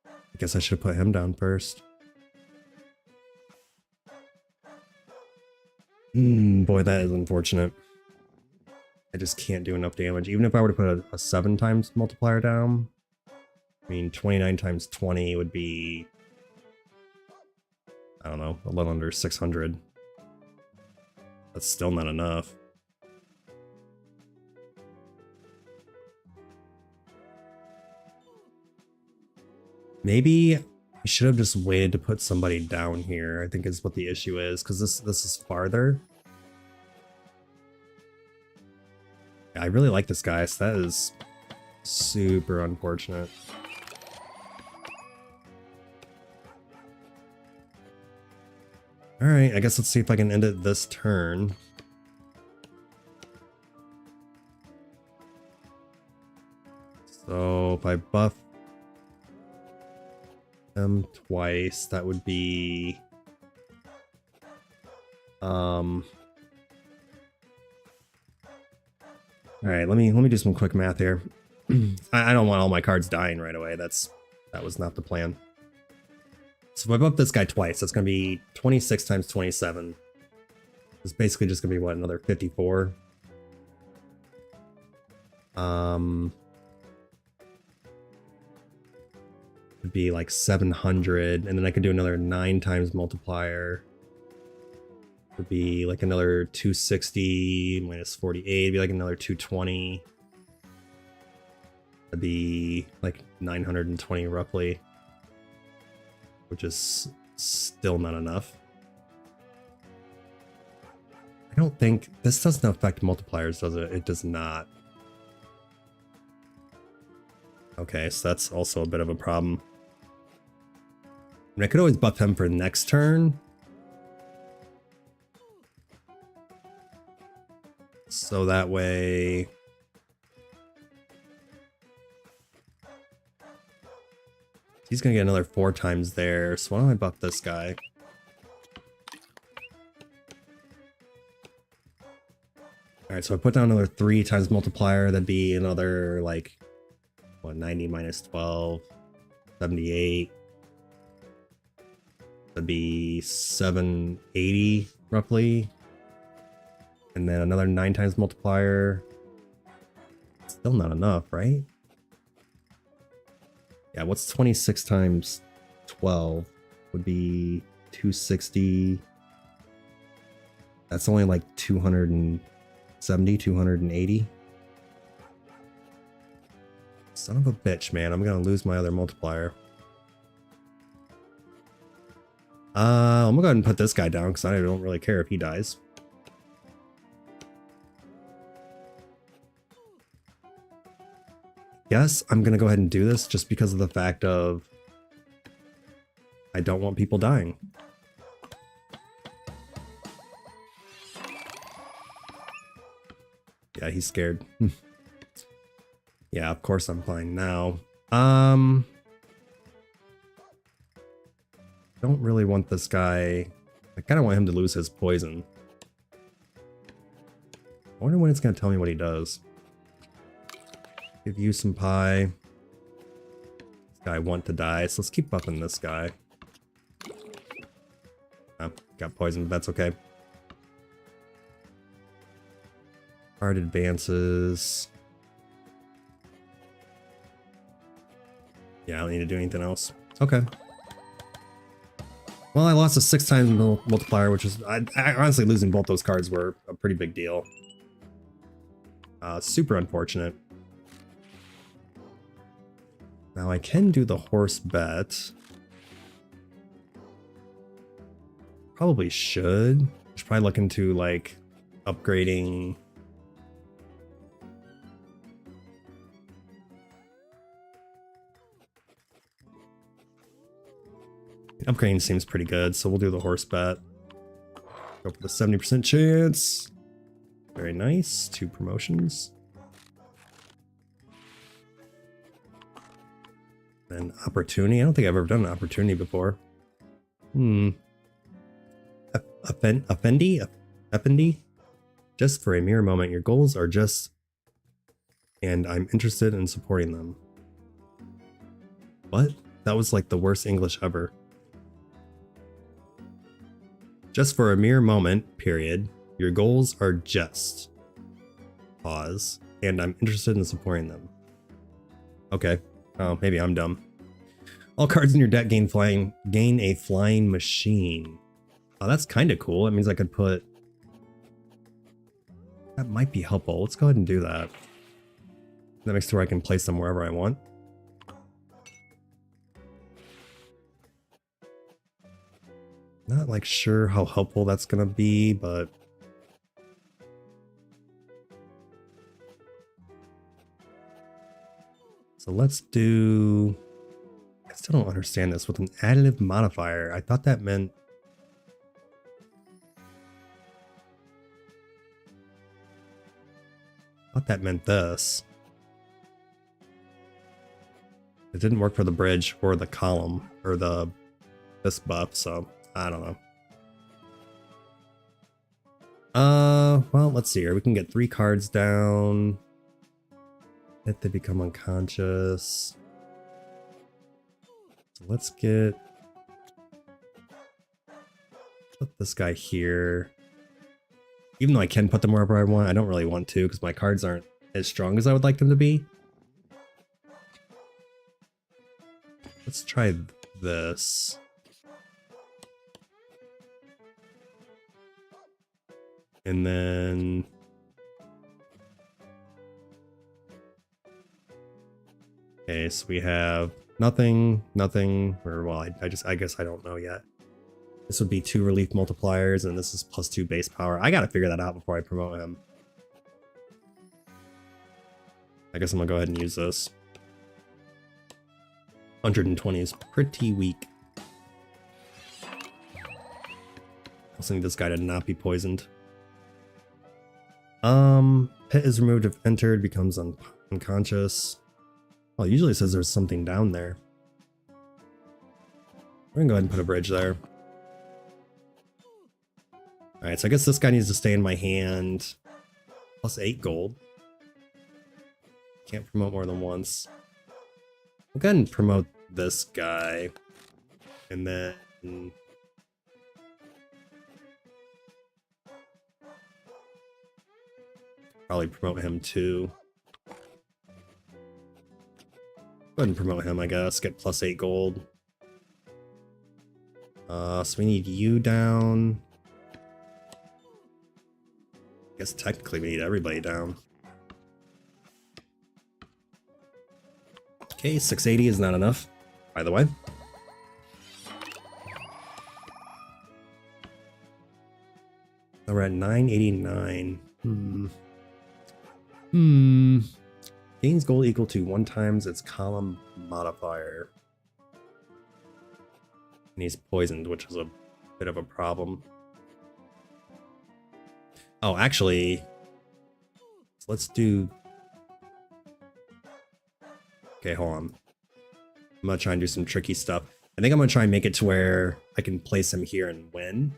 I guess I should have put him down first. Boy, that is unfortunate. I just can't do enough damage. Even if I were to put a 7 times multiplier down, I mean, 29 times 20 would be, I don't know, a little under 600. That's still not enough. Maybe I should have just waited to put somebody down here, I think is what the issue is, because this is farther. Yeah, I really like this guy, so that is super unfortunate. Alright, I guess let's see if I can end it this turn. So if I buff them twice, that would be all right, let me do some quick math here. I don't want all my cards dying right away. That was not the plan. So if I buff this guy twice, that's gonna be 26 times 27. It's basically just gonna be what, another 54. Would be like 700, and then I could do another 9 times multiplier. Would be like another 260 minus 48, be like another 220. That'd be like 920 roughly, which is still not enough. I don't think this doesn't affect multipliers, does it? It does not. Okay, so that's also a bit of a problem. I mean, I could always buff him for next turn. So that way... he's gonna get another 4 times there, so why don't I buff this guy? Alright, so I put down another 3 times multiplier, that'd be another, like, what, 90 minus 12, 78. That'd be 780, roughly. And then another 9 times multiplier. Still not enough, right? Yeah, what's 26 times 12? Would be 260. That's only like 270, 280. Son of a bitch, man. I'm gonna lose my other multiplier. I'm gonna go ahead and put this guy down because I don't really care if he dies. Yes, I'm gonna go ahead and do this just because of the fact of I don't want people dying. Yeah, he's scared. Yeah, of course I'm fine now. Don't really want this guy. I kind of want him to lose his poison. I wonder when it's gonna tell me what he does. Give you some pie. This guy want to die, so let's keep buffing this guy. Oh, got poisoned, that's okay. Card advances. Yeah, I don't need to do anything else. Okay. Well, I lost a 6 times multiplier, which is I honestly losing both those cards were a pretty big deal. Super unfortunate. Now I can do the horse bet. Probably should. Should probably look into like upgrading. Upgrading seems pretty good, so we'll do the horse bet. Go for the 70% chance. Very nice. 2 promotions. Then opportunity. I don't think I've ever done an opportunity before. Effendi? Just for a mere moment, your goals are just, and I'm interested in supporting them. What? That was like the worst English ever. Just for a mere moment, period. Your goals are just. Pause. And I'm interested in supporting them. Okay. Oh, maybe I'm dumb. All cards in your deck gain a flying machine. Oh, that's kind of cool. That means I could put... That might be helpful. Let's go ahead and do that. That makes it where I can place them wherever I want. Not like sure how helpful that's gonna be, but... So let's do... I still don't understand this. With an additive modifier, I thought that meant... this. It didn't work for the bridge or the column or this buff, so I don't know. Well, let's see here. We can get 3 cards down. If they become unconscious. So let's put this guy here. Even though I can put them wherever I want, I don't really want to because my cards aren't as strong as I would like them to be. Let's try this. And then... Okay, so we have nothing, or well, I guess I don't know yet. This would be 2 relief multipliers, and this is +2 base power. I gotta figure that out before I promote him. I guess I'm gonna go ahead and use this. 120 is pretty weak. Also need this guy to not be poisoned. Pit is removed if entered, becomes unconscious. Well, usually it says there's something down there. We're gonna go ahead and put a bridge there. Alright, so I guess this guy needs to stay in my hand. +8 gold. Can't promote more than once. We'll go ahead and promote this guy. And then... probably promote him too. Go ahead and promote him, I guess. Get +8 gold. So we need you down. I guess technically we need everybody down. Okay, 680 is not enough, by the way. So we're at 989. Gains gold equal to 1 times its column modifier. And he's poisoned, which is a bit of a problem. Oh, actually, let's do... Okay, hold on. I'm gonna try and do some tricky stuff. I think I'm gonna try and make it to where I can place him here and win.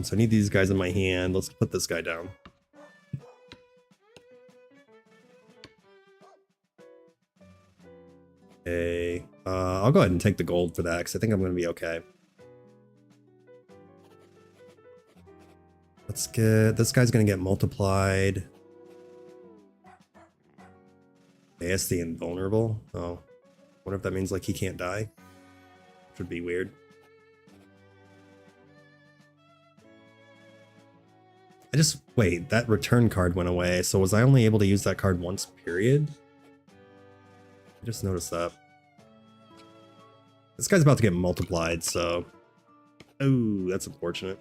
So I need these guys in my hand. Let's put this guy down. Okay, I'll go ahead and take the gold for that because I think I'm gonna be okay. Let's get, this guy's gonna get multiplied. AS the invulnerable. Oh, wonder if that means like he can't die. Which would be weird. Wait, that return card went away. So was I only able to use that card once, period? I just noticed that. This guy's about to get multiplied, so. Oh, that's unfortunate.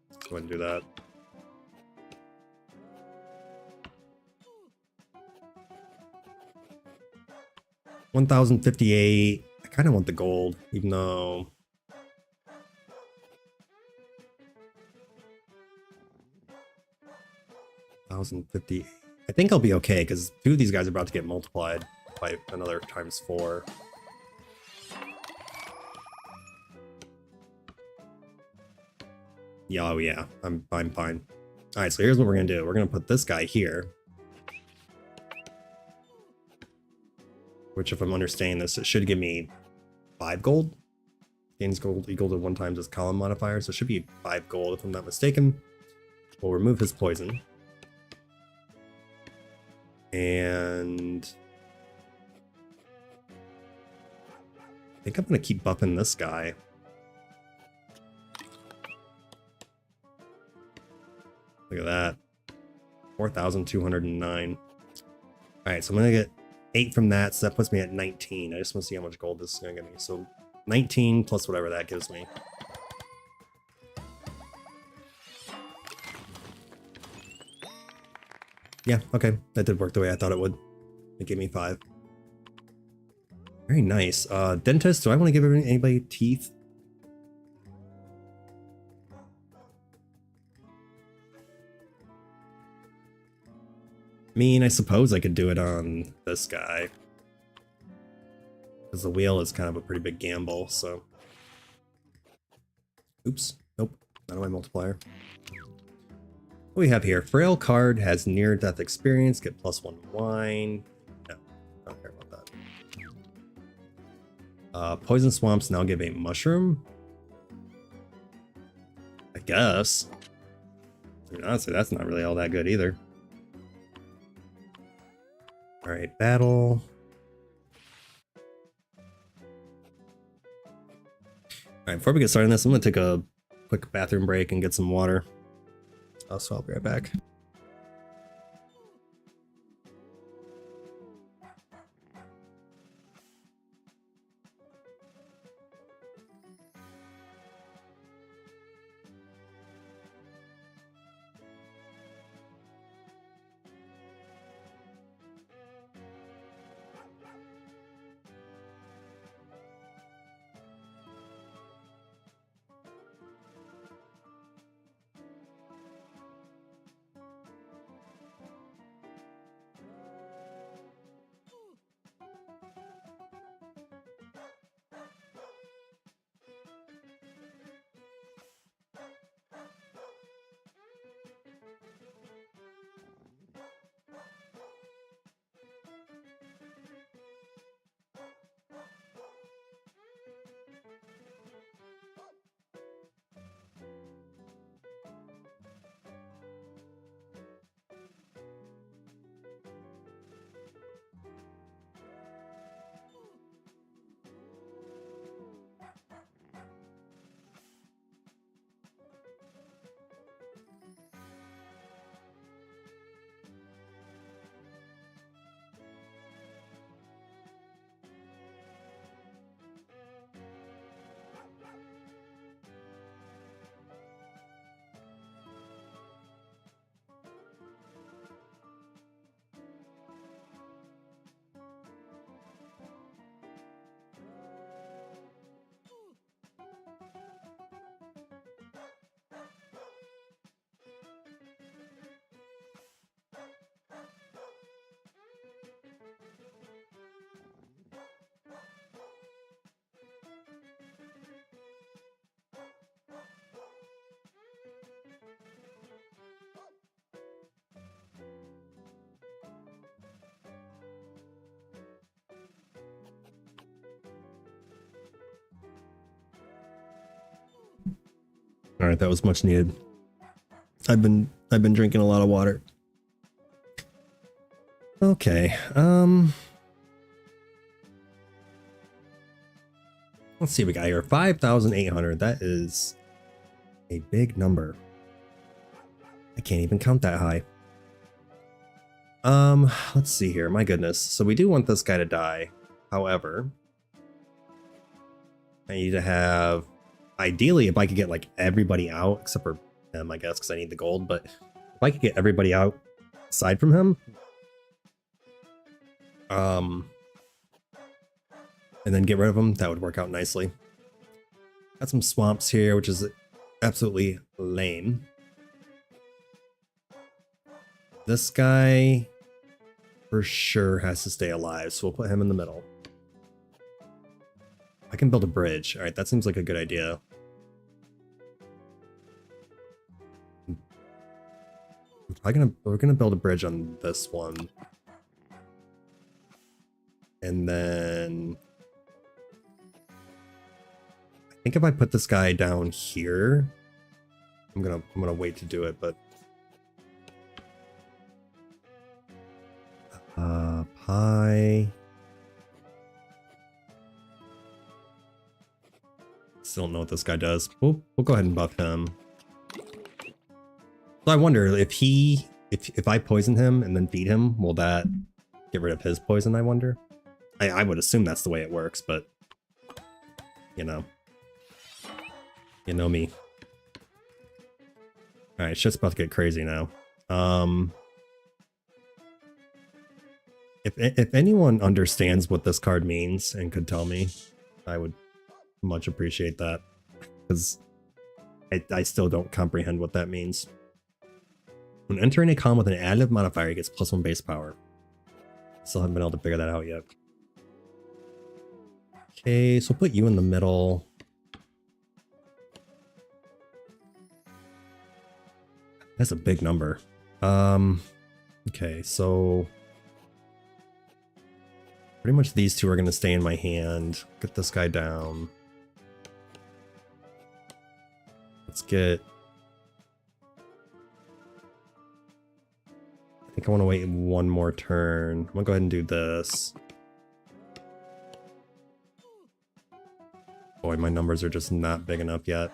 Let's go ahead and do that. $1,058. I kind of want the gold, even though. $1,050. I think I'll be okay because 2 of these guys are about to get multiplied by another ×4. Yeah, oh yeah, I'm fine. All right, so here's what we're gonna do. We're gonna put this guy here, which, if I'm understanding this, it should give me 5 gold. Gains gold equal to 1 times his column modifier, so it should be 5 gold if I'm not mistaken. We'll remove his poison. And I think I'm gonna keep buffing this guy. Look at that. 4,209. Alright, so I'm gonna get 8 from that, so that puts me at 19. I just want to see how much gold this is gonna give me. So 19 plus whatever that gives me. Yeah, okay. That did work the way I thought it would. It gave me 5. Very nice. Dentist, do I want to give anybody teeth? I mean, I suppose I could do it on this guy. Because the wheel is kind of a pretty big gamble, so. Oops. Nope. Not on my multiplier. What we have here? Frail card has near-death experience. Get +1 wine. No, I don't care about that. Poison swamps now give a mushroom. I guess. I mean, honestly, that's not really all that good either. Alright, battle. Alright, before we get started on this, I'm going to take a quick bathroom break and get some water. So I'll be right back. Alright, that was much needed. I've been drinking a lot of water. Okay. Let's see what we got here. 5,800. That is a big number. I can't even count that high. Let's see here. My goodness. So we do want this guy to die. However, I need to have, ideally, if I could get like everybody out, except for him, I guess, because I need the gold, but if I could get everybody out aside from him, and then get rid of him, that would work out nicely. Got some swamps here, which is absolutely lame. This guy for sure has to stay alive, so we'll put him in the middle. I can build a bridge. All right, that seems like a good idea. We're gonna build a bridge on this one, and then I think if I put this guy down here, I'm gonna wait to do it, but pie. Still don't know what this guy does. We'll go ahead and buff him. So I wonder if I poison him and then feed him, will that get rid of his poison, I wonder? I would assume that's the way it works, but you know me. Alright, shit's about to get crazy now. If anyone understands what this card means and could tell me, I would much appreciate that, because I still don't comprehend what that means. When entering a con with an additive modifier, it gets +1 base power. Still haven't been able to figure that out yet. Okay, so put you in the middle. That's a big number. Okay, so pretty much these two are going to stay in my hand. Get this guy down. Let's get... I think I want to wait one more turn. I'm going to go ahead and do this. Boy, my numbers are just not big enough yet.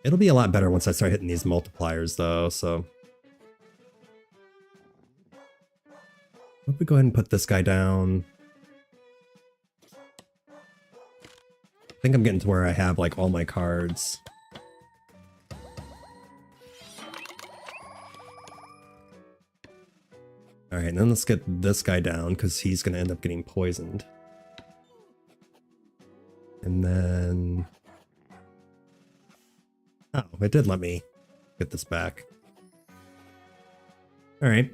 It'll be a lot better once I start hitting these multipliers, though, so... Let me go ahead and put this guy down. I think I'm getting to where I have, like, all my cards. Alright, and then let's get this guy down, because he's going to end up getting poisoned. And then... Oh, it did let me get this back. Alright.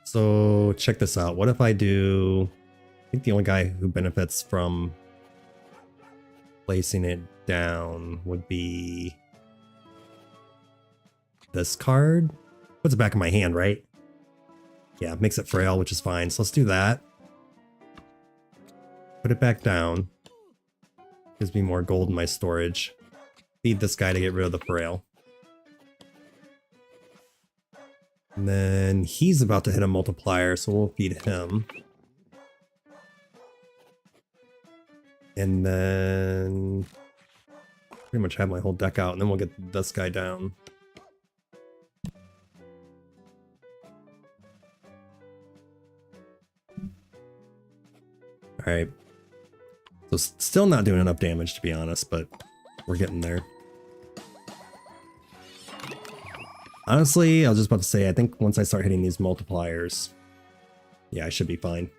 So, check this out. What if I do... I think the only guy who benefits from placing it down would be this card. Puts it back in my hand, right? Yeah, makes it frail, which is fine. So let's do that. Put it back down. Gives me more gold in my storage. Feed this guy to get rid of the frail. And then he's about to hit a multiplier, so we'll feed him. And then pretty much have my whole deck out, and then we'll get this guy down. Alright. So still not doing enough damage, to be honest, but we're getting there. Honestly, I was just about to say, I think once I start hitting these multipliers, yeah, I should be fine.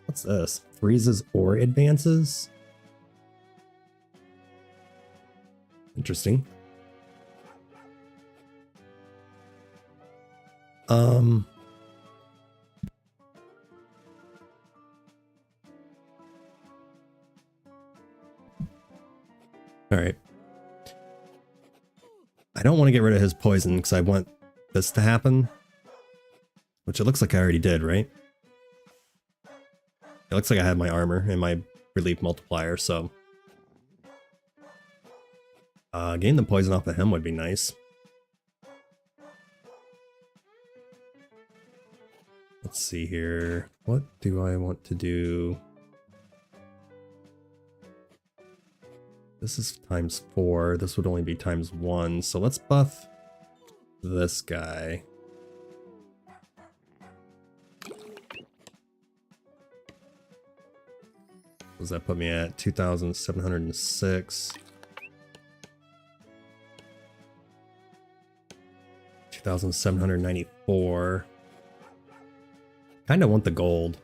What's this? Freezes or advances? Interesting. Alright. I don't want to get rid of his poison because I want this to happen. Which it looks like I already did, right? It looks like I have my armor and my relief multiplier, so... Getting the poison off of him would be nice. Let's see here. What do I want to do? This is ×4. This would only be ×1. So let's buff this guy. What does that put me at? 2,706. 2,794. Kind of want the gold.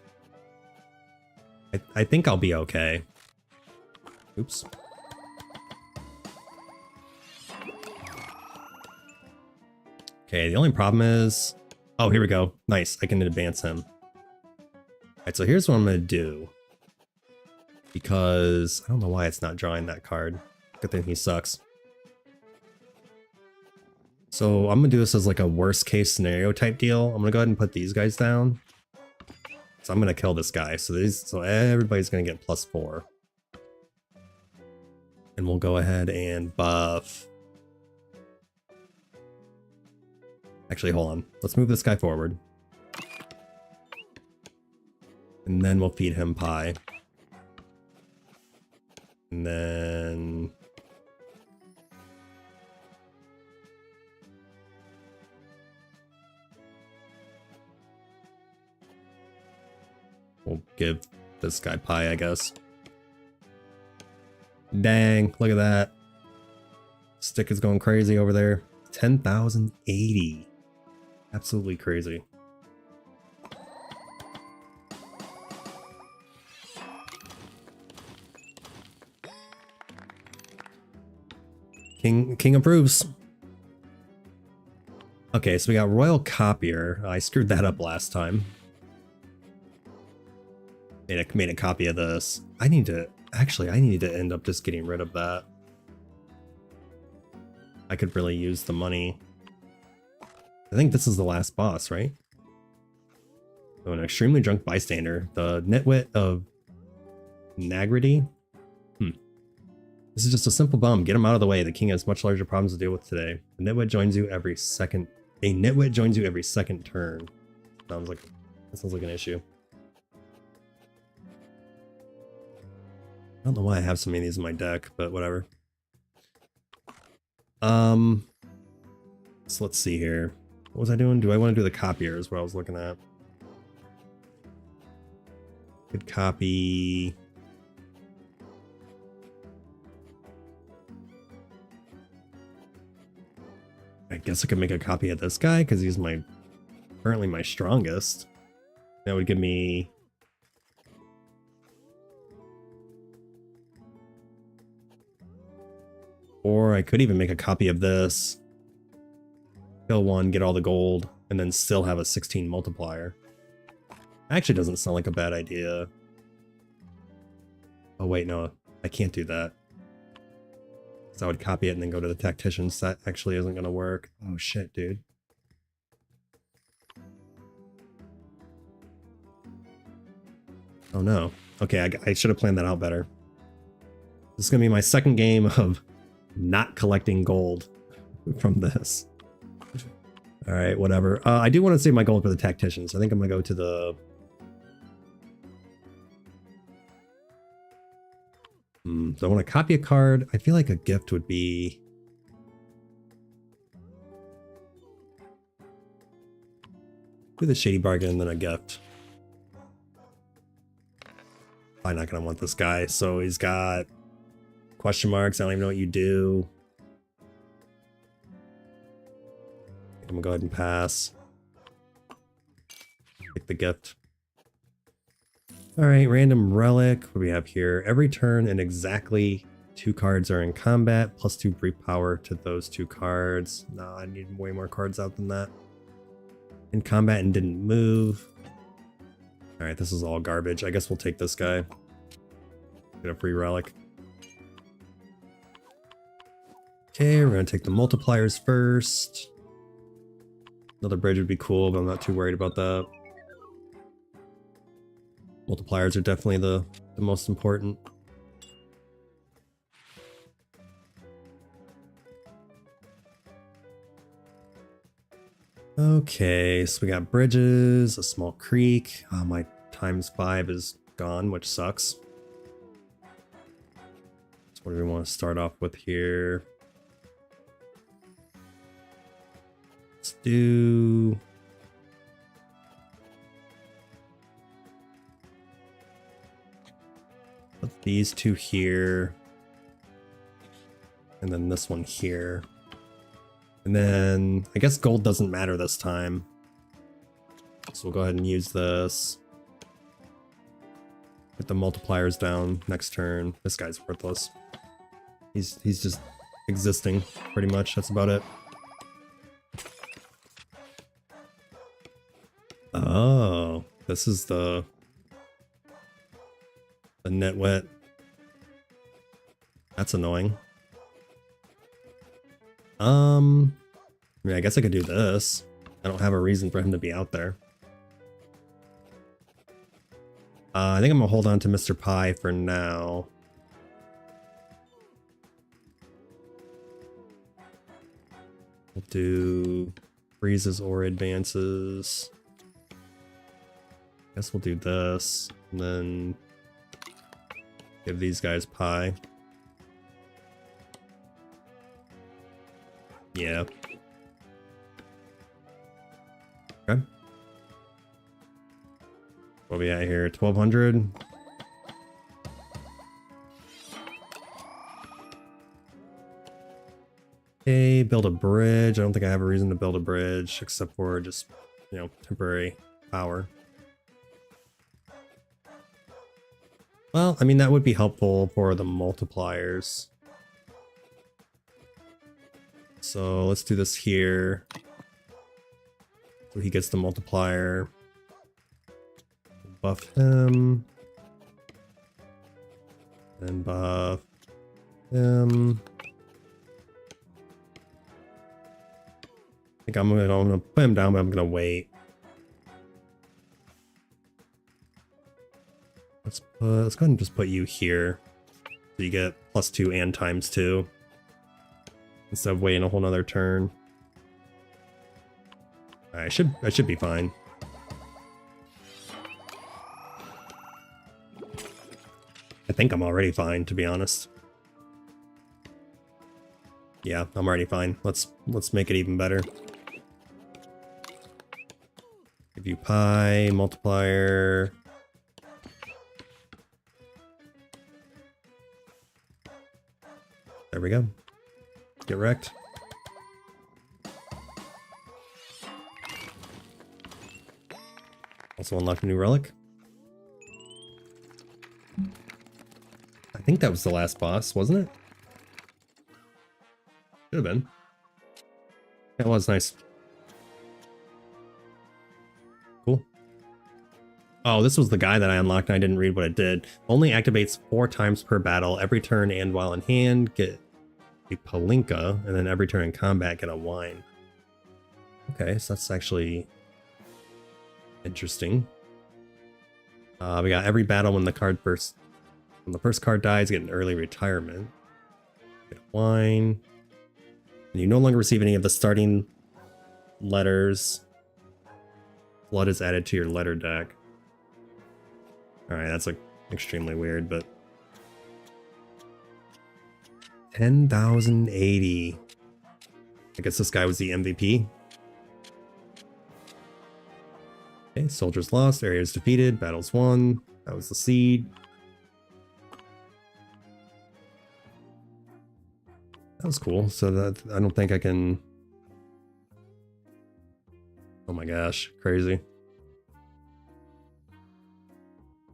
I think I'll be okay. Oops. Okay, the only problem is... Oh, here we go. Nice, I can advance him. Alright, so here's what I'm going to do. Because I don't know why it's not drawing that card. Good thing he sucks. So I'm going to do this as like a worst case scenario type deal. I'm going to go ahead and put these guys down. So I'm going to kill this guy. So everybody's going to get +4. And we'll go ahead and buff. Actually, hold on. Let's move this guy forward. And then we'll feed him pie. And then... we'll give this guy pie, I guess. Dang, look at that. Stick is going crazy over there. 10,080. Absolutely crazy. King approves. Okay, so we got Royal Copier. I screwed that up last time. Made a copy of this. I need to end up just getting rid of that. I could really use the money. I think this is the last boss, right? So an extremely drunk bystander. The nitwit of Nagrity. This is just a simple bum. Get him out of the way. The king has much larger problems to deal with today. A nitwit joins you every second. A nitwit joins you every second turn. That sounds like an issue. I don't know why I have so many of these in my deck, but whatever. So let's see here. What was I doing? Do I want to do the copier is what I was looking at. Could copy. I guess I could make a copy of this guy because he's currently my strongest. That would give me... Or I could even make a copy of this. Kill one, get all the gold, and then still have a 16 multiplier. Actually doesn't sound like a bad idea. Oh wait, no, I can't do that. So I would copy it and then go to the tacticians. That actually isn't going to work. Oh shit, dude. Oh no. Okay, I should have planned that out better. This is going to be my second game of not collecting gold from this. All right, whatever. I do want to save my gold for the tacticians. I think I'm going to go to the... So I want to copy a card. I feel like a gift would be... do the shady bargain and then a gift. Probably not going to want this guy. So he's got question marks. I don't even know what you do. I'm going to go ahead and pass. Pick the gift. Alright, random relic. What do we have here? Every turn and exactly 2 cards are in combat, +2 brief power to those 2 cards. No, I need way more cards out than that. In combat and didn't move. Alright, this is all garbage. I guess we'll take this guy. Get a free relic. Okay, we're going to take the multipliers first. Another bridge would be cool, but I'm not too worried about that. Multipliers are definitely the most important. Okay, so we got bridges, a small creek. Oh, my ×5 is gone, which sucks. So what do we want to start off with here? Let's do... put these two here. And then this one here. And then I guess gold doesn't matter this time. So we'll go ahead and use this. Get the multipliers down next turn. This guy's worthless. He's just existing, pretty much. That's about it. Oh, this is the nitwit. That's annoying. I mean, I guess I could do this. I don't have a reason for him to be out there. I think I'm gonna hold on to Mr. Pie for now. We'll do freezes or advances. Guess we'll do this, and then give these guys Pie. Yeah. Okay. What are we at here? 1200? Okay, build a bridge. I don't think I have a reason to build a bridge, except for just, you know, temporary power. Well, I mean, that would be helpful for the multipliers. So let's do this here. So he gets the multiplier. Buff him. And buff him. I think I'm gonna put him down, but I'm gonna wait. Let's go ahead and just put you here. So you get +2 and ×2. Instead of waiting a whole nother turn. I should be fine. I think I'm already fine, to be honest. Yeah, I'm already fine. Let's make it even better. Give you Pie, multiplier. There we go. Get wrecked. Also unlocked a new relic. I think that was the last boss, wasn't it? Should have been. That was nice. Cool. Oh, this was the guy that I unlocked and I didn't read what it did. Only activates 4 times per battle, every turn and while in hand. Get a Palinka, and then every turn in combat get a wine. Okay, so that's actually interesting. We got every battle when the first card dies, get an early retirement. Get a wine. And you no longer receive any of the starting letters. Blood is added to your letter deck. Alright, that's like extremely weird, but 10,080. I guess this guy was the MVP. Okay, soldiers lost, areas defeated, battles won. That was the seed. That was cool. So that I don't think I can. Oh my gosh, crazy.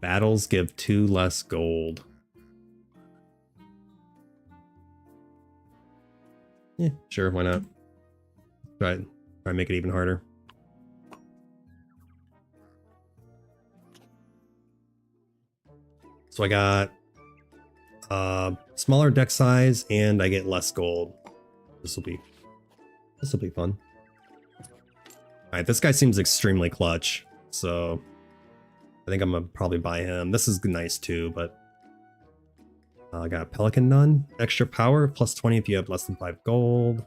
Battles give 2 less gold. Yeah, sure, why not? Try and make it even harder. So I got smaller deck size and I get less gold. This will be fun. Alright, this guy seems extremely clutch, so I think I'm gonna probably buy him. This is nice too, but I got Pelican Nun, extra power, +20 if you have less than 5 gold.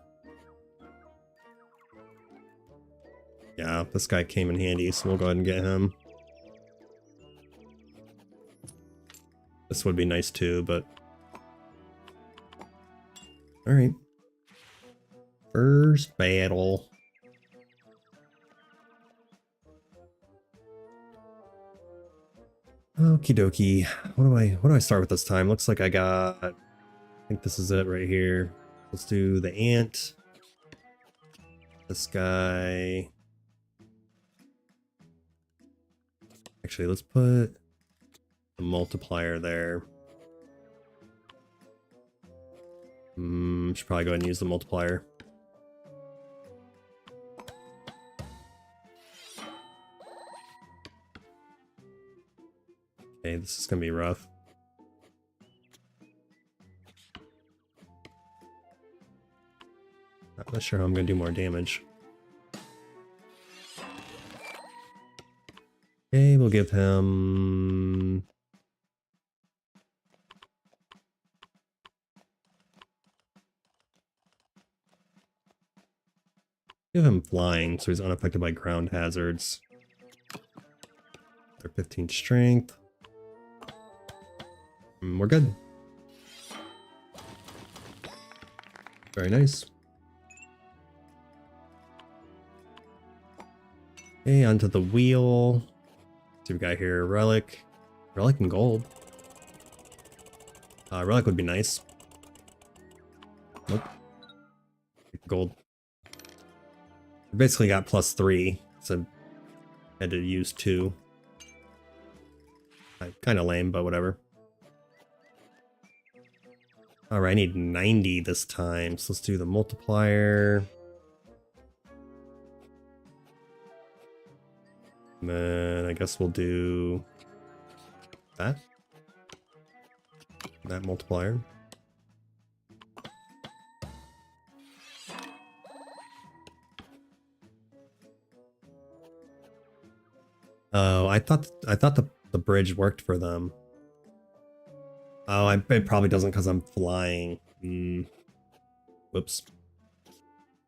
Yeah, this guy came in handy, so we'll go ahead and get him. This would be nice too, but... Alright. First battle. Okie dokie. What do I start with this time? Looks like I think this is it right here. Let's do the ant. This guy. Actually, let's put the multiplier there. Should probably go ahead and use the multiplier. Okay, this is gonna be rough. Not sure how I'm gonna do more damage. Okay, we'll give him... Give him flying, so he's unaffected by ground hazards. They're 15 strength. We're good. Very nice. Okay, onto the wheel. See, we got here relic. Relic and gold. Relic would be nice. Nope. Gold. We basically got +3, so had to use 2. Kind of lame, but whatever. Alright, I need 90 this time, so let's do the multiplier. And then I guess we'll do that. That multiplier. Oh, I thought the bridge worked for them. Oh, it probably doesn't because I'm flying. Whoops.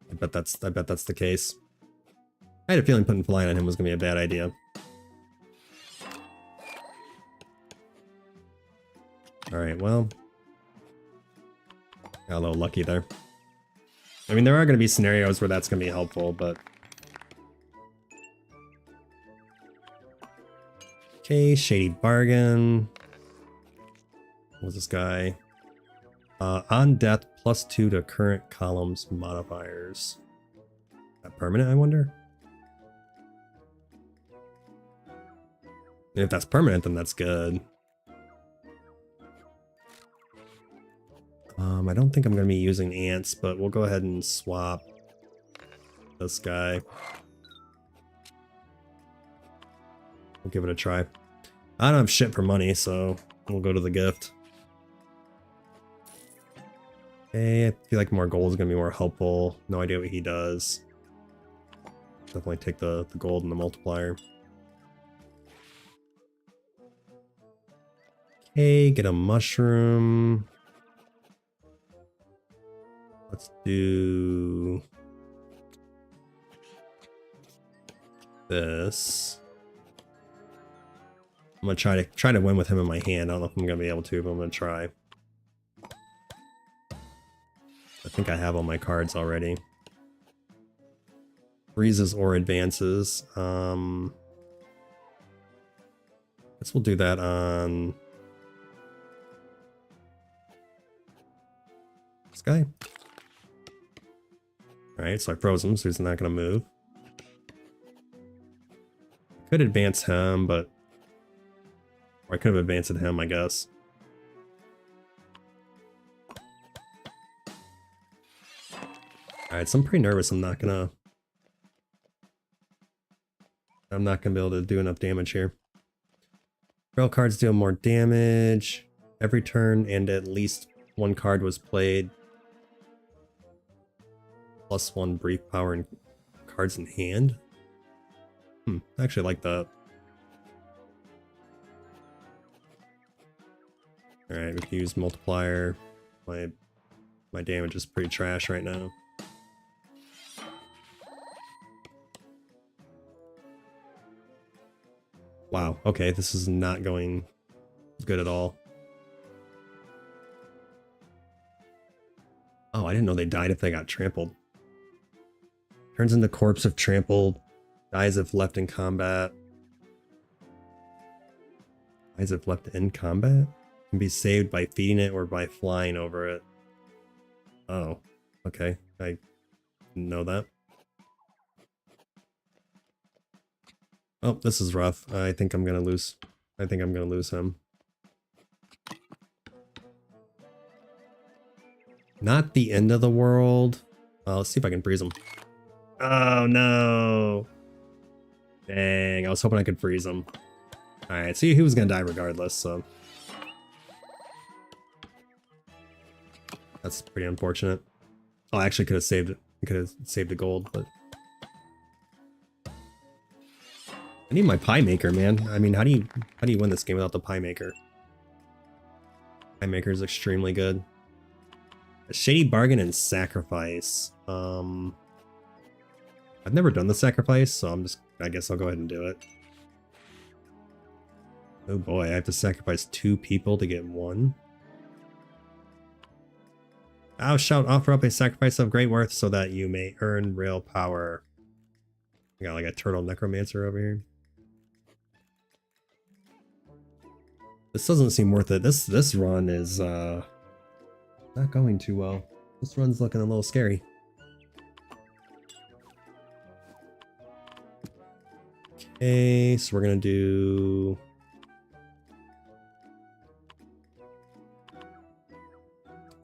I bet that's the case. I had a feeling putting flying on him was gonna be a bad idea. Alright, well. Got a little lucky there. I mean, there are gonna be scenarios where that's gonna be helpful, but... Okay, Shady Bargain. What's this guy? On death, +2 to current columns modifiers. Is that permanent, I wonder? If that's permanent, then that's good. I don't think I'm going to be using ants, but we'll go ahead and swap this guy. We'll give it a try. I don't have shit for money, so we'll go to the gift. Okay, I feel like more gold is going to be more helpful. No idea what he does. Definitely take the gold and the multiplier. Okay, get a mushroom. Let's do this. I'm gonna try to win with him in my hand. I don't know if I'm gonna be able to, but I'm gonna try. I think I have all my cards already. Freezes or advances. Guess we'll do that on this guy. Alright, so I froze him, so he's not gonna move. Could advance him, but... Or I could have advanced him, I guess. Alright, so I'm pretty nervous I'm not gonna be able to do enough damage here. Trail cards deal more damage every turn, and at least one card was played. +1 brief power and cards in hand. I actually like that. Alright, we can use multiplier. My damage is pretty trash right now. Wow, okay, this is not going good at all. Oh, I didn't know they died if they got trampled. Turns into corpse if trampled. Dies if left in combat. Dies if left in combat? Can be saved by feeding it or by flying over it. Oh, okay. I didn't know that. Oh, this is rough. I think I'm gonna lose. I think I'm gonna lose him. Not the end of the world. Let's see if I can freeze him. Oh no! Dang, I was hoping I could freeze him. Alright, see, he was gonna die regardless, so. That's pretty unfortunate. Oh, I actually could have saved it. Could have saved the gold, but. I need my pie maker, man. I mean, how do you win this game without the pie maker? Pie maker is extremely good. A shady bargain and sacrifice. I've never done the sacrifice, so I guess I'll go ahead and do it. Oh boy, I have to sacrifice 2 people to get 1. Thou shalt offer up a sacrifice of great worth so that you may earn real power. We got like a turtle necromancer over here. This doesn't seem worth it. This run is not going too well. This run's looking a little scary. Okay, so we're gonna do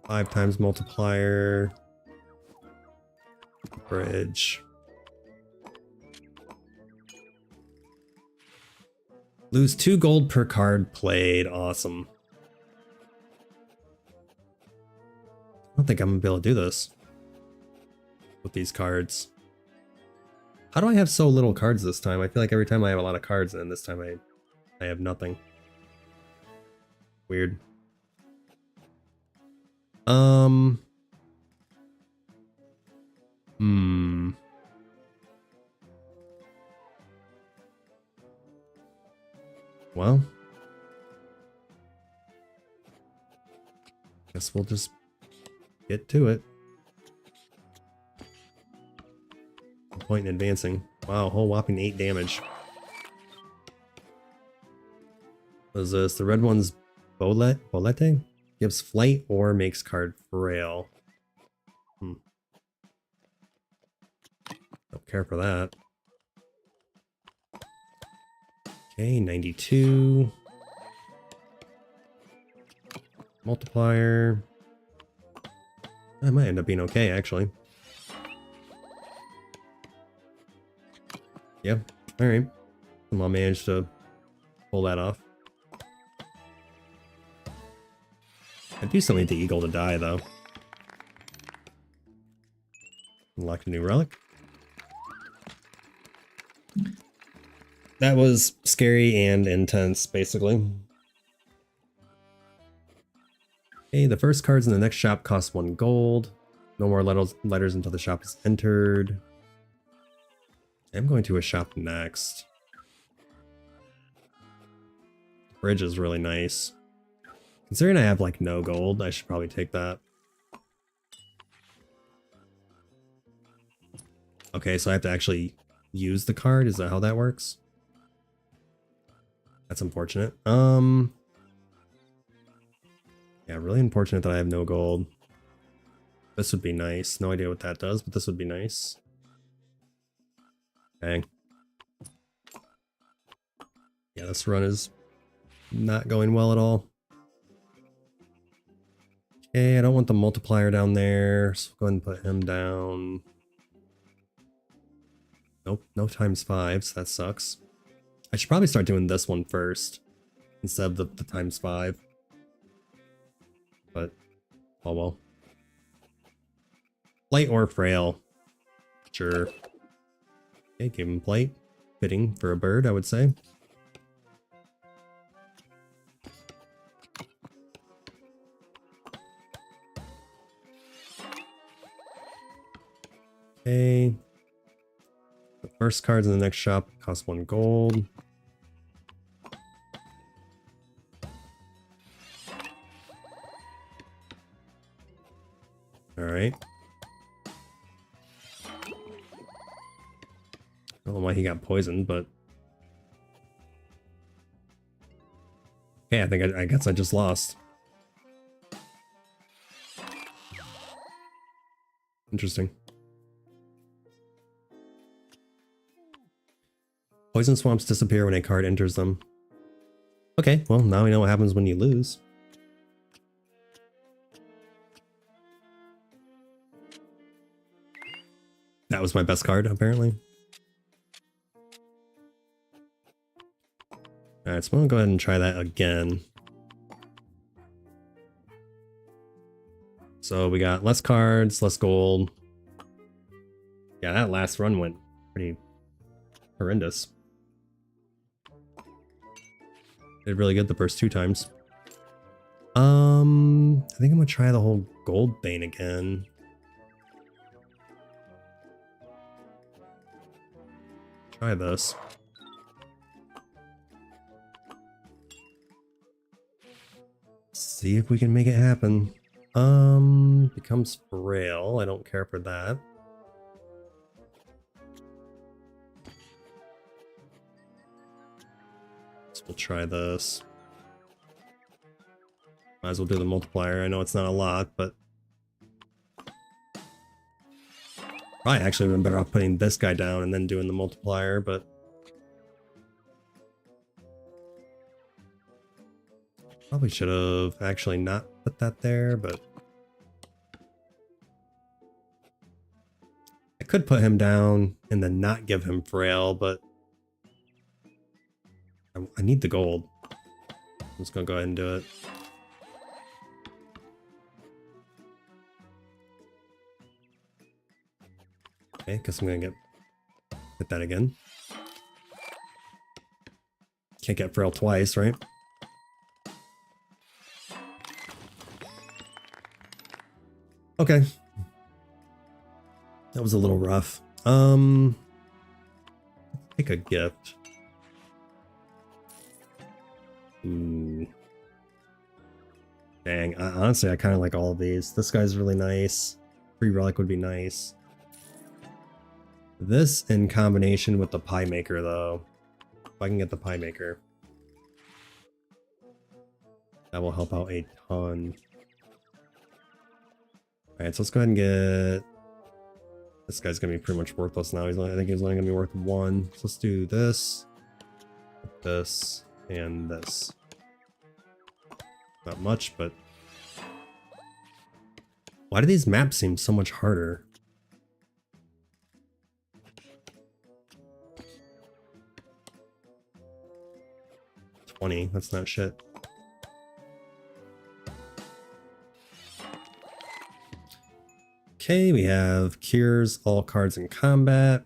5 times multiplier. Bridge. Lose 2 gold per card played. Awesome. I don't think I'm gonna be able to do this with these cards. How do I have so little cards this time? I feel like every time I have a lot of cards, and this time I have nothing. Weird. Well, guess we'll just get to it. No point in advancing. Wow, whole whopping 8 damage. What is this? The red one's Bolete? Gives flight or makes card frail. Don't care for that. Okay, 92. Multiplier. That might end up being okay, actually. Yeah, alright. I'll manage to pull that off. I do still need the eagle to die, though. Unlock a new relic. That was scary and intense, basically. Okay, the first cards in the next shop cost 1 gold. No more letters until the shop is entered. I'm going to a shop next. The bridge is really nice. Considering I have like no gold, I should probably take that. Okay, so I have to actually use the card. Is that how that works? That's unfortunate. Yeah, really unfortunate that I have no gold. This would be nice. No idea what that does, but this would be nice. Dang. Yeah, this run is not going well at all. Okay, I don't want the multiplier down there, so go ahead and put him down. Nope, no times 5, so that sucks. I should probably start doing this one first, instead of the times 5. But, oh well. Light or frail? Sure. Okay, give him plate. Fitting for a bird, I would say. Okay. The first cards in the next shop cost 1 gold. Alright. I don't know why he got poisoned, but... Okay, I guess I just lost. Interesting. Poison swamps disappear when a card enters them. Okay, well, now we know what happens when you lose. That was my best card, apparently. Alright, so I'm gonna go ahead and try that again. So we got less cards, less gold. Yeah, that last run went pretty horrendous. Did really good the first 2 times. I think I'm gonna try the whole gold bane again. Try this. See if we can make it happen. Becomes frail. I don't care for that. So we'll try this. Might as well do the multiplier. I know it's not a lot, but probably actually been better off putting this guy down and then doing the multiplier, but probably should have actually not put that there, but I could put him down and then not give him frail, but I need the gold. I'm just gonna go ahead and do it. Okay, guess I'm gonna hit that again. Can't get frail twice, right? Okay. That was a little rough. Take a gift. Ooh. Dang, honestly, I kind of like all of these. This guy's really nice. Free relic would be nice. This in combination with the pie maker, though. If I can get the pie maker, that will help out a ton. Alright, so let's go ahead and get... This guy's gonna be pretty much worthless now. I think he's only gonna be worth 1. So let's do this, this, and this. Not much, but... Why do these maps seem so much harder? $20, that's not shit. Okay, we have cures all cards in combat.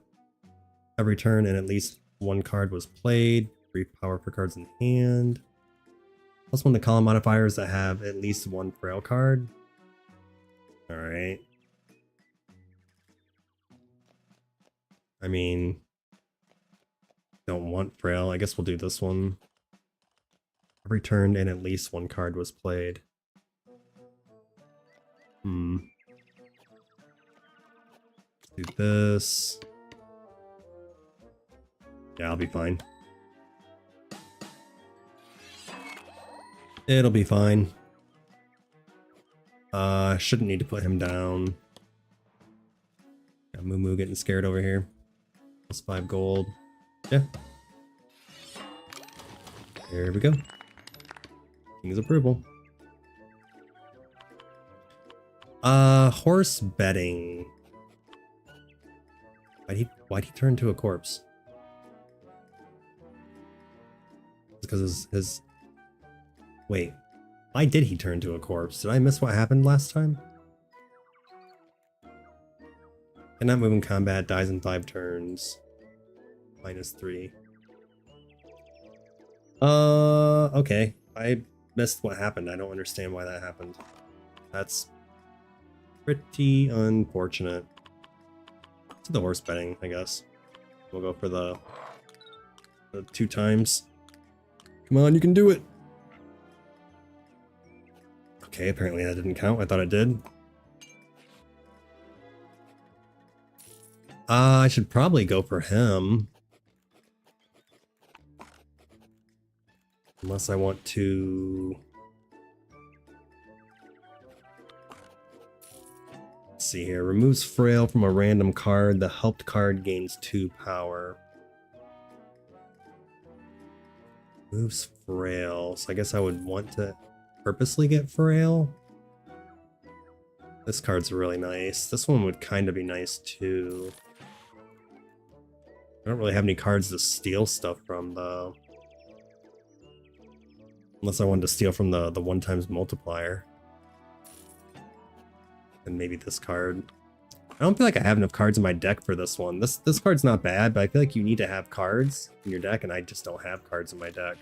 Every turn and at least 1 card was played. Free power for cards in hand. +1 to column modifiers that have at least 1 frail card. Alright. I mean, don't want frail. I guess we'll do this one. Every turn and at least 1 card was played. Do this. Yeah, I'll be fine. It'll be fine. Shouldn't need to put him down. Got Moo getting scared over here. +5 gold. Yeah. There we go. King's approval. Horse betting. Why'd he turn to a corpse? It's because his... Wait. Why did he turn to a corpse? Did I miss what happened last time? Cannot move in combat, dies in 5 turns. -3. Okay. I missed what happened. I don't understand why that happened. That's pretty unfortunate. To the horse betting, I guess. We'll go for the 2 times. Come on, you can do it! Okay, apparently that didn't count. I thought it did. I should probably go for him. Unless I want to... Let's see here. Removes Frail from a random card. The helped card gains 2 power. Moves Frail. So I guess I would want to purposely get Frail. This card's really nice. This one would kind of be nice too. I don't really have any cards to steal stuff from though. Unless I wanted to steal from the 1x multiplier. And maybe this card. I don't feel like I have enough cards in my deck for this one. This card's not bad, but I feel like you need to have cards in your deck, and I just don't have cards in my deck.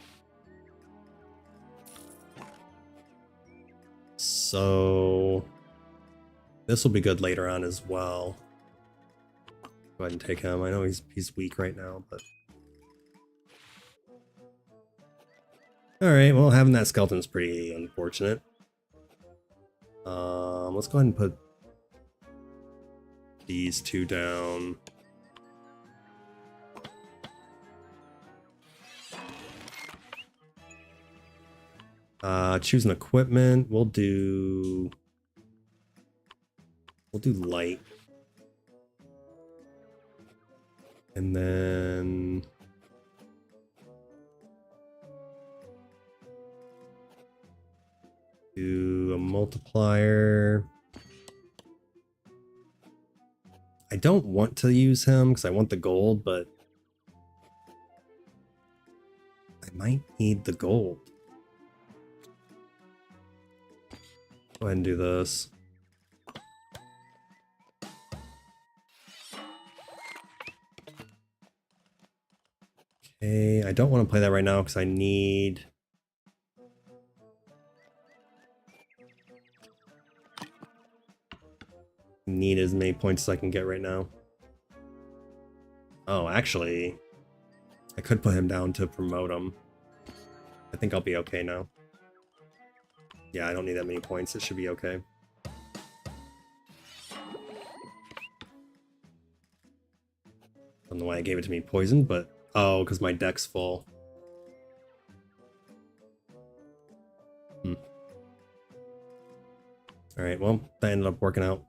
So this will be good later on as well. Go ahead and take him. I know he's weak right now, but alright, well, having that skeleton is pretty unfortunate. Let's go ahead and put these 2 down. Choose an equipment. We'll do light. And then do a multiplier. I don't want to use him because I want the gold, but I might need the gold. Go ahead and do this. Okay, I don't want to play that right now because I need... need as many points as I can get right now. Oh, actually, I could put him down to promote him. I think I'll be okay now. Yeah, I don't need that many points. It should be okay. Don't know why it gave it to me poisoned, but oh, because my deck's full. All right, well, that ended up working out.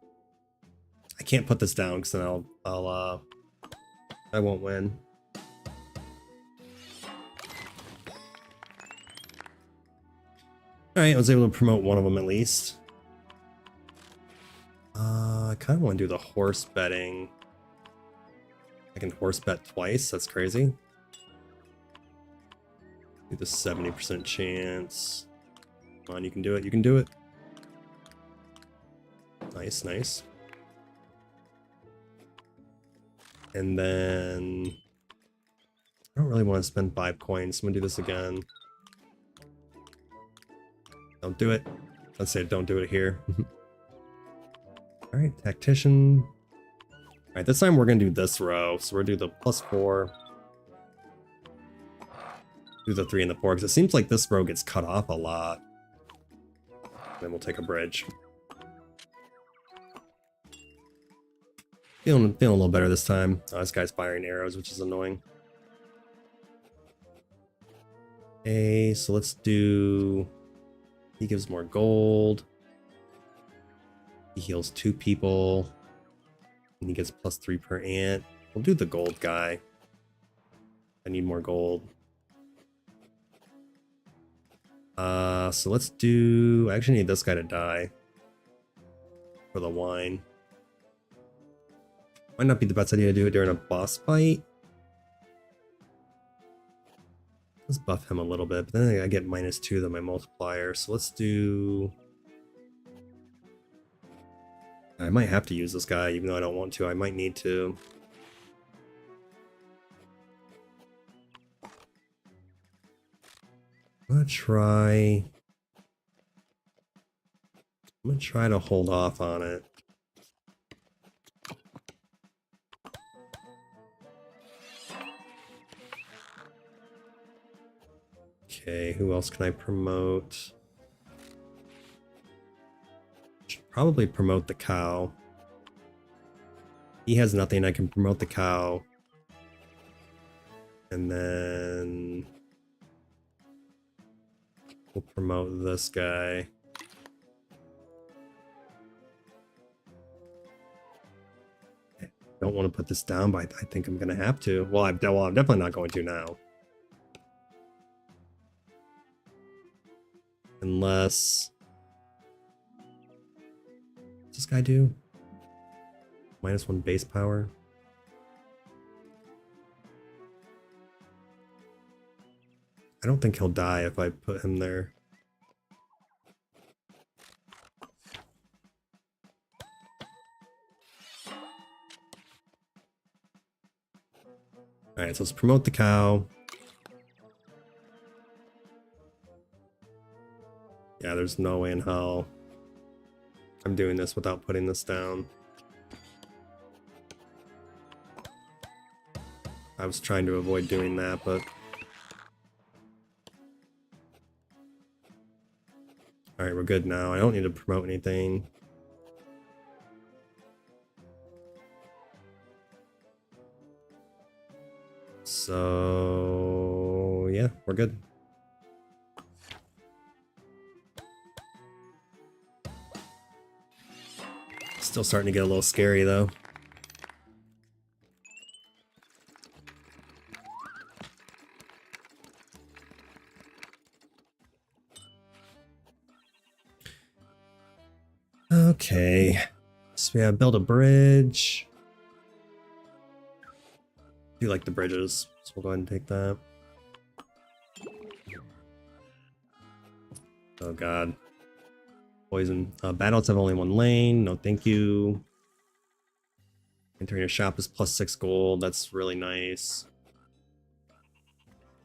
I can't put this down because then I won't win. Alright, I was able to promote one of them at least. I kind of want to do the horse betting. I can horse bet twice, that's crazy. Do the 70% chance. Come on, you can do it, you can do it. Nice, nice. And then I don't really want to spend 5 coins. I'm gonna do this again. Don't do it. Let's say don't do it here. Alright, tactician. Alright, this time we're gonna do this row. So we're gonna do the +4. Do the 3 and the 4, because it seems like this row gets cut off a lot. Then we'll take a bridge. Feeling a little better this time. Oh, this guy's firing arrows, which is annoying. Okay, so let's do... He gives more gold. He heals 2 people. And he gets +3 per ant. We'll do the gold guy. I need more gold. So let's do... I actually need this guy to die. For the wine. Might not be the best idea to do it during a boss fight. Let's buff him a little bit, but then I get -2 to my multiplier, so let's do... I might have to use this guy, even though I don't want to. I might need to. I'm gonna try to hold off on it. Okay, who else can I promote? Should probably promote the cow. He has nothing. I can promote the cow. And then we'll promote this guy. I don't want to put this down, but I think I'm going to have to. Well, I'm definitely not going to now. Unless... What's this guy do? -1 base power. I don't think he'll die if I put him there. Alright, so let's promote the cow. Yeah, there's no way in hell I'm doing this without putting this down. I was trying to avoid doing that, but... Alright, we're good now. I don't need to promote anything. So... yeah, we're good. Still starting to get a little scary, though. Okay, so yeah, build a bridge. I do like the bridges, so we'll go ahead and take that. Oh god. Poison. Battles have only 1 lane, no thank you. Entering a shop is +6 gold, that's really nice.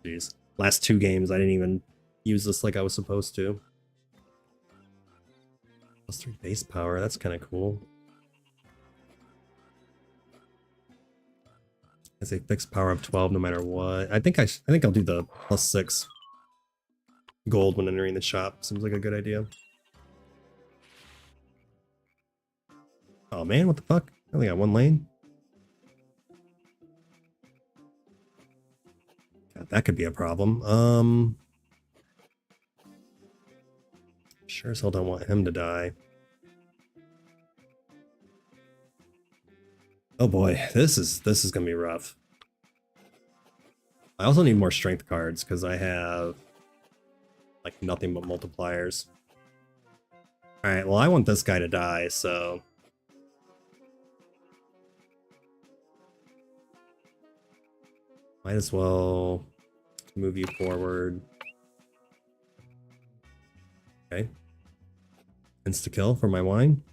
Jeez. Last 2 games, I didn't even use this like I was supposed to. +3 base power, that's kind of cool. It's a fixed power of 12 no matter what. I think I'll do the +6 gold when entering the shop. Seems like a good idea. Oh man, what the fuck? I only got 1 lane. God, that could be a problem. Sure as hell don't want him to die. Oh boy, this is gonna be rough. I also need more strength cards because I have like nothing but multipliers. Alright, well I want this guy to die, so might as well move you forward. Okay. Insta-kill for my wine.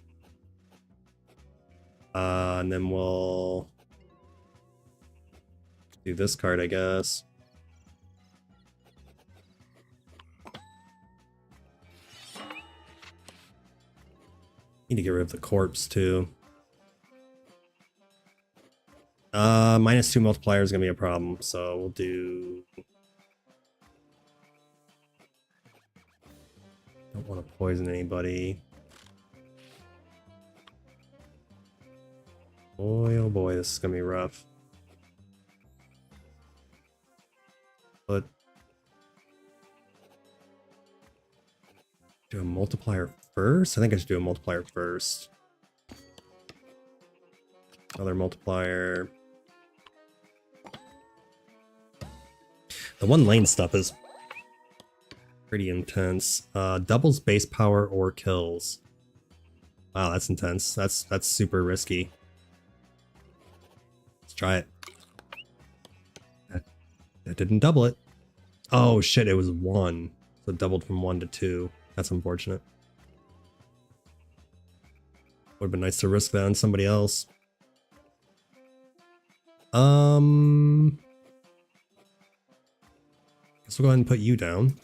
And then we'll do this card, I guess. Need to get rid of the corpse, too. -2 multiplier is gonna be a problem, so we'll do... Don't want to poison anybody. Boy, oh boy, this is gonna be rough. But... do a multiplier first? I think I should do a multiplier first. Another multiplier. The 1 lane stuff is pretty intense. Doubles base power or kills. Wow, that's intense. That's super risky. Let's try it. That didn't double it. Oh shit, it was 1. So it doubled from 1 to 2. That's unfortunate. Would have been nice to risk that on somebody else. Guess we'll go ahead and put you down.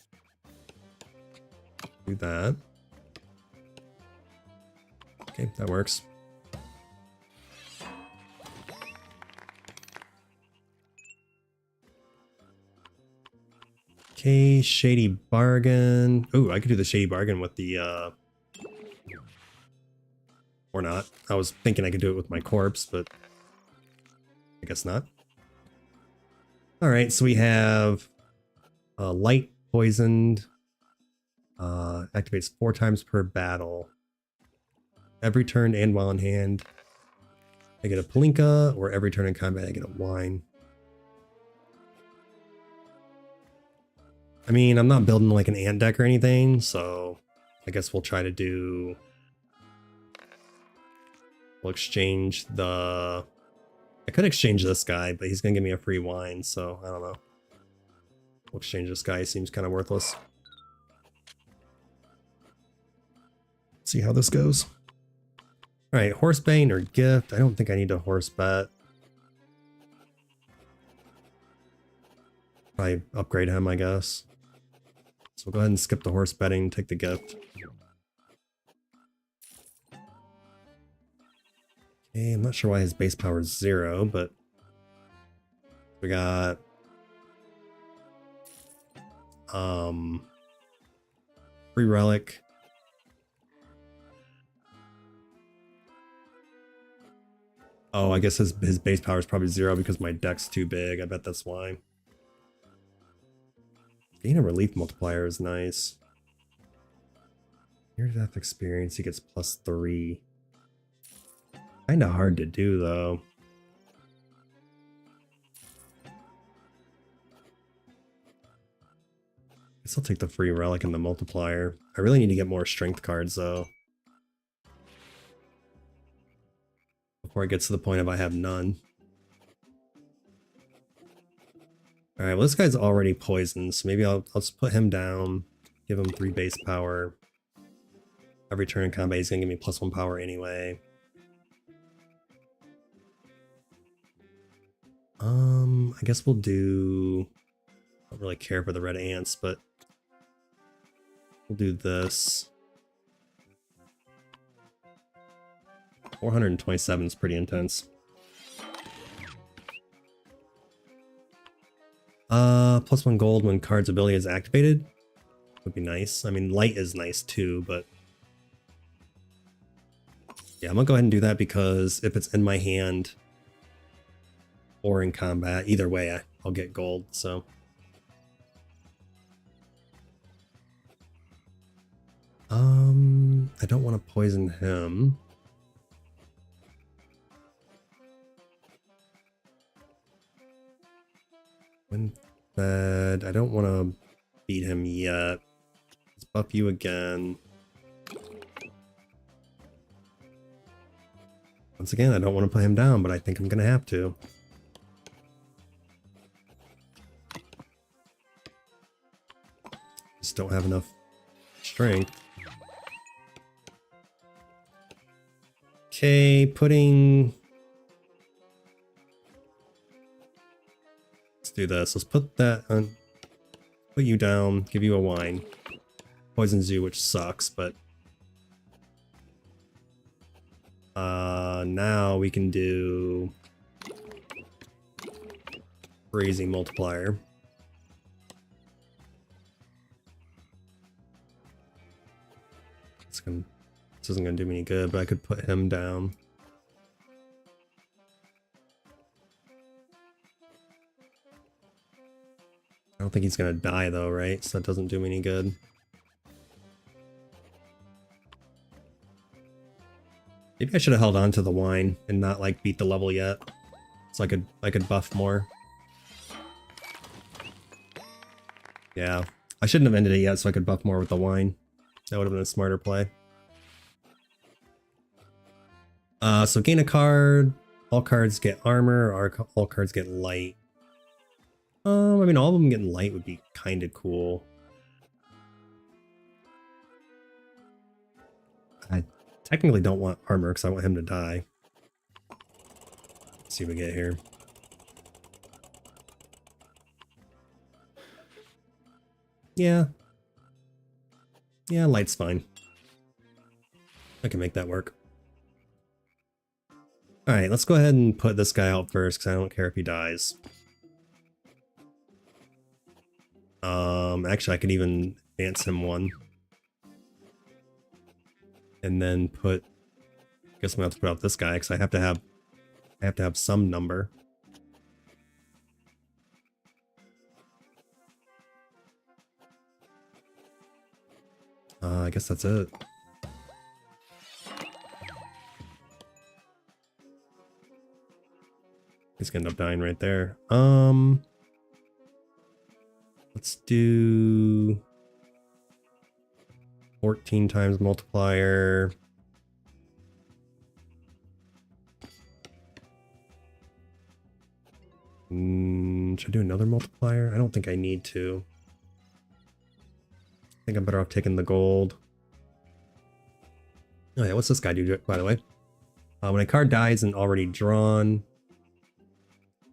Do that. Okay, that works. Okay, shady bargain. Ooh, I could do the shady bargain with the or not. I was thinking I could do it with my corpse, but I guess not. Alright, so we have light poisoned. Activates 4 times per battle. Every turn and while in hand. I get a Palinka, or every turn in combat I get a wine. I mean, I'm not building like an ant deck or anything, so I guess we'll try to do... We'll exchange the... I could exchange this guy, but he's going to give me a free wine, so I don't know. We'll exchange this guy, he seems kind of worthless. See how this goes. Alright, Horsebane or Gift. I don't think I need a horse bet. Probably upgrade him, I guess. So we'll go ahead and skip the horse betting, take the gift. Okay, I'm not sure why his base power is 0, but we got free relic. Oh, I guess his base power is probably 0 because my deck's too big. I bet that's why. Gain a relief multiplier is nice. Near death experience, he gets +3. Kinda hard to do though. Guess I'll take the free relic and the multiplier. I really need to get more strength cards though, before it gets to the point of I have none. Alright, well this guy's already poisoned, so maybe I'll just put him down, give him 3 base power. Every turn in combat he's gonna give me +1 power anyway. I guess we'll do... I don't really care for the red ants, but we'll do this. 427 is pretty intense. +1 gold when card's ability is activated. Would be nice. I mean, light is nice too, but yeah, I'm gonna go ahead and do that because if it's in my hand or in combat, either way, I'll get gold, so. I don't want to poison him. When fed, I don't want to beat him yet. Let's buff you again. Once again, I don't want to put him down, but I think I'm gonna have to. Just don't have enough strength. Okay, putting... Let's do this. Let's put that on... Put you down, give you a wine. Poisons you, which sucks, but... now we can do... Crazy multiplier. This isn't going to do me any good, but I could put him down. I don't think he's going to die though, right? So that doesn't do me any good. Maybe I should have held on to the wine and not like beat the level yet. So I could buff more. Yeah. I shouldn't have ended it yet so I could buff more with the wine. That would have been a smarter play. So gain a card. All cards get armor, or all cards get light. I mean, all of them getting light would be kind of cool. I technically don't want armor because I want him to die. Let's see what we get here. Yeah. Yeah, light's fine. I can make that work. Alright, let's go ahead and put this guy out first because I don't care if he dies. Actually I could even advance him 1. And then put... I guess I'm gonna have to put out this guy because I have to have some number. I guess that's it. He's gonna end up dying right there. Let's do 14 times multiplier. Should I do another multiplier? I don't think I need to. I think I'm better off taking the gold. Oh yeah, what's this guy do, by the way? When a card dies and already drawn,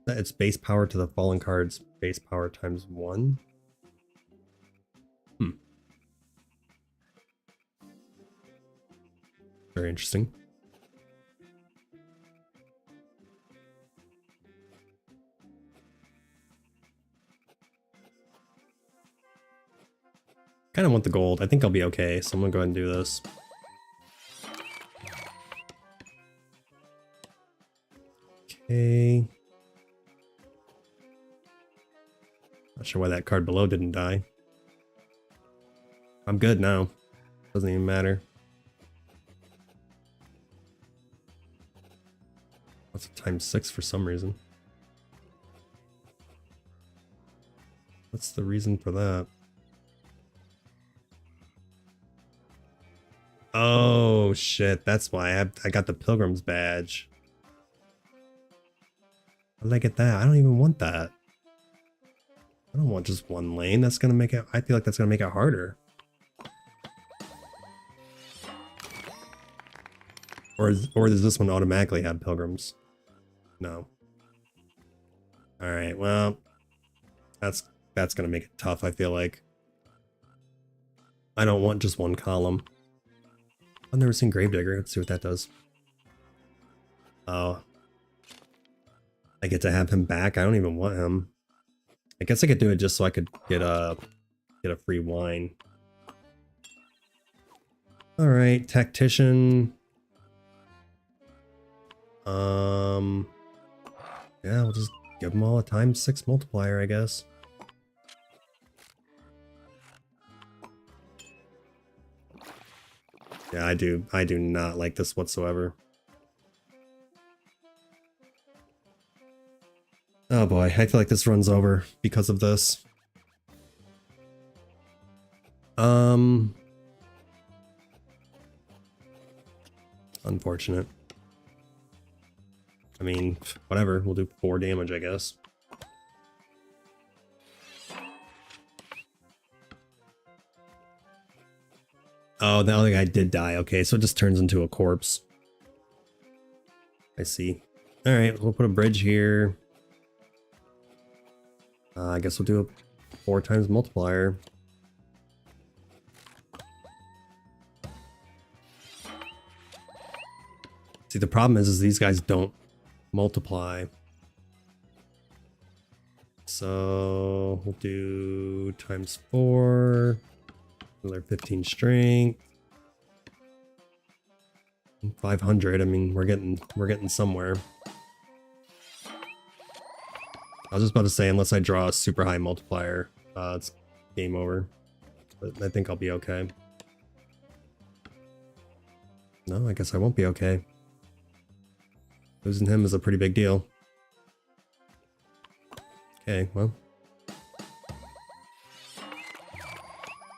its base power to the fallen card's base power times 1. Very interesting. Kind of want the gold. I think I'll be okay, so I'm gonna go ahead and do this. Okay. Not sure why that card below didn't die. I'm good now. Doesn't even matter. That's a times 6 for some reason. What's the reason for that? Oh shit, that's why I got the Pilgrim's badge. How did I get that? I don't even want that. I don't want just one lane. That's gonna make it, I feel like that's gonna make it harder. Or does this one automatically have Pilgrims? No. Alright, well, that's gonna make it tough, I feel like. I don't want just one column. I've never seen Gravedigger. Let's see what that does. Oh. I get to have him back. I don't even want him. I guess I could do it just so I could get a free wine. Alright, Tactician. Yeah, we'll just give them all a times 6 multiplier, I guess. Yeah, I do not like this whatsoever. Oh boy, I feel like this runs over because of this. Unfortunate. I mean, whatever, we'll do 4 damage, I guess. Oh, the other guy did die. Okay, so it just turns into a corpse. I see. Alright, we'll put a bridge here. I guess we'll do a 4 times multiplier. See, the problem is these guys don't multiply. So we'll do times 4. Another 15 strength. 500. I mean, we're getting somewhere. I was just about to say, unless I draw a super high multiplier, it's game over. But I think I'll be okay. No, I guess I won't be okay. Losing him is a pretty big deal. Okay, well.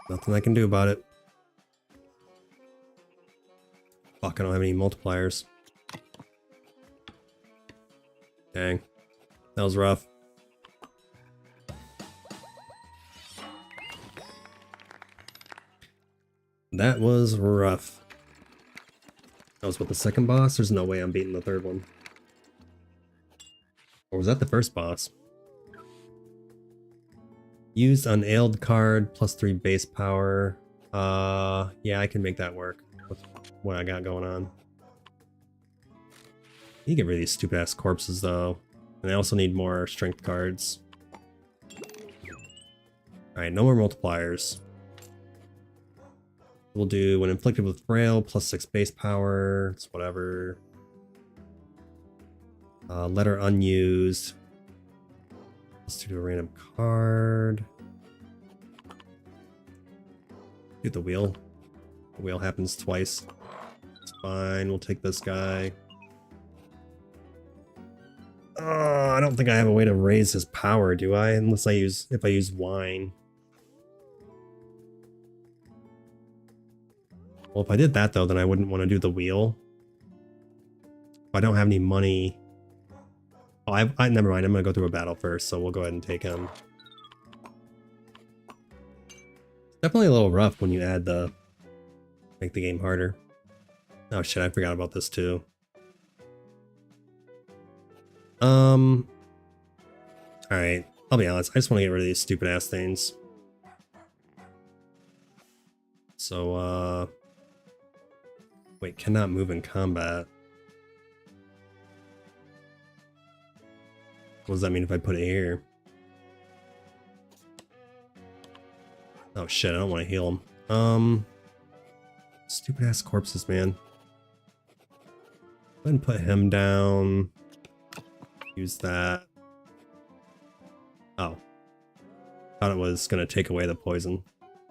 Nothing I can do about it. Fuck, I don't have any multipliers. Dang. That was rough. That was rough. That was what, the second boss? There's no way I'm beating the third one. Or was that the first boss? Use unailed card, +3 base power. Yeah, I can make that work with what I got going on. You get rid of these stupid ass corpses though. And I also need more strength cards. Alright, no more multipliers. We'll do when inflicted with frail, +6 base power. It's whatever. Letter unused. Let's do a random card. Do the wheel. The wheel happens twice. It's fine. We'll take this guy. Oh, I don't think I have a way to raise his power, do I? Unless if I use wine. Well, if I did that though, then I wouldn't want to do the wheel. If I don't have any money. Oh, I never mind. I'm gonna go through a battle first, so we'll go ahead and take him. Definitely a little rough when you add make the game harder. Oh shit, I forgot about this too. Alright, I'll be honest, I just want to get rid of these stupid ass things. So, wait, cannot move in combat. What does that mean if I put it here? Oh shit, I don't want to heal him. Stupid ass corpses, man. Go ahead and put him down. Use that. Oh. Thought it was gonna take away the poison.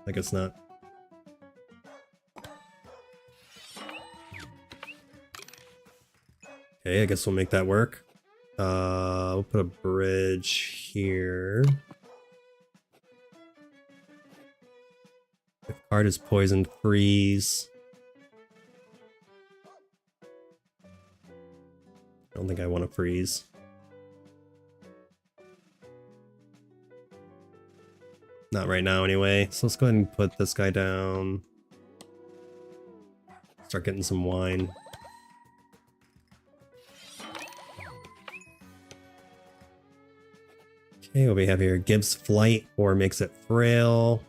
I guess not. Okay, I guess we'll make that work. We'll put a bridge here. If card is poisoned, freeze. I don't think I want to freeze. Not right now anyway. So let's go ahead and put this guy down. Start getting some wine. Okay, what we have here? Gives flight or makes it frail.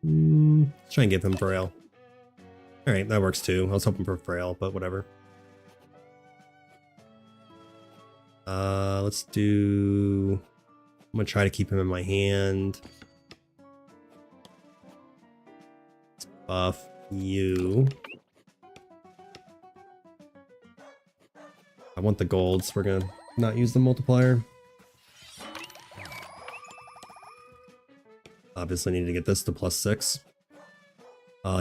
Let's try and give him frail. Alright, that works too. I was hoping for frail, but whatever. Let's do... I'm gonna try to keep him in my hand. Let's buff you. I want the golds. We're gonna not use the multiplier. Obviously need to get this to +6.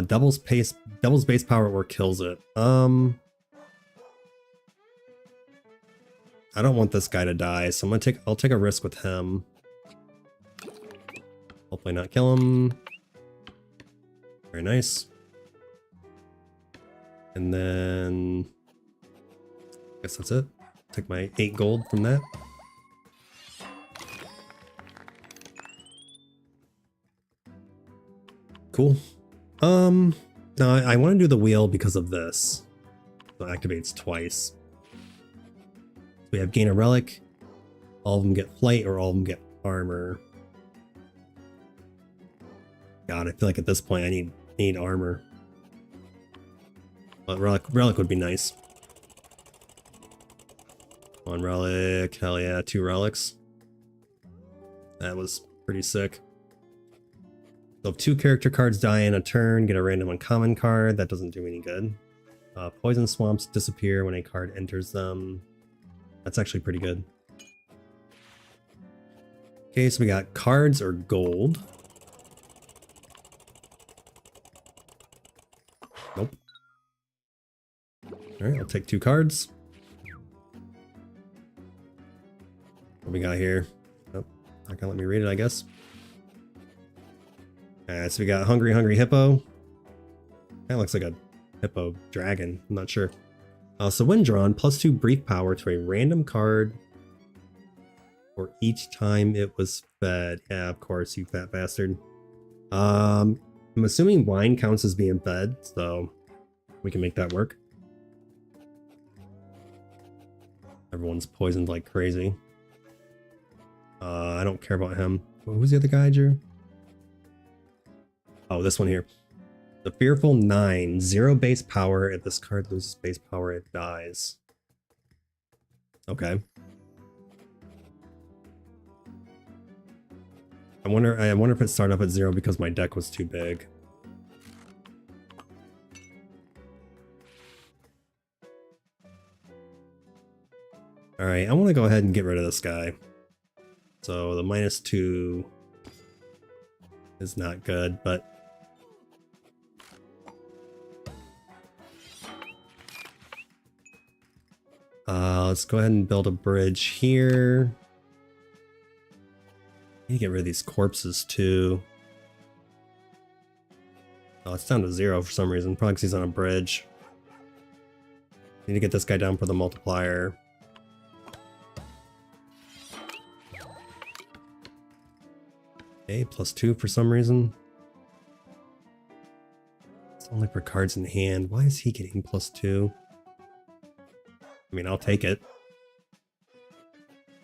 Doubles base power or kills it. I don't want this guy to die, so I'll take a risk with him. Hopefully not kill him. Very nice. And then I guess that's it. Take my 8 gold from that. Cool. No, I want to do the wheel because of this. So it activates twice. We have gain a relic. All of them get flight or all of them get armor. God, I feel like at this point I need armor. But relic would be nice. One relic, hell yeah, 2 relics. That was pretty sick. So if 2 character cards die in a turn, get a random uncommon card. That doesn't do any good. Poison swamps disappear when a card enters them. That's actually pretty good. Okay, so we got cards or gold. Nope. Alright, I'll take 2 cards. What we got here? Oh, not gonna let me read it, I guess. Alright, so we got Hungry Hippo. That looks like a hippo dragon, I'm not sure. So when drawn, +2 brief power to a random card for each time it was fed. Yeah, of course, you fat bastard. I'm assuming wine counts as being fed, so we can make that work. Everyone's poisoned like crazy. I don't care about him. Who's the other guy, Drew? Oh, this one here. The Fearful 9, 0 base power. If this card loses base power, it dies. Okay. I wonder if it started off at 0 because my deck was too big. Alright, I want to go ahead and get rid of this guy. So the -2 is not good, but Let's go ahead and build a bridge here. Need to get rid of these corpses too. Oh, it's down to 0 for some reason. Probably because he's on a bridge. Need to get this guy down for the multiplier. Okay, +2 for some reason. It's only for cards in hand. Why is he getting +2? I mean, I'll take it.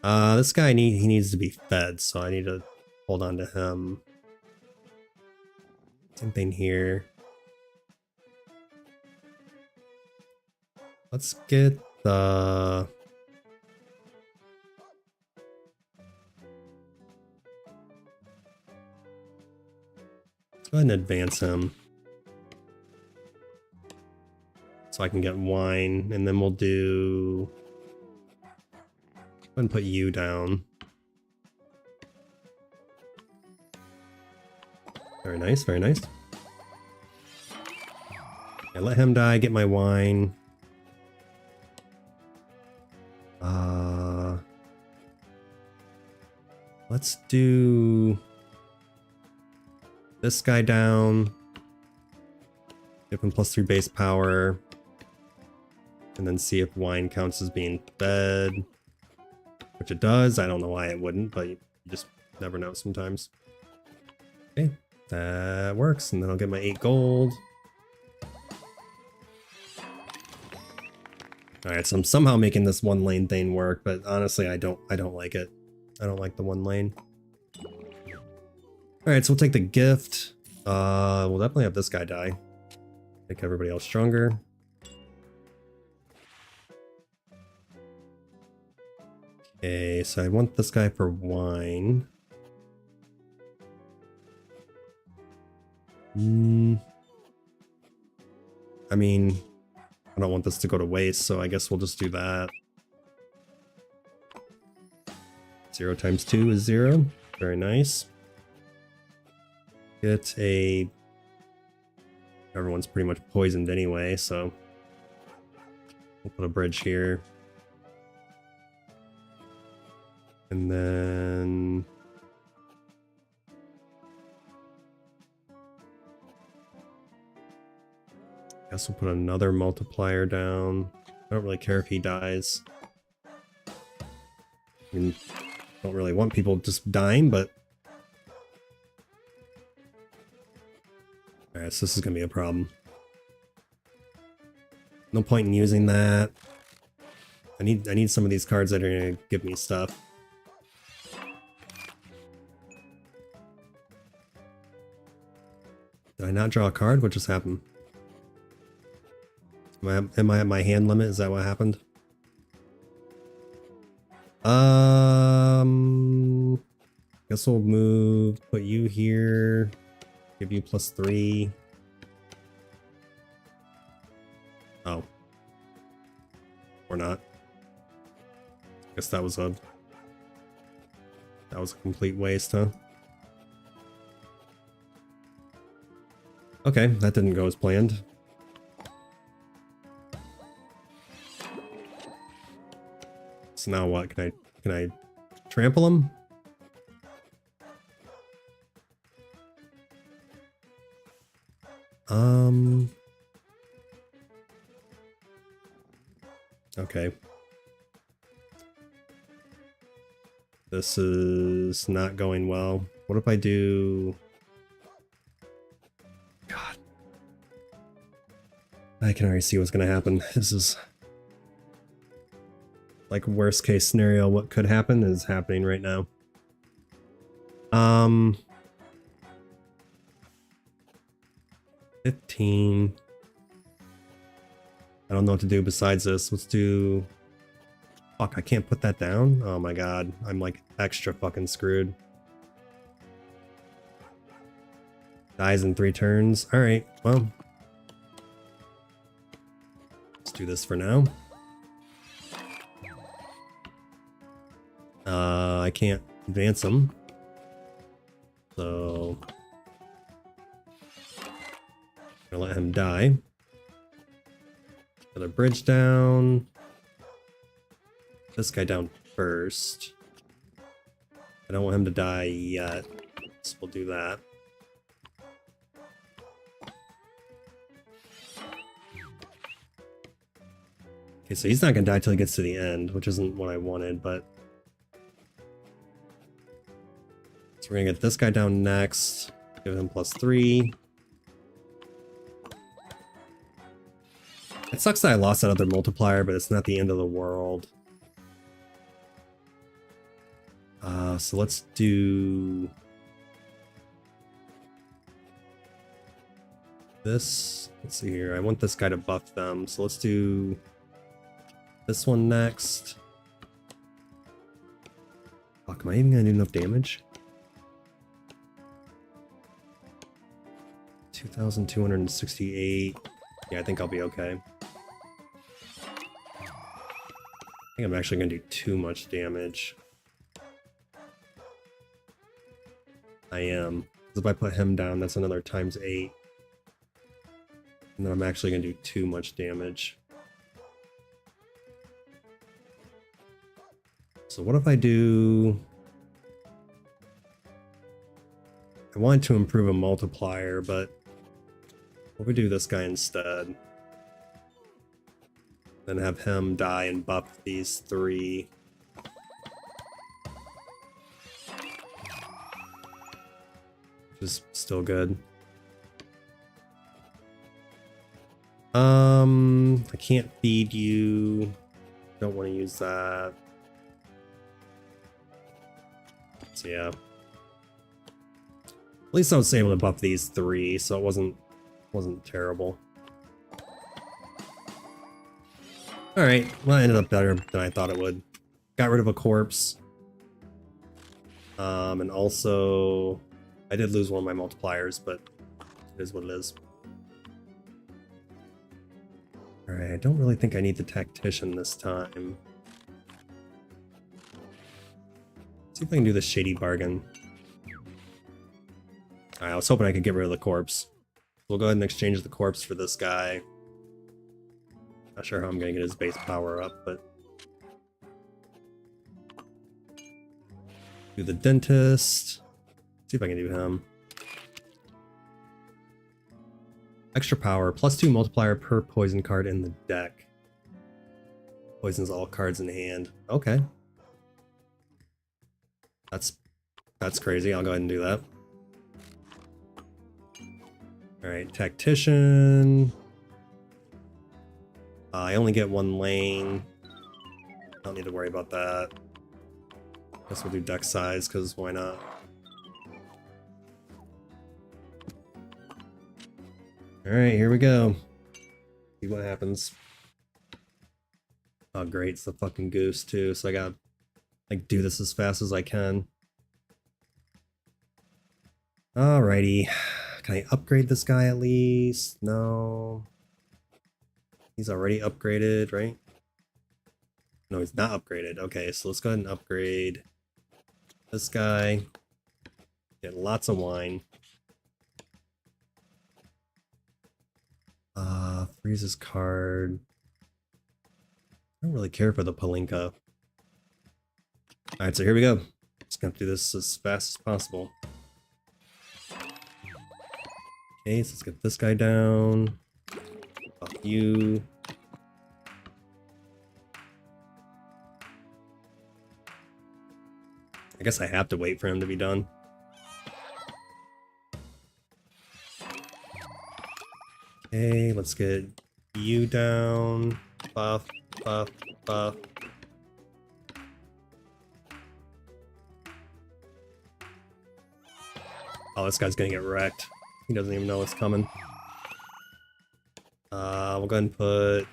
This guy he needs to be fed, so I need to hold on to him. Same thing here. Let's get the... Let's go ahead and advance him. So I can get wine, and then we'll do... Go ahead and put you down. Very nice, very nice. Yeah, let him die, get my wine. Let's do this guy down. Give him +3 base power. And then see if wine counts as being fed. Which it does. I don't know why it wouldn't, but you just never know sometimes. Okay, that works. And then I'll get my 8 gold. Alright, so I'm somehow making this 1 lane thing work, but honestly I don't like it. I don't like the 1 lane. Alright, so we'll take the gift. We'll definitely have this guy die. Make everybody else stronger. Okay, so I want this guy for wine. I mean, I don't want this to go to waste, so I guess we'll just do that. 0 times 2 is 0. Very nice. Get a... Everyone's pretty much poisoned anyway, so... We'll put a bridge here. And then... Guess we'll put another multiplier down. I don't really care if he dies. I mean, don't really want people just dying, but... Alright, so this is gonna be a problem. No point in using that. I need some of these cards that are gonna give me stuff. Did I not draw a card? What just happened? Am I at my hand limit? Is that what happened? Guess we'll move, put you here, give you +3. Oh. Or not. Guess that was a complete waste, huh? Okay, that didn't go as planned. So now what? Can I trample him? Okay. This is not going well. What if I do... God. I can already see what's gonna happen. This is... like worst case scenario, what could happen is happening right now. 15. I don't know what to do besides this. Let's do... Fuck, I can't put that down? Oh my god, I'm like extra fucking screwed. Dies in 3 turns. Alright, well. Let's do this for now. I can't advance him. So... I'm gonna let him die. Put a bridge down. this guy down first. I don't want him to die yet, so we'll do that. Okay, so he's not gonna die till he gets to the end, which isn't what I wanted, but... So we're gonna get this guy down next, give him +3. It sucks that I lost that other multiplier, but it's not the end of the world. So let's do this. Let's see here. I want this guy to buff them, so let's do this one next. Fuck, am I even gonna do enough damage? 2,268. Yeah, I think I'll be okay. I think I'm actually gonna do too much damage. I am. Because if I put him down, that's another ×8. And then I'm actually gonna do too much damage. So what if I do... I wanted to improve a multiplier, but what if we do this guy instead? Then have him die and buff these 3. Which is still good. I can't feed you. Don't want to use that. So yeah. At least I was able to buff these 3, so it wasn't terrible. Alright, well, it ended up better than I thought it would. Got rid of a corpse. And also, I did lose one of my multipliers, but it is what it is. Alright, I don't really think I need the tactician this time. Let's see if I can do the shady bargain. Alright, I was hoping I could get rid of the corpse. We'll go ahead and exchange the corpse for this guy. Not sure how I'm gonna get his base power up, but... Do the dentist. See if I can do him. Extra power, +2 multiplier per poison card in the deck. Poisons all cards in hand. Okay. That's crazy. I'll go ahead and do that. Alright, tactician. I only get 1 lane. Don't need to worry about that. Guess we'll do deck size, because why not? Alright, here we go. See what happens. Oh great, it's the fucking goose too, so I gotta like do this as fast as I can. Alrighty. Can I upgrade this guy at least? No. He's already upgraded, right? No, he's not upgraded. Okay, so let's go ahead and upgrade this guy. Get lots of wine. Freeze his card. I don't really care for the Palinka. Alright, so here we go. Just gonna do this as fast as possible. Okay, so let's get this guy down. Fuck you. I guess I have to wait for him to be done. Okay, let's get you down. Buff, buff, buff. Oh, this guy's gonna get wrecked. He doesn't even know what's coming. We'll go ahead and put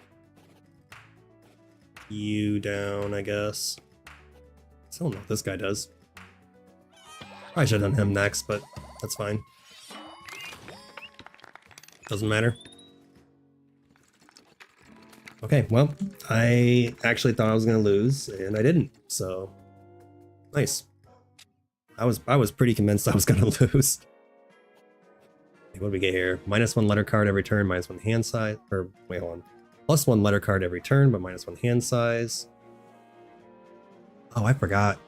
you down, I guess. Still don't know what this guy does. Probably should have done him next, but that's fine. Doesn't matter. Okay, well, I actually thought I was gonna lose, and I didn't, so nice. I was pretty convinced I was gonna lose. What do we get here? -1 letter card every turn, -1 hand size, or wait, hold on. +1 letter card every turn, but -1 hand size. Oh, I forgot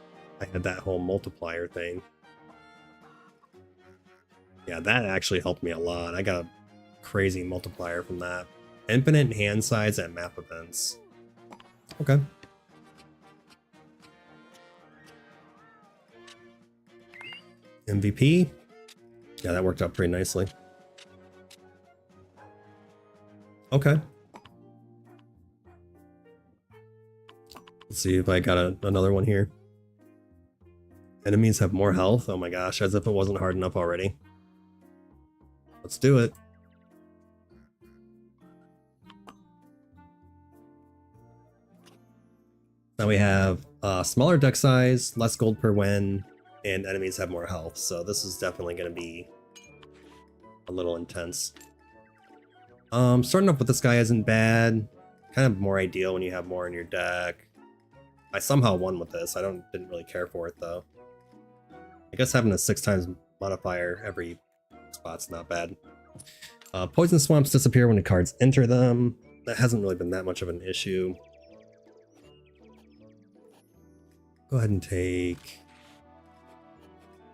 I had that whole multiplier thing. Yeah, that actually helped me a lot. I got a crazy multiplier from that. Infinite hand size at map events. Okay. MVP. Yeah, that worked out pretty nicely. Okay. Let's see if I got another one here. Enemies have more health. Oh my gosh, as if it wasn't hard enough already. Let's do it. Now we have smaller deck size, less gold per win, and enemies have more health. So this is definitely going to be a little intense. Starting off with this guy isn't bad. Kind of more ideal when you have more in your deck. I somehow won with this. I didn't really care for it though. I guess having a 6 times modifier every spot's not bad. Poison swamps disappear when the cards enter them. That hasn't really been that much of an issue. Go ahead and take...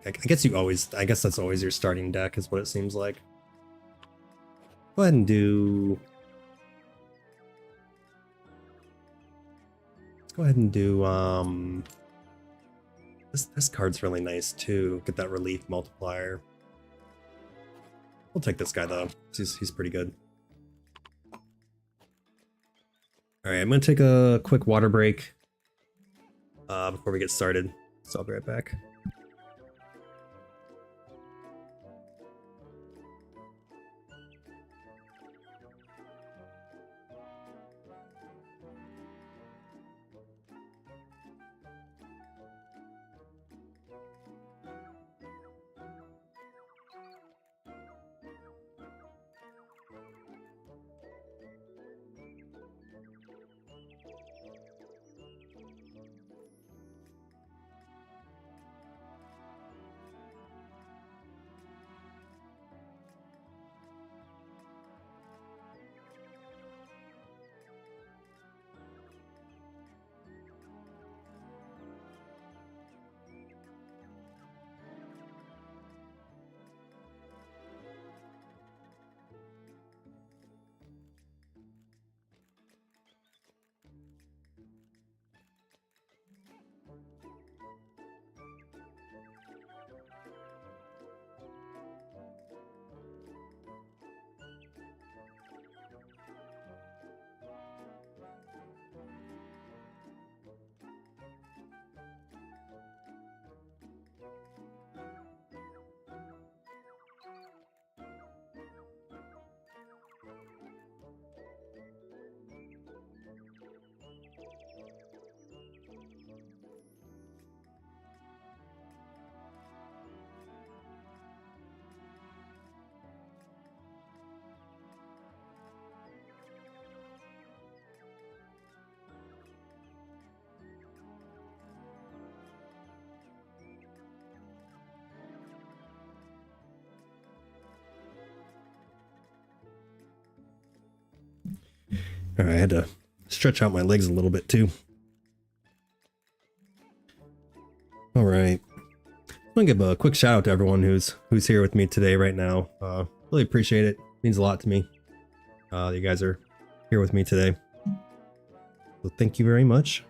I guess that's always your starting deck is what it seems like. Go ahead and do... Let's go ahead and do, this card's really nice too. Get that relief multiplier. We'll take this guy though. He's pretty good. Alright, I'm gonna take a quick water break before we get started. So I'll be right back. Alright, I had to stretch out my legs a little bit too. Alright. I'm gonna give a quick shout out to everyone who's here with me today right now. Really appreciate it. Means a lot to me. You guys are here with me today. So thank you very much.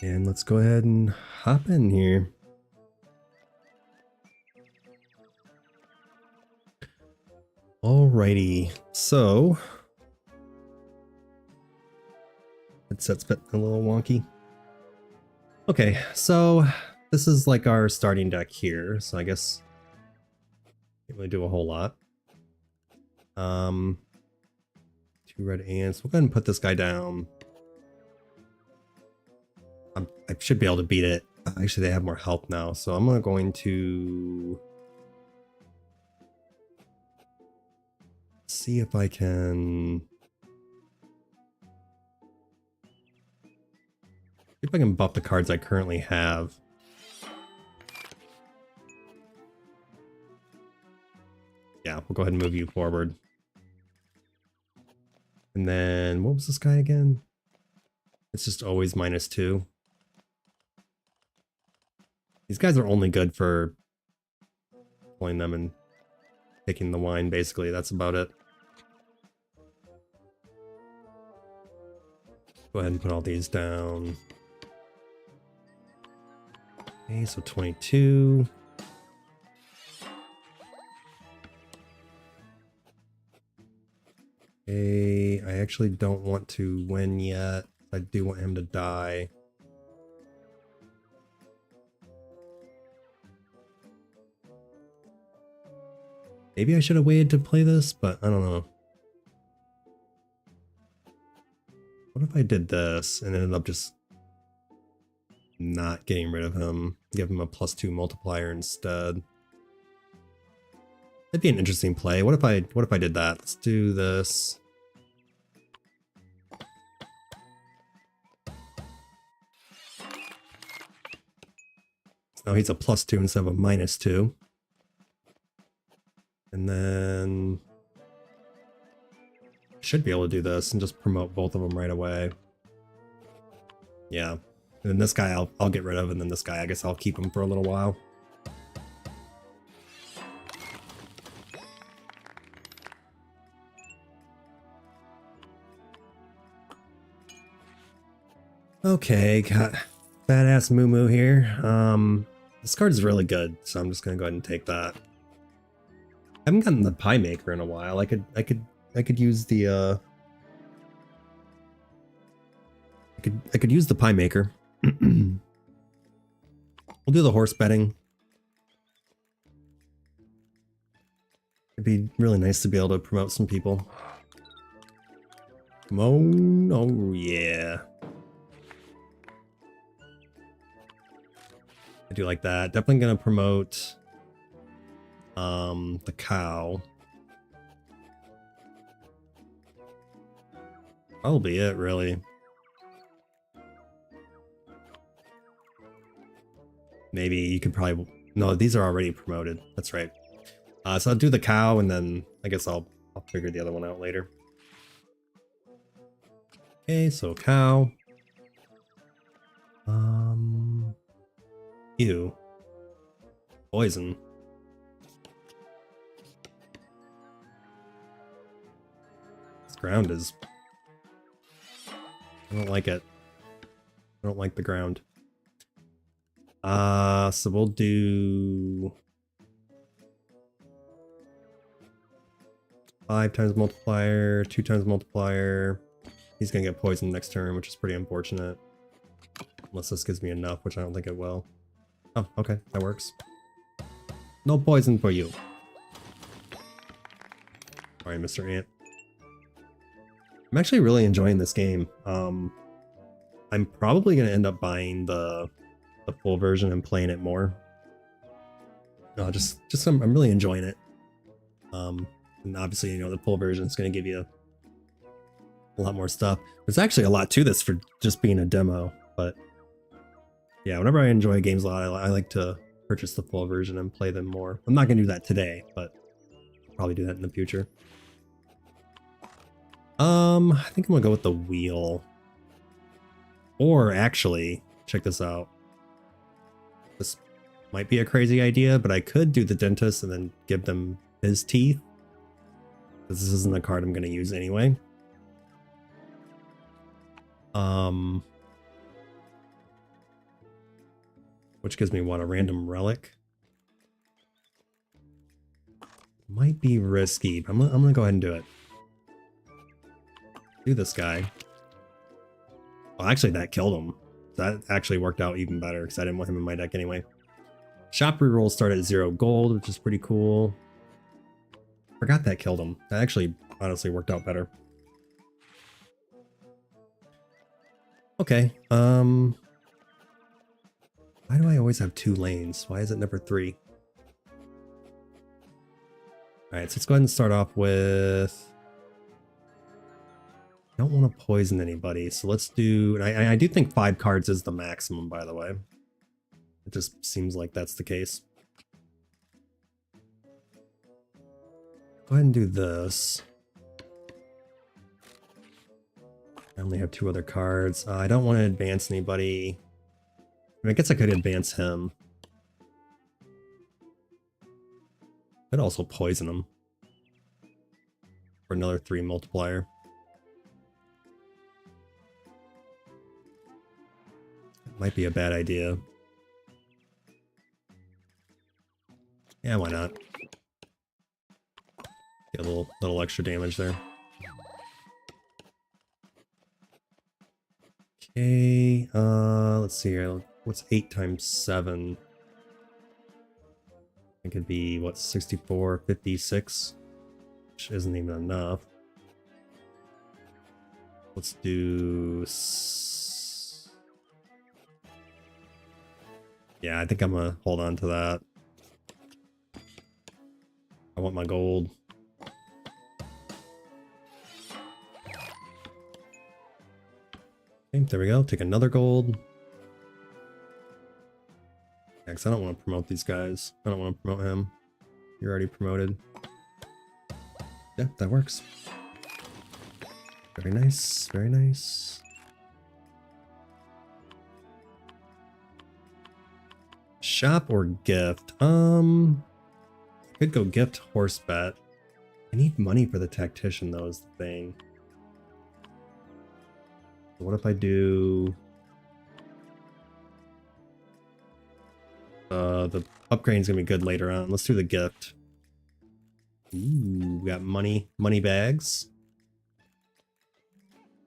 And let's go ahead and hop in here. Alrighty, so headset's been a little wonky. Okay, so this is like our starting deck here, so I guess can't really do a whole lot. 2 red ants. We'll go ahead and put this guy down. I should be able to beat it. Actually, they have more health now, so I'm going to see if I can buff the cards I currently have. Yeah, we'll go ahead and move you forward. And then what was this guy again? It's just always -2. These guys are only good for pulling them and taking the wine, basically. That's about it. Go ahead and put all these down. Okay, so 22. Okay, I actually don't want to win yet. I do want him to die. Maybe I should have waited to play this, but I don't know. What if I did this and ended up just not getting rid of him? Give him a +2 multiplier instead. That'd be an interesting play. What if I did that? Let's do this. Now he's a +2 instead of a -2. And then should be able to do this and just promote both of them right away. Yeah. And then this guy I'll get rid of, and then this guy I guess I'll keep him for a little while. Okay, got badass Moo Moo here. This card is really good, so I'm just gonna go ahead and take that. I haven't gotten the Pie Maker in a while. I could use the I could use the Pie Maker. We'll do the horse betting. It'd be really nice to be able to promote some people. Come on, oh yeah. I do like that. Definitely gonna promote the cow. Probably it, really. Maybe you could probably... No, these are already promoted. That's right. So I'll do the cow, and then I guess I'll figure the other one out later. Okay, so cow. Ew. Poison. This ground is... I don't like it. I don't like the ground. So we'll do 5 times multiplier, 2 times multiplier. He's gonna get poisoned next turn, which is pretty unfortunate. Unless this gives me enough, which I don't think it will. Oh, okay, that works. No poison for you. Alright, Mr. Ant. I'm actually really enjoying this game. I'm probably gonna end up buying the full version and playing it more. No, I'm really enjoying it. And obviously, you know, the full version is gonna give you a lot more stuff. There's actually a lot to this for just being a demo, but yeah, whenever I enjoy games a lot, I like to purchase the full version and play them more. I'm not gonna do that today, but I'll probably do that in the future. I think I'm gonna go with the wheel. Or actually, check this out. This might be a crazy idea, but I could do the dentist and then give them his teeth. Because this isn't a card I'm gonna use anyway. Which gives me what, a random relic? Might be risky, but I'm gonna go ahead and do it. Do this guy. Well, actually that killed him. That actually worked out even better because I didn't want him in my deck anyway. Shop rerolls start at 0 gold, which is pretty cool. Forgot that killed him. That actually honestly worked out better. Okay, why do I always have 2 lanes? Why is it never 3? Alright, so let's go ahead and start off with... I don't want to poison anybody, so let's do... I do think 5 cards is the maximum, by the way. It just seems like that's the case. Go ahead and do this. I only have 2 other cards. I don't want to advance anybody. I guess I could advance him. Could also poison him for another 3 multiplier. Might be a bad idea. Yeah, why not? Get a little extra damage there. Okay, let's see here. What's 8 times 7? It could be, what, 64, 56? Which isn't even enough. Let's do... Yeah, I think I'm gonna hold on to that. I want my gold. Okay, there we go. Take another gold. Yeah, 'cause I don't want to promote these guys. I don't want to promote him. You're already promoted. Yeah, that works. Very nice. Very nice. Shop or gift? Could go gift horse bet. I need money for the tactician though, is the thing. What if I do the upgrading's gonna be good later on. Let's do the gift. Ooh, we got money bags.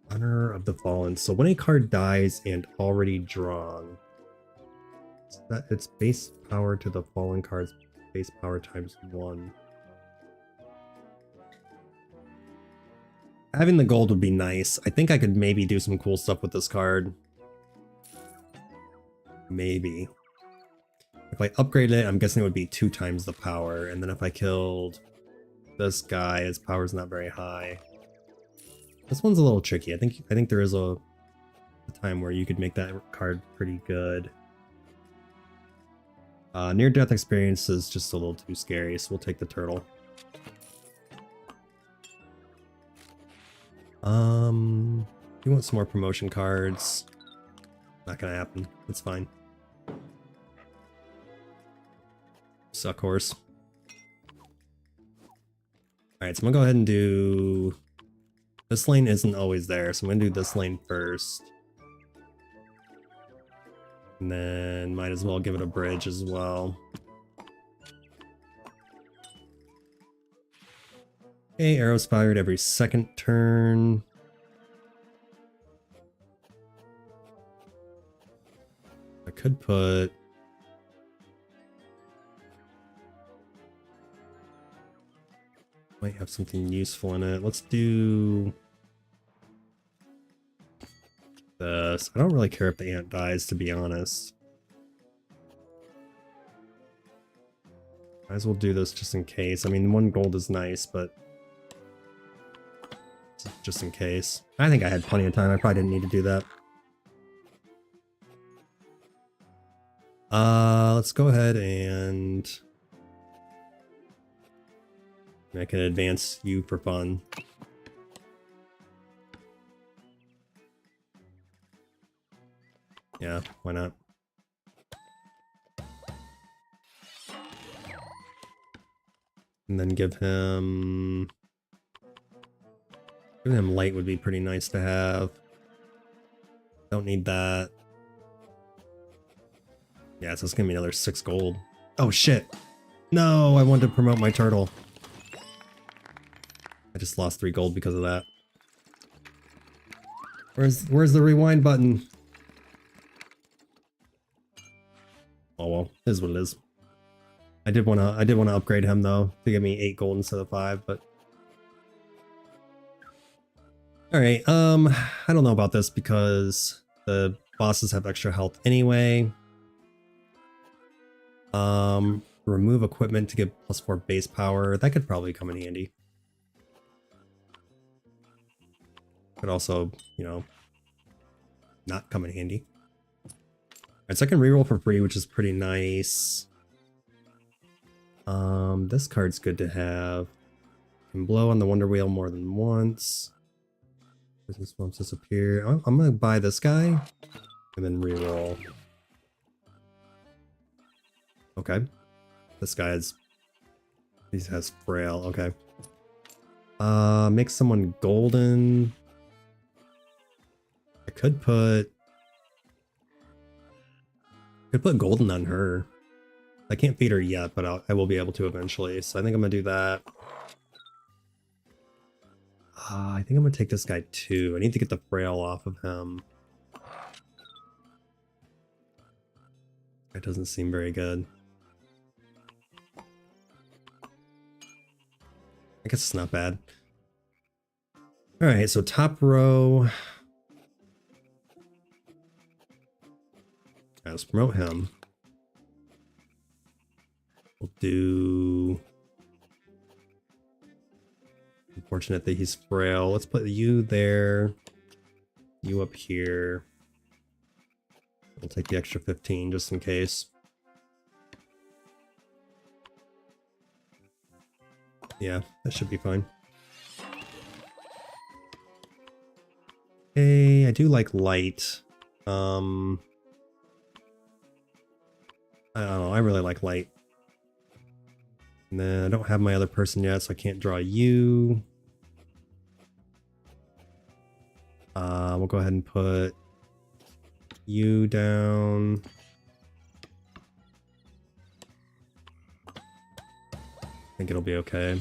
Honor of the Fallen. So when a card dies and already drawn, it's base power to the fallen card's base power times 1. Having the gold would be nice. I think I could maybe do some cool stuff with this card. Maybe. If I upgrade it, I'm guessing it would be 2 times the power. And then if I killed this guy, his power's not very high. This one's a little tricky. I think there is a time where you could make that card pretty good. Near-death experience is just a little too scary, so we'll take the turtle. You want some more promotion cards? Not gonna happen. That's fine. Suck horse. Alright, so I'm gonna go ahead and do... This lane isn't always there, so I'm gonna do this lane first. And then might as well give it a bridge as well. Okay, arrows fired every second turn. I could put... Might have something useful in it. Let's do this. I don't really care if the ant dies, to be honest. Might as well do this just in case. I mean, 1 gold is nice, but just in case. I think I had plenty of time. I probably didn't need to do that. Let's go ahead and I can advance you for fun. Yeah, why not? And then give him light would be pretty nice to have. Don't need that. Yeah, so it's gonna be another 6 gold. Oh shit! No, I wanted to promote my turtle. I just lost 3 gold because of that. Where's the rewind button? Oh well, it is what it is. I did wanna upgrade him though to give me 8 gold instead of 5, but alright, I don't know about this because the bosses have extra health anyway. Remove equipment to give +4 base power. That could probably come in handy. Could also, you know, not come in handy. Alright, so I can reroll for free, which is pretty nice. This card's good to have. Can blow on the Wonder Wheel more than once. Business bumps disappear. I'm gonna buy this guy and then reroll. Okay. This guy is, he has frail. Okay. Make someone golden. I could put golden on her. I can't feed her yet, but I will be able to eventually. So I think I'm gonna do that. I think I'm gonna take this guy too. I need to get the frail off of him. That doesn't seem very good. I guess it's not bad. All right, so top row. Let's promote him. We'll do... Unfortunate that he's frail. Let's put you there. You up here. We'll take the extra 15 just in case. Yeah, that should be fine. Okay, I do like light. I don't know, I really like light. And then I don't have my other person yet, so I can't draw you. We'll go ahead and put you down. I think it'll be okay.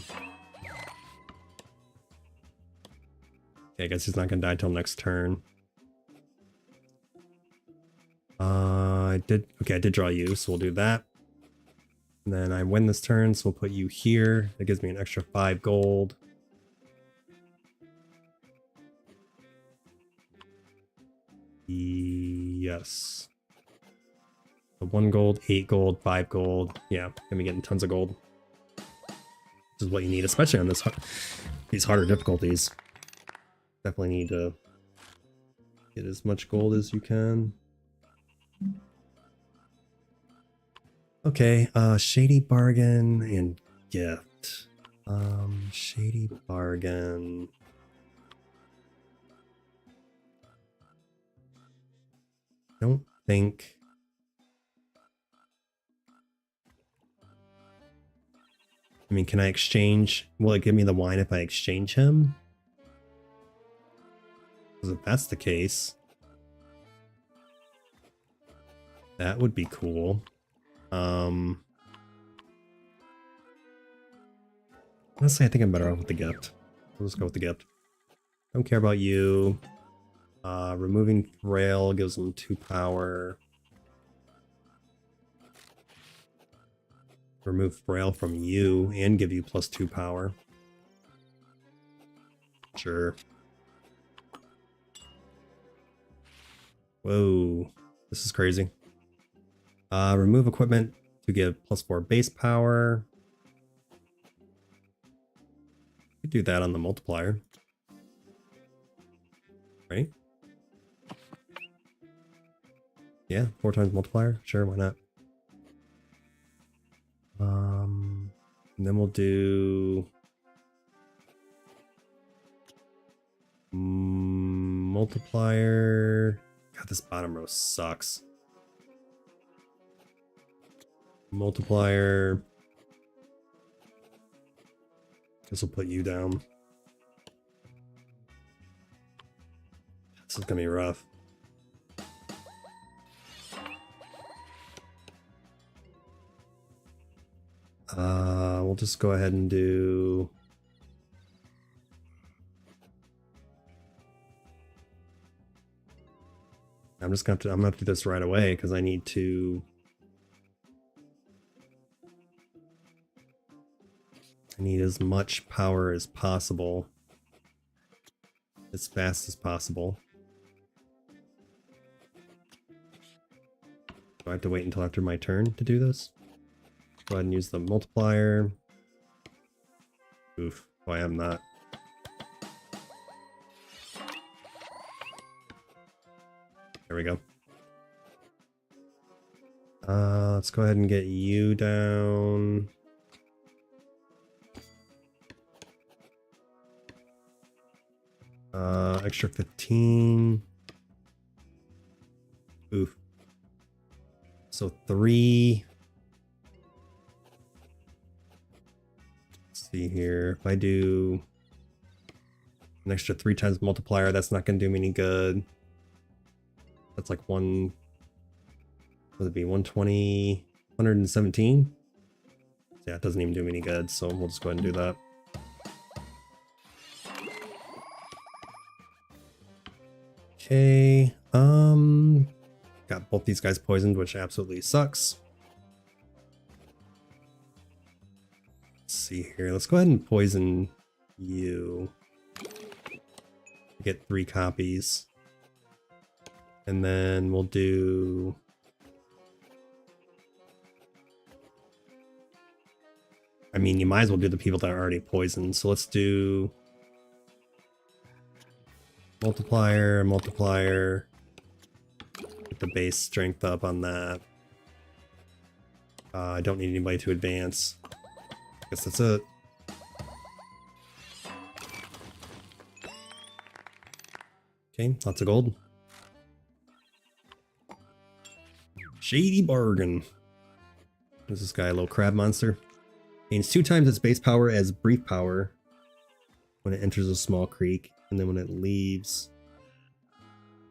Okay, I guess he's not gonna die till next turn. I did draw you, so we'll do that. And then I win this turn, so we'll put you here. That gives me an extra 5 gold. Yes. So 1 gold, 8 gold, 5 gold. Yeah, gonna be getting tons of gold. This is what you need, especially on these harder difficulties. Definitely need to get as much gold as you can. Okay, shady bargain and gift. Shady bargain. Don't think. I mean, can I exchange? Will it give me the wine if I exchange him? Because if that's the case, that would be cool. Honestly, I think I'm better off with the gift. We'll just go with the gift. Don't care about you. Removing frail gives them 2 power. Remove frail from you and give you +2 power. Sure. Whoa, this is crazy. Remove equipment to give +4 base power. You could do that on the multiplier. Right? Yeah, 4 times multiplier. Sure, why not? And then we'll do multiplier. God, this bottom row sucks. Multiplier. Guess we'll put you down. This is gonna be rough. We'll just go ahead and do... I'm gonna have to do this right away because I need to... I need as much power as possible. As fast as possible. Do I have to wait until after my turn to do this? Go ahead and use the multiplier. Oof, why I'm not. There we go. Let's go ahead and get you down. Extra 15. Oof. So 3. Let's see here. If I do an extra 3 times multiplier, that's not going to do me any good. That's like what would it be? 120, 117? Yeah, it doesn't even do me any good, so we'll just go ahead and do that. Okay, got both these guys poisoned, which absolutely sucks. Let's see here. Let's go ahead and poison you. Get 3 copies. And then we'll do... I mean, you might as well do the people that are already poisoned. So let's do... multiplier, multiplier. Get the base strength up on that. I don't need anybody to advance. Guess that's it. Okay, lots of gold. Shady bargain. Who's this guy? A little crab monster. Gains 2 times its base power as brief power when it enters a small creek, and then when it leaves.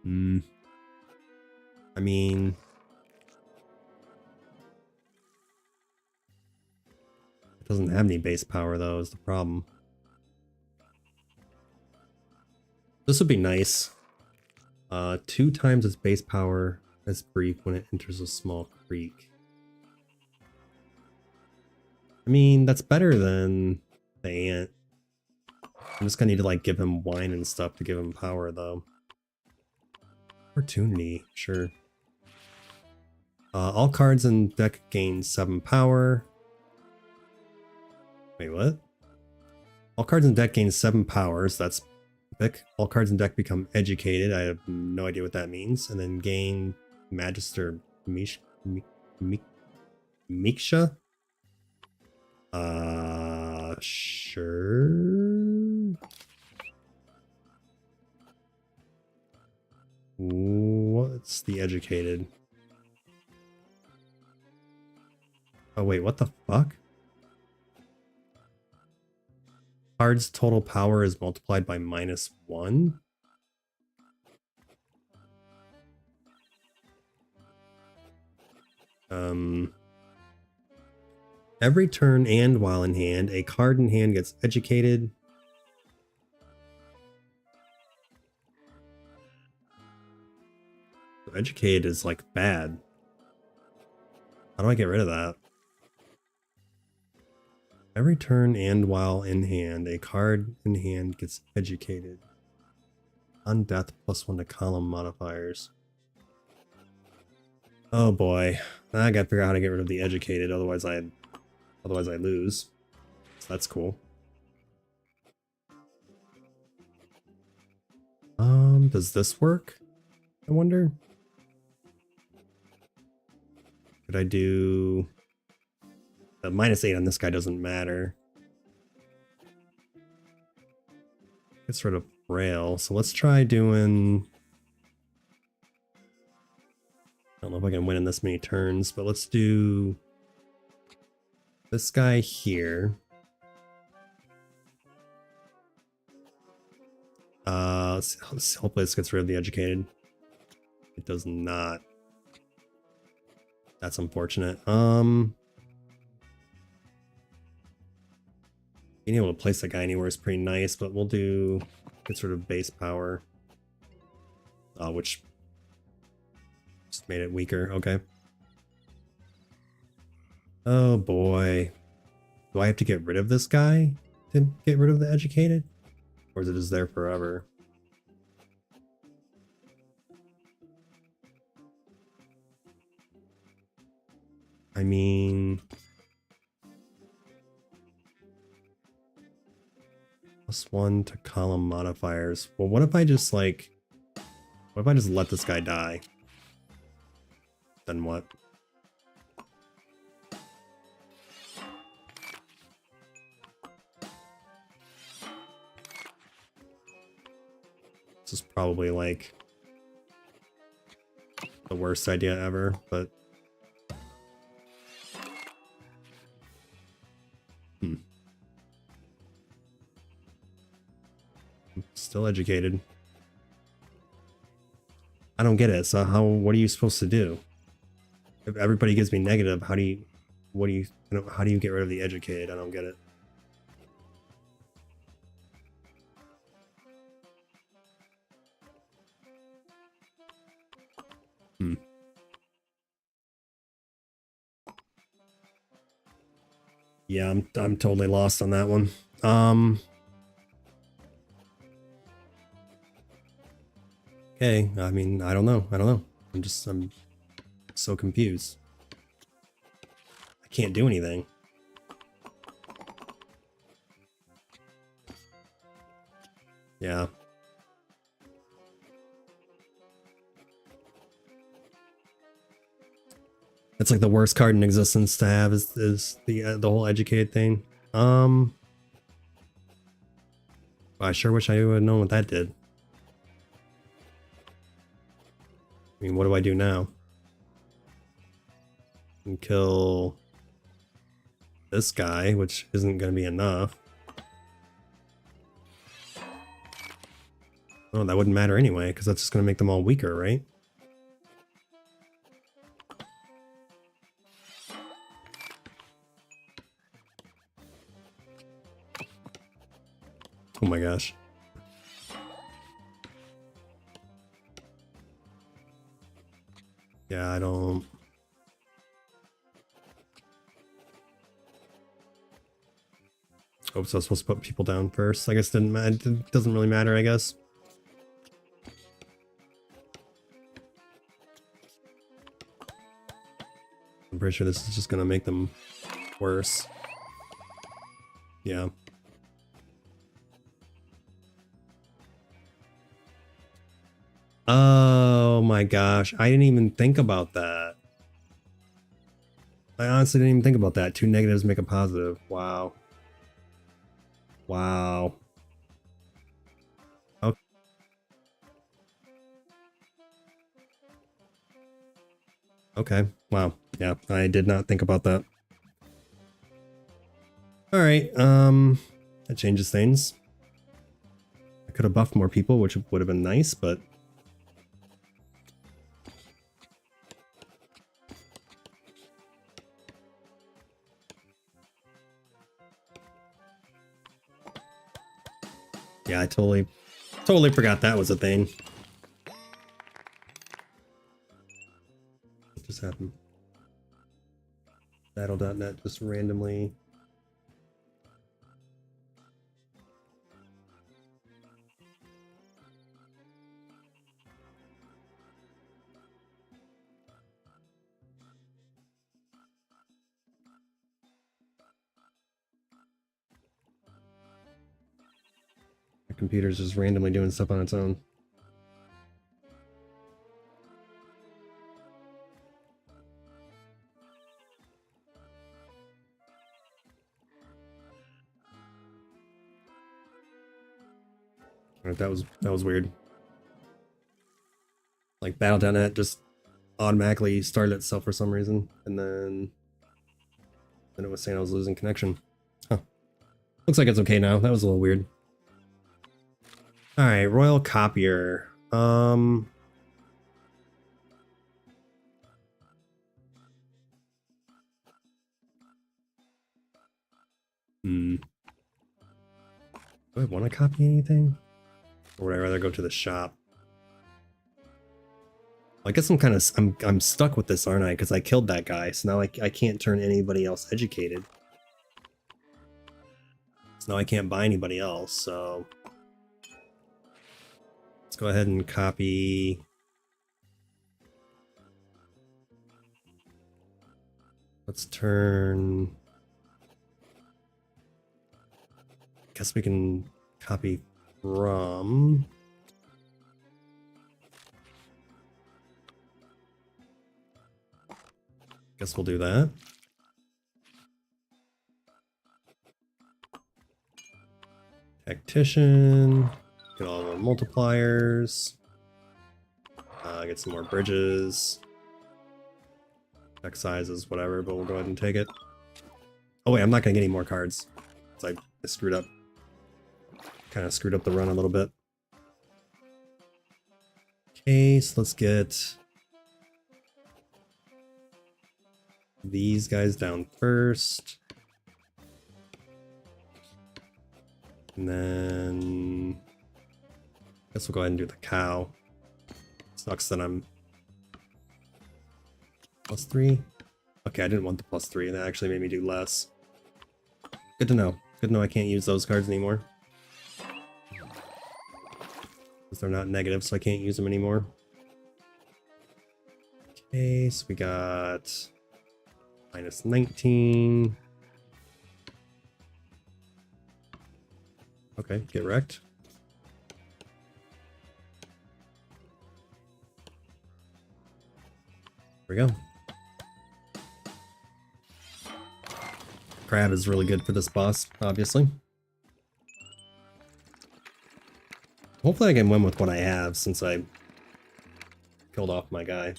I mean, it doesn't have any base power though, is the problem. This would be nice. 2 times its base power as brief when it enters a small creek. I mean, that's better than the ant. I'm just gonna need to like give him wine and stuff to give him power though. Opportunity, sure. All cards in deck gain 7 power. Wait, what? All cards in deck gain 7 powers. That's epic. All cards in deck become educated. I have no idea what that means. And then gain Magister Miksha. Sure. What's the educated? Oh wait, what the fuck? Card's total power is multiplied by -1? Every turn and while in hand, a card in hand gets educated. So educated is like bad. How do I get rid of that? Every turn and while in hand, a card in hand gets educated. On death, +1 to column modifiers. Oh boy, I gotta figure out how to get rid of the educated, otherwise I lose. So that's cool. Does this work? I wonder. Could I do... The -8 on this guy doesn't matter. Gets rid of rail, so let's try doing... I don't know if I can win in this many turns, but let's do this guy here. Hopefully this gets rid of the educated. It does not. That's unfortunate. Being able to place that guy anywhere is pretty nice, but we'll do get sort of base power, which just made it weaker. Okay. Oh boy, do I have to get rid of this guy to get rid of the educated, or is it just there forever? I mean, +1 to column modifiers. Well, what if I just like, what if I just let this guy die? Then what? This is probably like the worst idea ever, but still educated. I don't get it. So what are you supposed to do? If everybody gives me negative, how do you get rid of the educated? I don't get it. Yeah, I'm totally lost on that one. Okay, I mean, I don't know. I'm so confused. I can't do anything. Yeah. It's like the worst card in existence to have is the whole educated thing. I sure wish I would have known what that did. I mean, what do I do now? And kill this guy, which isn't going to be enough. Oh, that wouldn't matter anyway, because that's just going to make them all weaker, right? Oh my gosh. Yeah, I don't... Oops, I was supposed to put people down first. I guess it doesn't really matter, I guess. I'm pretty sure this is just gonna make them worse. Yeah. Oh my gosh, I didn't even think about that. I honestly didn't even think about that. 2 negatives make a positive. Wow. Wow. Okay. Okay. Wow. Yeah, I did not think about that. All right. That changes things. I could have buffed more people, which would have been nice, but yeah, I totally forgot that was a thing. What just happened? Battle.net just randomly. My computer's just randomly doing stuff on its own. That was weird. Like Battle.net just automatically started itself for some reason, and then it was saying I was losing connection. Huh. Looks like it's okay now. That was a little weird. All right, Royal Copier. Do I want to copy anything? Or would I rather go to the shop? I guess I'm stuck with this, aren't I? Because I killed that guy, so now I can't turn anybody else educated. So now I can't buy anybody else, so let's go ahead and copy. Let's turn. Guess we can copy from. Guess we'll do that. Tactician. Get all the multipliers. Get some more bridges. Deck sizes, whatever, but we'll go ahead and take it. Oh wait, I'm not gonna get any more cards. I screwed up. Kind of screwed up the run a little bit. Okay, so let's get these guys down first. And then I guess we'll go ahead and do the cow. Sucks that I'm +3. Okay, I didn't want the +3, and that actually made me do less. Good to know. Good to know I can't use those cards anymore. Because they're not negative, so I can't use them anymore. Okay, so we got -19. Okay, get wrecked. There we go. Crab is really good for this boss, obviously. Hopefully I can win with what I have since I killed off my guy.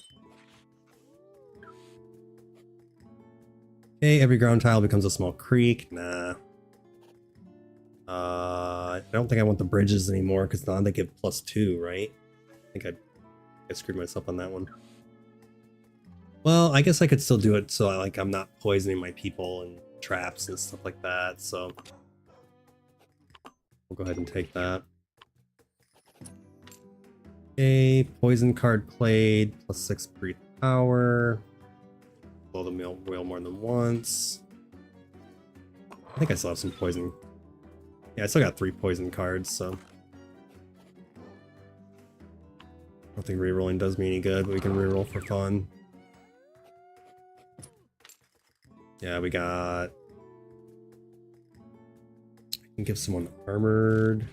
Okay, every ground tile becomes a small creek. Nah. I don't think I want the bridges anymore because now they give +2, right? I think I screwed myself on that one. Well, I guess I could still do it so I'm not poisoning my people and traps and stuff like that, so we'll go ahead and take that. Okay, poison card played, +6 breathe power. Blow the whale more than once. I think I still have some poison. Yeah, I still got 3 poison cards, so I don't think rerolling does me any good, but we can reroll for fun. Yeah, we got... I can give someone armored.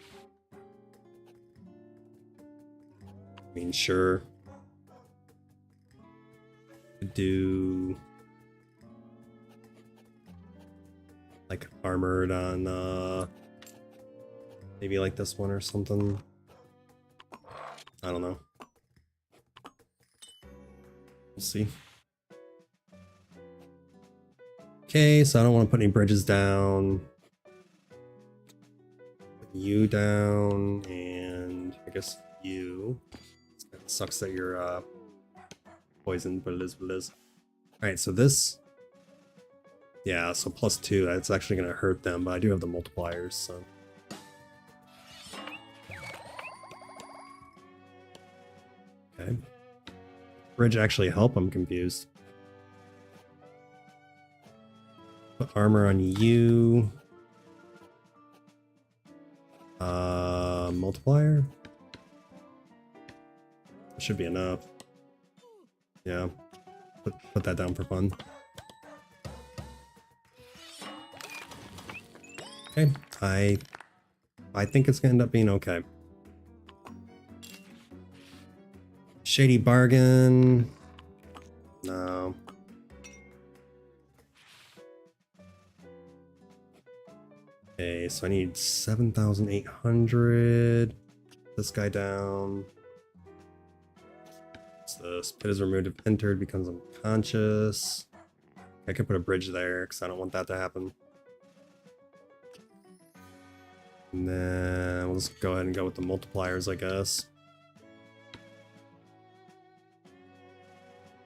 I mean, sure. Could do... like armored on maybe like this one or something. I don't know. We'll see. Okay, so I don't want to put any bridges down. Put you down, and I guess you. It sucks that you're poisoned, but it is what it is. Alright, so this... yeah, so +2, that's actually going to hurt them, but I do have the multipliers, so... okay. Bridge actually help? I'm confused. Put armor on you. Multiplier? That should be enough. Yeah. Put that down for fun. Okay, I think it's gonna end up being okay. Shady bargain. No. Okay, so I need 7,800. This guy down. So the spit is removed if entered, becomes unconscious. I could put a bridge there because I don't want that to happen. And then we'll just go ahead and go with the multipliers, I guess.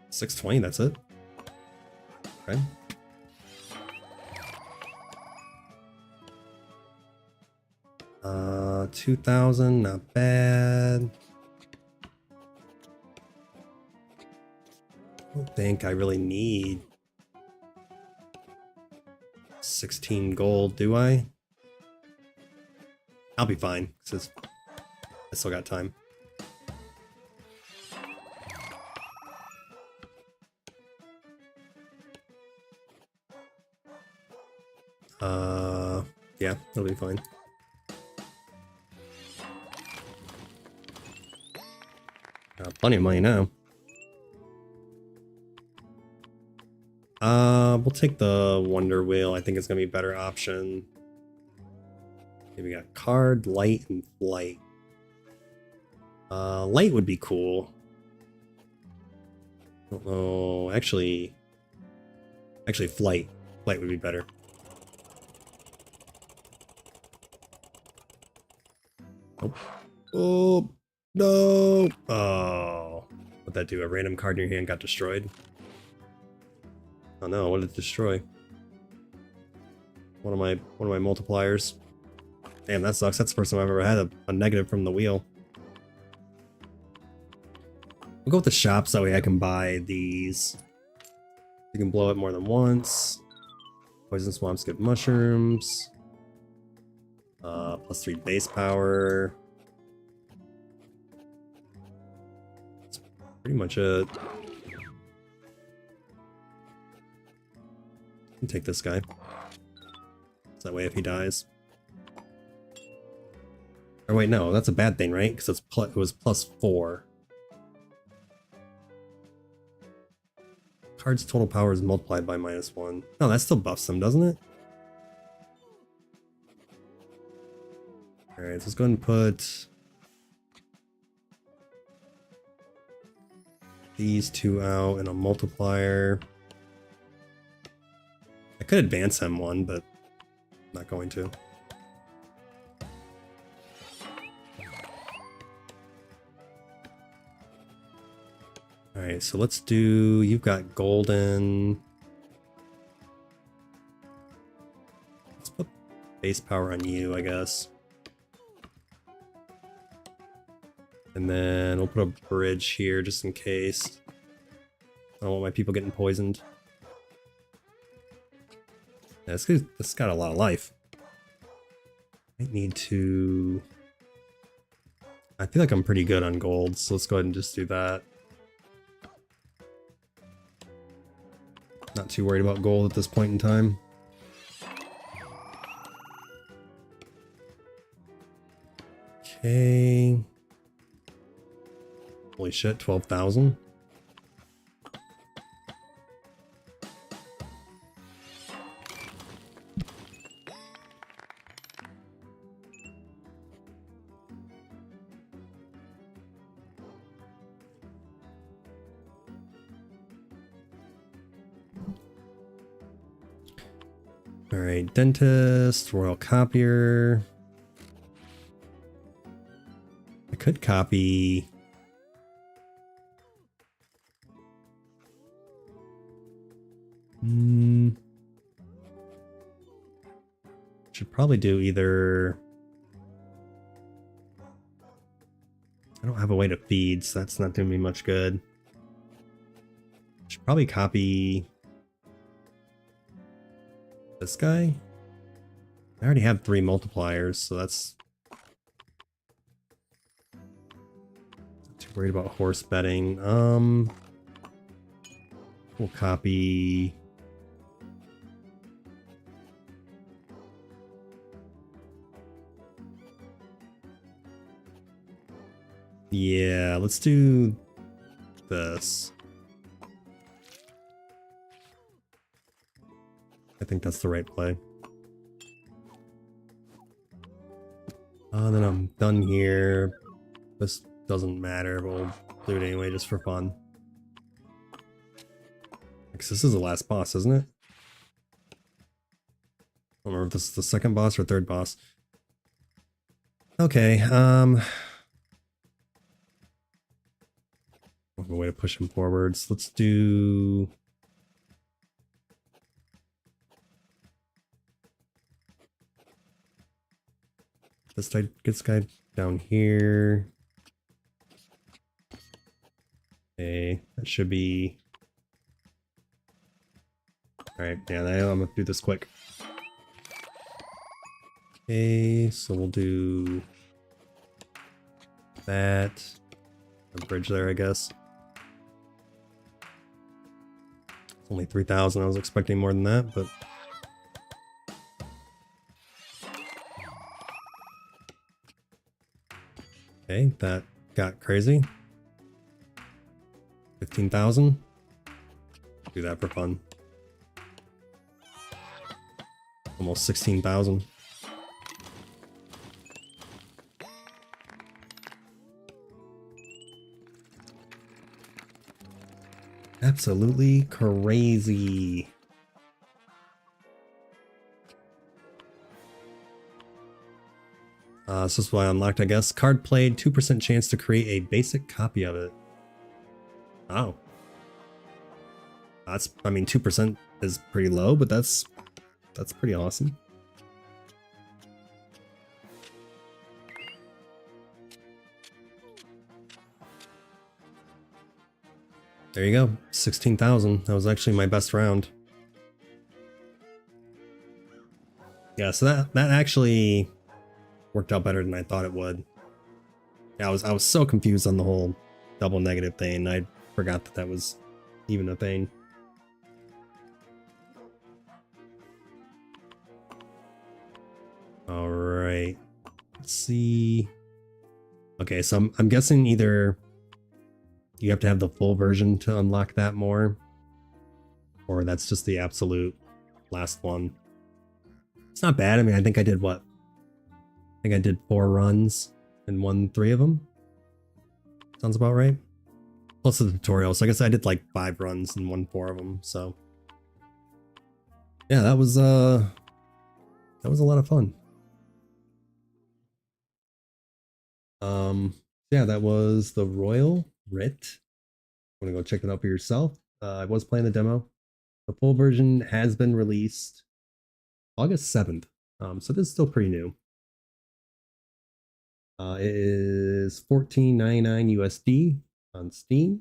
620, that's it. Okay. Uh, 2,000, not bad. I don't think I really need 16 gold, do I? I'll be fine, because I still got time. Yeah, it'll be fine. Plenty of money now. We'll take the Wonder Wheel. I think it's gonna be a better option. Okay, we got card, light, and flight. Light would be cool. I don't know. Actually, flight. Flight would be better. Oh. Oh, no. Oh. What'd that do? A random card in your hand got destroyed? Oh no, what did it destroy? One of my multipliers. Damn, that sucks. That's the first time I've ever had a negative from the wheel. We'll go with the shops, that way I can buy these. You can blow it more than once. Poison swamps give mushrooms. Plus 3 base power. That's pretty much it. Can take this guy. So that way if he dies. Or wait, no, that's a bad thing, right? Because it was plus 4. Card's total power is multiplied by -1. No, that still buffs them, doesn't it? Alright, so let's go ahead and put these 2 out and a multiplier. I could advance him 1, but I'm not going to. Alright, so let's do, you've got golden. Let's put base power on you, I guess. And then we'll put a bridge here just in case. I don't want my people getting poisoned. Yeah, this got a lot of life. I need to... I feel like I'm pretty good on gold, so let's go ahead and just do that. Not too worried about gold at this point in time. Okay. Holy shit, 12,000. Alright, dentist, royal copier. I could copy. Should probably do either. I don't have a way to feed, so that's not doing me much good. Should probably copy this guy. I already have 3 multipliers, so that's not too worried about horse betting. We'll copy. Yeah, let's do this. I think that's the right play. Then I'm done here. This doesn't matter, but we'll do it anyway just for fun. Because this is the last boss, isn't it? I don't remember if this is the second boss or third boss. Okay, a way to push him forwards. Let's do... This guy down here. Okay, that should be... Alright, yeah, I'm gonna do this quick. Okay, so we'll do that. A bridge there, I guess. It's only 3,000. I was expecting more than that, but... Okay, that got crazy. 15,000. Do that for fun. Almost 16,000. absolutely crazy. This is why I unlocked, I guess. Card played, 2% chance to create a basic copy of it. Oh. That's, I mean, 2% is pretty low, but that's pretty awesome. There you go, 16,000. That was actually my best round. Yeah, so that actually worked out better than I thought it would. Yeah, I was so confused on the whole double negative thing. I forgot that was even a thing. All right, let's see. Okay, so I'm guessing either you have to have the full version to unlock that more, or that's just the absolute last one. It's not bad. I mean, I think I did what? I think I did 4 runs and won 3 of them. Sounds about right. Plus the tutorial. So I guess I did like 5 runs and won 4 of them. So yeah, that was a lot of fun. Yeah, that was the Royal Writ. Want to go check it out for yourself. I was playing the demo. The full version has been released August 7th. So this is still pretty new. It is $14.99 USD on Steam.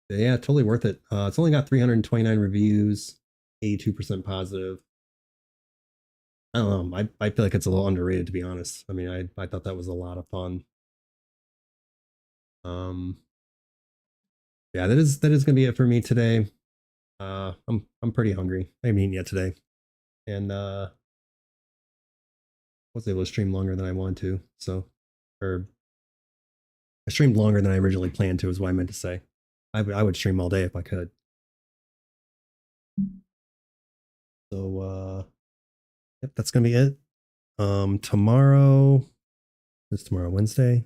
Yeah, totally worth it. It's only got 329 reviews, 82% positive. I don't know. I feel like it's a little underrated, to be honest. I mean, I thought that was a lot of fun. Yeah, that is gonna be it for me today. I'm pretty hungry. I haven't eaten yet today, and was able to stream longer than I wanted to. So, or I streamed longer than I originally planned to, is what I meant to say. I would stream all day if I could. So, yep, that's gonna be it. Tomorrow is tomorrow Wednesday.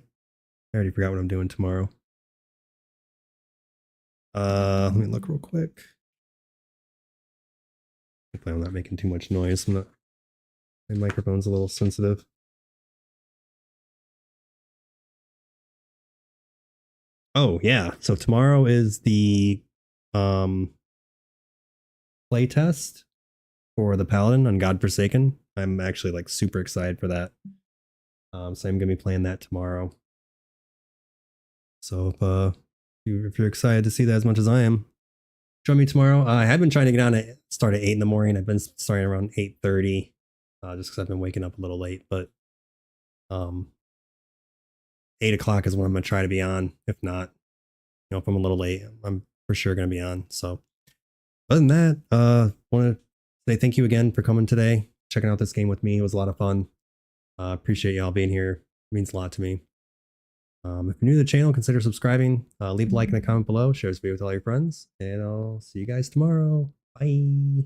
I already forgot what I'm doing tomorrow. Let me look real quick. Hopefully I'm not making too much noise. My microphone's a little sensitive. Oh yeah, so tomorrow is the play test for the Paladin on Godforsaken. I'm actually like super excited for that. So I'm gonna be playing that tomorrow. So if you're excited to see that as much as I am, join me tomorrow. I have been trying to get on at start at 8 in the morning. I've been starting around 8:30, just because I've been waking up a little late. But 8 o'clock is when I'm gonna try to be on. If not, you know, if I'm a little late, I'm for sure gonna be on. So other than that, want to say thank you again for coming today, checking out this game with me. It was a lot of fun. Appreciate y'all being here. It means a lot to me. If you're new to the channel, consider subscribing. Leave a like and a comment below. Share this video with all your friends. And I'll see you guys tomorrow. Bye.